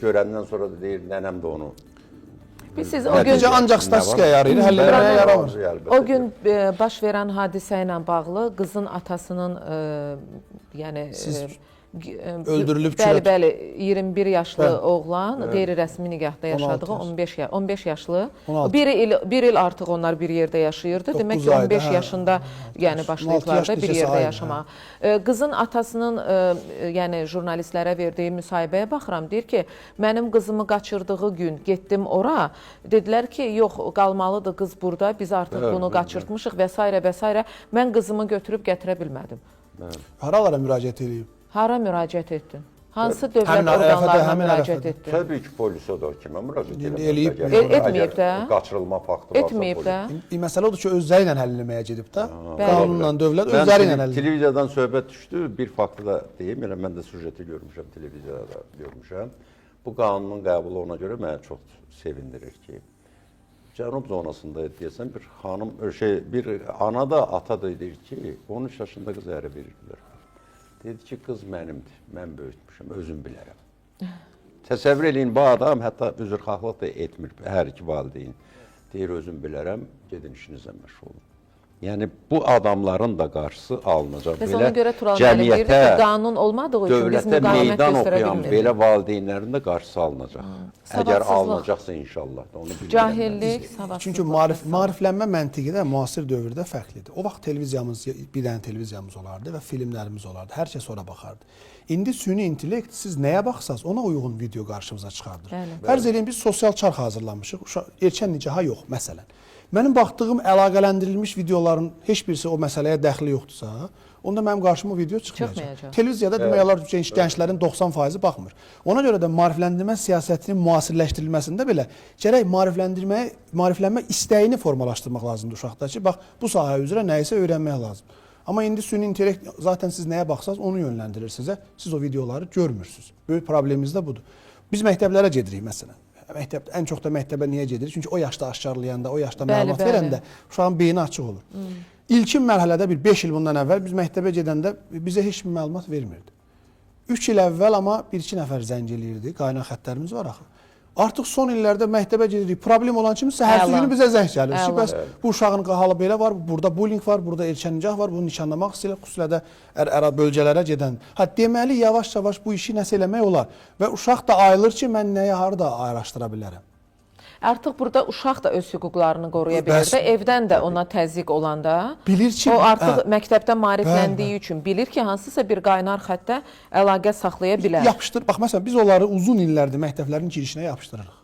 Speaker 11: görəndən sonra da deyir, nənəm də onu.
Speaker 1: siz o gün
Speaker 12: Nəticə ancaq statistikaya yarayır, həll eləməyə yaramır.
Speaker 1: o gün baş verən hadisə ilə bağlı qızın atasının yəni
Speaker 12: öldürülüb
Speaker 1: bəli, 21 yaşlı
Speaker 12: Bəli.
Speaker 1: oğlan qeyri-rəsmi nigahda yaşadığı 15 yaşlı.
Speaker 12: 16.
Speaker 1: Bir il artıq onlar bir yerdə yaşayırdı. Demək ki
Speaker 12: 9 ayda,
Speaker 1: 15
Speaker 12: hə.
Speaker 1: yaşında yəni başlayıblar da bir
Speaker 12: neçəsi
Speaker 1: yerdə
Speaker 12: aydır,
Speaker 1: yaşamağa. Qızın atasının yəni jurnalistlərə verdiyi müsahibəyə baxıram, deyir ki, mənim qızımı qaçırdığı gün getdim ora, dedilər ki, yox, qalmalıdır qız burada, biz artıq bunu qaçırtmışıq və s. və s. Mən qızımı götürüb gətirə bilmədim.
Speaker 12: Haralara müraciət edib?
Speaker 1: Hara müraciət etdin? Hansı dövlət
Speaker 12: Həmin ərəfədə,
Speaker 1: orqanlarına
Speaker 12: həmin
Speaker 1: müraciət
Speaker 12: ərəfədə.
Speaker 1: etdin?
Speaker 11: Təbii ki, polisə də kimə müraciət
Speaker 12: İndi
Speaker 11: eləmək.
Speaker 12: eləyib.
Speaker 1: Etməyib də.
Speaker 11: Qaçırılma faktı varsa.
Speaker 1: Etməyib də.
Speaker 12: Məsələ odur ki, özləri ilə həll eləməyə gedib də. Qanunla dövlət
Speaker 11: Mən
Speaker 12: özləri ilə həll.
Speaker 11: televiziyadan söhbət düşdü. Bir faktı da deyim, elə mən də süjeti görmüşəm, televiziyada da görmüşəm. Bu qanunun qəbulu ona görə məni çox sevindirir ki, Cənub zonasında deyəsən bir xanım, bir ana da, ata da deyir ki, 13 yaşında qız ərə verirdilər. Dedi ki, qız mənimdir, mən böyütmüşəm, özüm bilərəm. Təsəvvür eləyin, bu adam hətta üzrxahlıq da etmir, hər iki valideyn. Deyir, özüm bilərəm, gedin işinizlə məşğul olun. Yəni, bu adamların da qarşısı alınacaq.
Speaker 1: Bəs ona görə Tural müəllim deyirdi ki, qanun olmadığı üçün biz
Speaker 11: dövlətə
Speaker 1: müqavimət
Speaker 11: meydan
Speaker 1: göstərə
Speaker 11: oxuyan
Speaker 1: bilmirik.
Speaker 11: belə valideynlərin də qarşısı alınacaq. Əgər alınacaqsa inşallah da onu bilmirəm.
Speaker 1: Cahillik, savadsızlıq.
Speaker 12: Çünki maariflənmə məntiqi də müasir dövrdə fərqlidir. O vaxt televiziyamız, bir dənə televiziyamız olardı və filmlərimiz olardı. Hər kəs ora baxardı. İndi süni intellekt siz nəyə baxsaz ona uyğun video qarşımıza çıxardır. Fərz edin biz sosial çarx hazırlamışıq. Erkən nicaha yox məsələn. Mənim baxdığım əlaqələndirilmiş videoların heç birisi o məsələyə dəxli yoxdursa, onda mənim qarşıma o video çıxmayacaq. Televiziyada demək olar gənclərin 90% baxmır. Ona görə də maarifləndirmə siyasətinin müasirləşdirilməsində belə gərək maariflənmə istəyini formalaşdırmaq lazımdır uşaqda ki, bax bu sahə üzrə nəyisə öyrənmək lazım. Amma indi süni intellekt zaten siz nəyə baxsaz onu yönləndirir sizə. Siz o videoları görmürsünüz. Böyük problemimiz də budur. Biz məktəblərə gedirik məsələn. Ən çox da məktəbə niyə gedirik? Çünki o yaşda aşkarlayanda, o yaşda məlumat verəndə uşağın beyni açıq olur. İlkin mərhələdə 5 il bundan əvvəl biz məktəbə gedəndə bizə heç bir məlumat vermirdi. 3 il əvvəl amma 1-2 nəfər zəng eləyirdi. Qaynaq xəttlərimiz var axı. Artıq son illərdə məktəbə gedirik. Problem olan kimi səhər günü bizə zəng gəlir. Bəs bu uşağın halı belə var, burada bullying var, burada erkən nicah var, bunu nişanlamaq istəyirlər, xüsusilə də bölgələrə gedən. Deməli, yavaş-yavaş bu işi nəsə eləmək olar və uşaq da ayılır ki, mən nəyə harada araşdıra bilərəm.
Speaker 1: Artıq burada uşaq da öz hüquqlarını qoruya bilir də, evdən də ona təzyiq olanda, o artıq məktəbdə maarifləndiyi üçün bilir ki, hansısa bir qaynar xəttə əlaqə saxlaya bilər.
Speaker 12: Yapışdır. Bax, məsələn, biz onları uzun illərdir məktəblərin girişinə yapışdırırıq.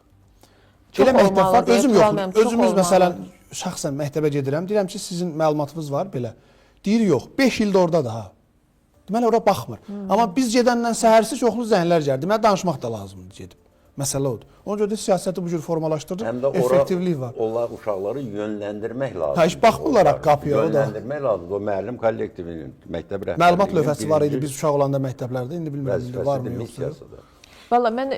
Speaker 12: Elə məktəb var, özüm yoxdur. Özümüz, məsələn, şəxsən məktəbə gedirəm, deyirəm ki, sizin məlumatınız var, belə. Deyir, yox, 5 ildə orada da. Deməli, ora baxmır. Amma biz gedəndən səhərsi çoxlu zənglər gəlir. Deməli, danışmaq da lazımdır gedib. Məsələ odur. Ona görə də siyasəti bu cür formalaşdırır, effektivlik var.
Speaker 11: Onlar uşaqları yönləndirmək lazımdır.
Speaker 12: Heç baxmırlar qapıya.
Speaker 11: Yönləndirmək lazımdır. O müəllim kollektivinin, məktəb rəhbərliyinin.
Speaker 12: Məlumat lövhəsi var idi biz uşaq olanda məktəblərdə, indi bilmirəm, indi var mı yoxsa.
Speaker 1: Valla mən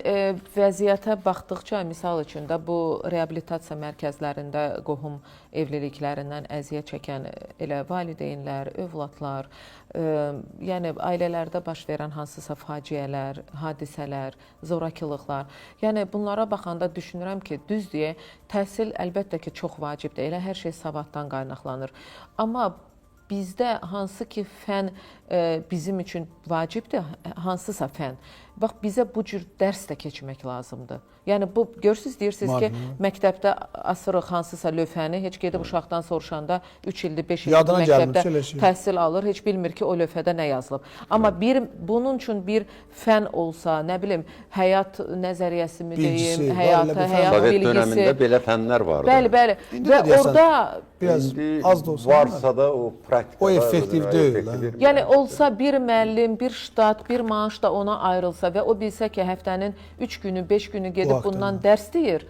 Speaker 1: vəziyyətə baxdıqca, misal üçün də bu reabilitasiya mərkəzlərində qohum evliliklərindən əziyyət çəkən elə valideynlər, övladlar, yəni ailələrdə baş verən hansısa faciələr, hadisələr, zorakılıqlar. Yəni bunlara baxanda düşünürəm ki, düz deyə təhsil əlbəttə ki, çox vacibdir. Elə hər şey savaddan qaynaqlanır. Amma bizdə hansı ki fən bizim üçün vacibdir, hansısa fən. Bax, bizə bu cür dərs də keçmək lazımdır. Yəni, bu, görürsünüz, deyirsiniz ki, məktəbdə asırıq hansısa lövhəni, heç gedib uşaqdan soruşanda 3 ildir, 5 ildir məktəbdə təhsil alır, heç bilmir ki, o lövhədə nə yazılıb. Amma bunun üçün bir fən olsa, nə bilim, həyat nəzəriyyəsi mi deyim, həyat
Speaker 11: Sovet
Speaker 1: bilgisi.
Speaker 11: dönəmində belə fənlər vardı.
Speaker 1: Bəli, bəli. Və orada
Speaker 12: biraz az da olsa,
Speaker 11: varsa da o praktikada
Speaker 12: o effektiv deyil.
Speaker 1: Yəni olsa bir müəllim, bir ştat, bir maaş da ona ayrılsa və o bilsə ki, həftənin 3 günü, 5 günü gedib bundan dərs deyir.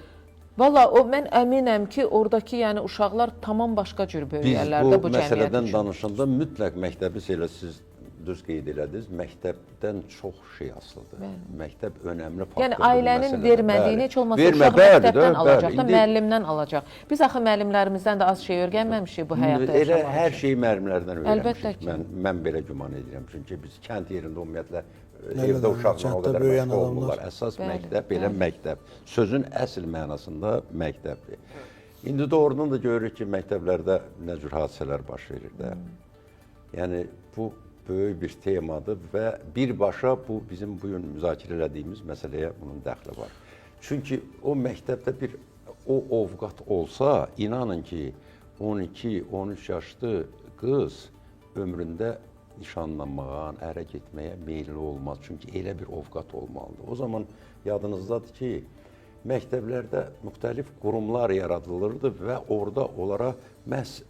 Speaker 1: Valla mən əminəm ki, oradakı yəni uşaqlar tamam başqa cür böyüyərlər də bu cəmiyyət üçün.
Speaker 11: Biz bu məsələdən danışanda mütləq məktəbi elə siz düz qeyd elədiniz, məktəbdən çox şey asılıdır. Məktəb önəmli faktordur.
Speaker 1: Yəni ailənin vermədiyini heç olmasa uşaq məktəbdən alacaq da, müəllimdən alacaq. Biz axı müəllimlərimizdən də az şey öyrənməmişik bu həyatda yaşamaq üçün.
Speaker 11: Hər şeyi müəllimlərdən
Speaker 1: öyrənmişik.
Speaker 11: Mən belə güman edirəm. Çünki biz kənd yerində ümumiyyətlə evdə uşaqlar o qədər məşğul olurlar. Əsas məktəb, belə məktəb. Sözün əsl mənasında məktəbdir. İndi doğrudan da görürük ki, məktəblərdə nə cür hadisələr baş verir də. Yəni, bu böyük bir temadır və birbaşa bu bizim bugün müzakirə elədiyimiz məsələyə bunun dəxli var. Çünki o məktəbdə bir o ovqat olsa, inanın ki, 12-13 yaşlı qız ömründə nişanlanmağa, ərə getməyə meyilli olmaz. Çünki elə bir ovqat olmalıdır. O zaman yadınızdadır ki, məktəblərdə müxtəlif qurumlar yaradılırdı və orada onlara məhz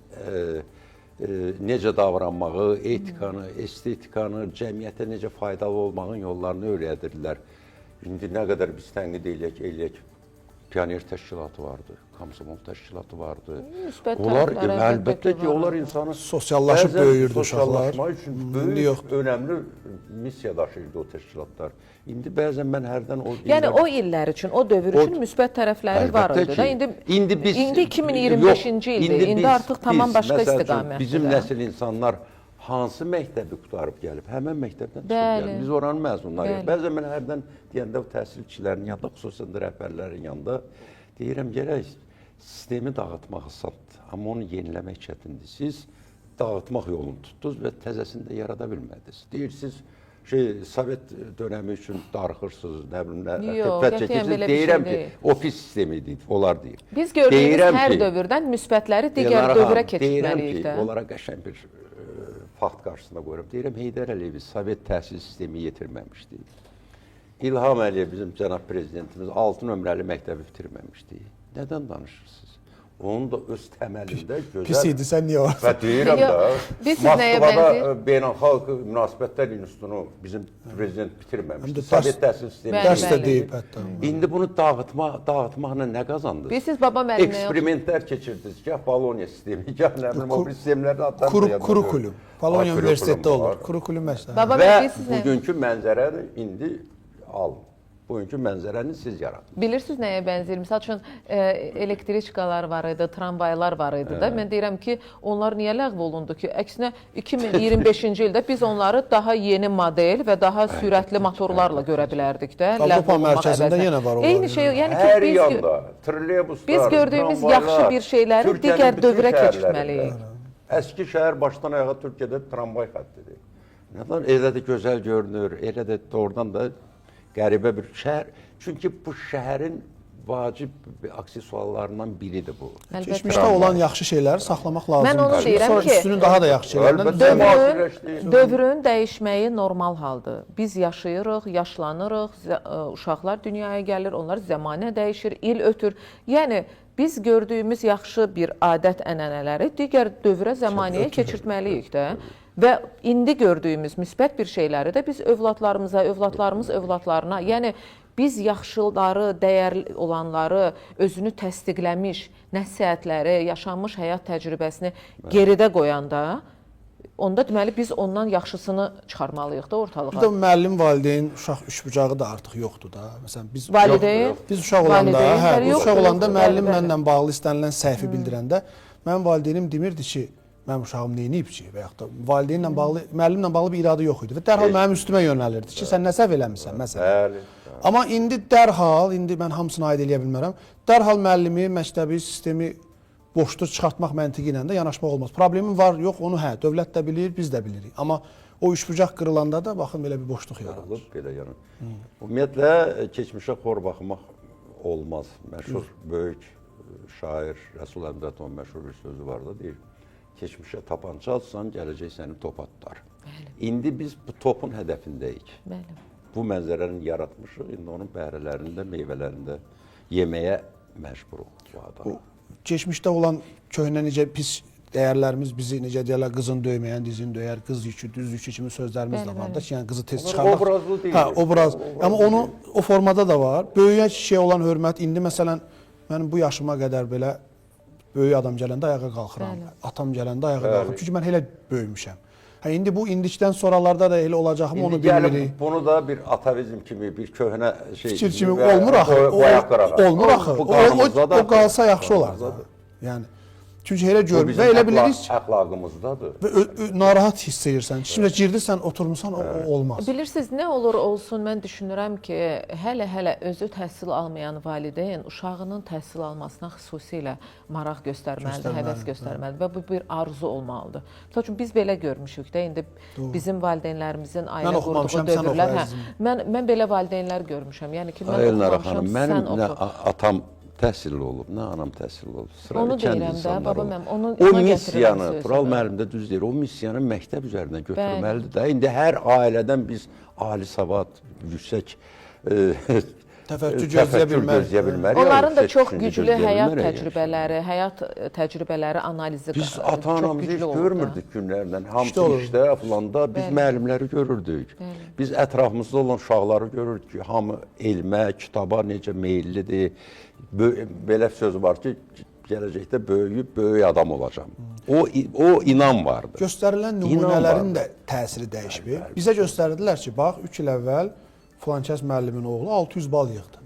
Speaker 11: necə davranmağı, etikanı, estetikanı, cəmiyyətə necə faydalı olmağın yollarını öyrədirdilər. İndi nə qədər biz tənqid eləyək, pioner təşkilatı vardı, komsomol təşkilatı vardı. Onlar, əlbəttə ki, onlar insanı
Speaker 12: sosiallaşıb böyüyürdü uşaqlar.
Speaker 11: Sosiallaşmaq üçün böyük, önəmli missiya daşıyırdı o təşkilatlar. İndi bəzən mən hərdən o...
Speaker 1: Yəni o illər üçün, o dövr üçün müsbət tərəfləri var idi da. İndi 2025-ci ildir, indi artıq tamam başqa istiqamətdir.
Speaker 11: Bizim nəsil insanlar hansı məktəbi qutarıb gəlib, həmən məktəbdən çıxıb gəlib. Biz oranın məzunlarıyıq. Bəzən mən hərdən deyəndə təhsilçilərin yanında, xüsusən də rəhbərlərin yanında deyirəm, gərək sistemi dağıtmaq asandır, amma onu yeniləmək çətindir. Siz dağıtmaq yolunu tutdunuz və təzəsini də yarada bilmədiniz. Deyirsiniz, Sovet dönəmi üçün darıxırsınız, nə bilim, xidmət çəkirsiniz. Deyirəm ki, ofis sistemi deyil, onlar deyil.
Speaker 1: Biz gördüyümüz hər dövrdən müsbətləri digər dövrə keçirməliyik də.
Speaker 11: Deyirəm ki, onlara qəşəng bir fakt qarşısında qoyuram. Deyirəm, Heydər Əliyevi Sovet təhsil sistemi yetirməmişdi. İlham Əliyev, bizim cənab prezidentimiz 6 nömrəli məktəbi bitirməmişdi. Nədən danışırsınız? Onun da öz təməlində gözəl...
Speaker 12: Pis idi, sən niyə var?
Speaker 11: Və deyirəm da, Moskvada Beynəlxalq Münasibətlər İnstitutunu bizim prezident bitirməmişdi. Sovet təhsil sistemi.
Speaker 12: Dərs də deyib hətta.
Speaker 11: İndi bunu dağıtmaqla nə qazandınız?
Speaker 1: Bilirsiniz, baba müəllimə yox.
Speaker 11: Eksperimentlər keçirdiniz, gəh Bologna sistemi, gəh nə bilim, o bir sistemlərin adlarını
Speaker 12: Kurukulum. Bologna Universitetdə olur. Kurukulum məsləhət.
Speaker 11: Və bugünkü mənzərəni indi alın. Bugünkü mənzərəni siz yaradınız.
Speaker 1: Bilirsiniz nəyə bənzəyir? Misal üçün elektriçkalar var idi, tramvaylar var idi da. Mən deyirəm ki, onlar niyə ləğv olundu ki? Əksinə 2025-ci ildə biz onları daha yeni model və daha sürətli motorlarla görə bilərdik də.
Speaker 12: Avropa mərkəzində yenə var onlar.
Speaker 1: Eyni şey, yəni
Speaker 11: hər
Speaker 1: ki,
Speaker 11: yanda trolleybuslar,
Speaker 1: biz gördüyümüz yaxşı bir şeyləri digər dövrə keçirməliyik.
Speaker 11: Əski şəhər başdan ayağa Türkiyədə tramvay xəttidir. Nədən elə də gözəl görünür, elə də doğrudan da qəribə bir şəhər. Çünki bu şəhərin vacib aksesuarlarından biridir bu.
Speaker 12: Keçmişdə olan yaxşı şeyləri saxlamaq lazımdır.
Speaker 1: Mən onu deyirəm ki,
Speaker 12: üstünün daha da yaxşı şeylərdən
Speaker 1: dövrün dəyişməyi normal haldır. Biz yaşayırıq, yaşlanırıq, uşaqlar dünyaya gəlir, onlar zəmanə dəyişir, il ötür. Yəni, biz gördüyümüz yaxşı bir adət-ənənələri digər dövrə, zəmanəyə keçirtməliyik də. Və indi gördüyümüz müsbət bir şeyləri də biz övladlarımıza, övladlarımız övladlarına, yəni biz yaxşıları, dəyərli olanları, özünü təsdiqləmiş nəsihətləri, yaşanmış həyat təcrübəsini geridə qoyanda onda deməli biz ondan yaxşısını çıxarmalıyıq da ortalığa.
Speaker 12: Bir də müəllim, valideyn, uşaq üçbucağı da artıq yoxdur da. Məsələn biz
Speaker 1: Valideyn,
Speaker 12: biz uşaq olanda,
Speaker 1: valideynlər
Speaker 12: biz uşaq olanda
Speaker 1: yoxdur,
Speaker 12: müəllim
Speaker 1: bəli,
Speaker 12: mənlə bağlı istənilən səhvi bildirəndə mənim valideynim demirdi ki, mənim uşağım neyniyib ki, və yaxud da valideynlə bağlı, müəllimlə bağlı bir iradə yox idi və dərhal mənim üstümə yönəlirdi ki, sən nə səhv eləmisən məsələn. Amma indi dərhal, indi mən hamısını aid eləyə bilmərəm, dərhal müəllimi, məktəbi, sistemi boşdur çıxartmaq məntiqi ilə də yanaşmaq olmaz. Problemin var, yox, onu dövlət də bilir, biz də bilirik. Amma o üçbucaq qırılanda da baxın belə bir boşluq yaranır.
Speaker 11: Belə yaranır. Ümumiyyətlə keçmişə xor baxmaq olmaz. Məşhur böyük şair Rəsul Əmrətovun məşhur bir sözü var da, deyir, keçmişə tapança atsan, gələcək səni top atlar. İndi biz bu topun hədəfindəyik. Bu mənzərəni yaratmışıq, indi onun bəhrələrində, meyvələrində yeməyə məcburuq bu adam.
Speaker 12: Keçmişdə olan köhnə necə pis dəyərlərimiz bizi necə deyirlər, qızın döyməyən dizini döyər, qız yükü, düz yükü kimi sözlərimiz də var da ki, yəni qızı tez çıxarmaq.
Speaker 11: Obrazlı deyil.
Speaker 12: Obraz. Amma onu o formada da var. Böyüyə kişiyə olan hörmət indi məsələn mənim bu yaşıma qədər belə böyük adam gələndə ayağa qalxıram. Atam gələndə ayağa qalxıram. Çünki mən elə böyümüşəm. İndi bu indikdən sonralarda da elə olacaqmı onu bilmirik.
Speaker 11: Bunu da bir atavizm kimi, bir köhnə şey
Speaker 12: fikir kimi olmur axı. Olmur axı. O qalsa yaxşı olar da. Yəni çünki elə görmür və elə bilirik ki,
Speaker 11: əxlaqımızdadır.
Speaker 12: Və narahat hiss edirsən. Şimdi girdirsən, oturmusan, o olmaz.
Speaker 1: Bilirsiniz, nə olur olsun, mən düşünürəm ki, hələ özü təhsil almayan valideyn uşağının təhsil almasına xüsusilə maraq göstərməlidir, həvəs göstərməlidir və bu bir arzu olmalıdır. Çünki biz belə görmüşük də, indi bizim valideynlərimizin ailə qurduğu dövrlər. Mən belə valideynlər görmüşəm. Yəni ki, mən oxumamışam, sən oxu.
Speaker 11: Atam təhsilli olub, nə anam təhsilli olub.
Speaker 1: Onu deyirəm də, baba mən onu
Speaker 11: o missiyanı, Tural müəllim də düz deyir, o missiyanı məktəb üzərinə götürməlidir də. İndi hər ailədən biz ali savad, yüksək
Speaker 12: təfəkkür gözləyə bilmərik.
Speaker 1: Onların da çox güclü həyat təcrübələri analizi
Speaker 11: biz ata-anamızı heç görmürdük günlərdən. Hamısı işdə, filanda biz müəllimləri görürdük. Biz ətrafımızda olan uşaqları görürdük ki, hamı elmə, kitaba necə meyillidir. Belə söz var ki, gələcəkdə böyük adam olacam. O inan vardı.
Speaker 12: Göstərilən nümunələrin də təsiri dəyişmir. Bizə göstərdilər ki, bax 3 il əvvəl filankəs müəllimin oğlu 600 bal yığdı.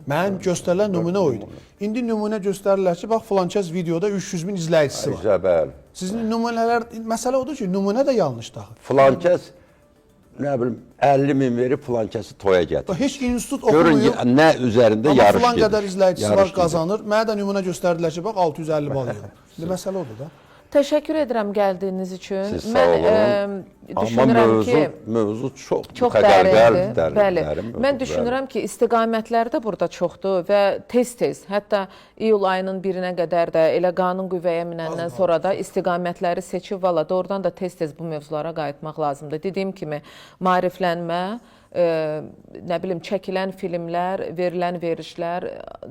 Speaker 12: Mənim göstərilən nümunə o idi. İndi nümunə göstərirlər ki, bax filankəs videoda 300.000 izləyicisi var. Sizin nümunələr, məsələ odur ki, nümunə də yanlışdır.
Speaker 11: Filankəs nə bilim 50.000 verib filankəsi toya gətirir.
Speaker 12: Heç institut oxumuyor.
Speaker 11: Görün nə üzərində yarış gedir.
Speaker 12: Amma filan qədər izləyicisi var, qazanır. Mənə də nümunə göstərdilər ki, bax 650 bal yığdı. İndi məsələ odur da.
Speaker 1: Təşəkkür edirəm gəldiyiniz üçün.
Speaker 11: Siz sağ olun.
Speaker 1: Düşünürəm ki,
Speaker 11: mövzu çox
Speaker 1: dərindir. Bəli. Mən düşünürəm ki, istiqamətlər də burada çoxdur və tez-tez, hətta iyul ayının 1-nə qədər də elə qanun qüvvəyə minəndən sonra da istiqamətləri seçib valla doğrudan da tez-tez bu mövzulara qayıtmaq lazımdır. Dediyim kimi, maariflənmə, nə bilim, çəkilən filmlər, verilən verişlər,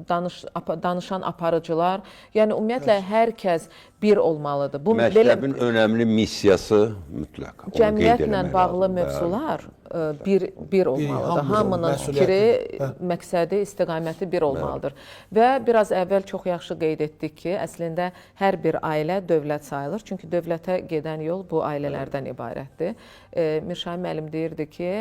Speaker 1: danışan aparıcılar, yəni ümumiyyətlə hər kəs bir olmalıdır.
Speaker 11: Məktəbin önəmli missiyası mütləq.
Speaker 1: Cəmiyyətlə bağlı mövzular bir olmalıdır. Hamının fikri, məqsədi, istiqaməti bir olmalıdır. Və biraz əvvəl çox yaxşı qeyd etdik ki, əslində hər bir ailə dövlət sayılır. Çünki dövlətə gedən yol bu ailələrdən ibarətdir. Mirşahin müəllim deyirdi ki,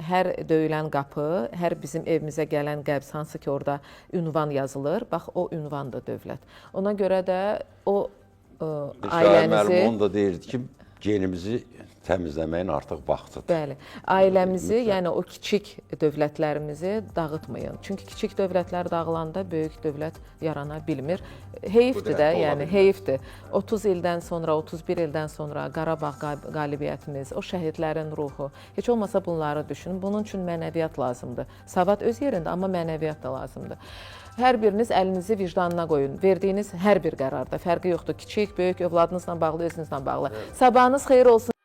Speaker 1: hər döyülən qapı, hər bizim evimizə gələn qəbz, hansı ki orada ünvan yazılır, bax o ünvan da dövlət. Ona görə də o ailənizi...
Speaker 11: Onu da deyirdi ki, genimizi təmizləməyin artıq vaxtıdır.
Speaker 1: Bəli, ailəmizi, yəni o kiçik dövlətlərimizi dağıtmayın. Çünki kiçik dövlətlər dağılanda böyük dövlət yarana bilmir. Heyifdir də, yəni heyifdir. 30 ildən sonra, 31 ildən sonra Qarabağ qalibiyyətimiz, o şəhidlərin ruhu, heç olmasa bunları düşünün. Bunun üçün mənəviyyat lazımdır. Savad öz yerində, amma mənəviyyat da lazımdır. Hər biriniz əlinizi vicdanına qoyun. Verdiyiniz hər bir qərarda fərqi yoxdur. Kiçik, böyük, övladınızla bağlı, özünüzlə bağlı. Sabahınız xeyir olsun.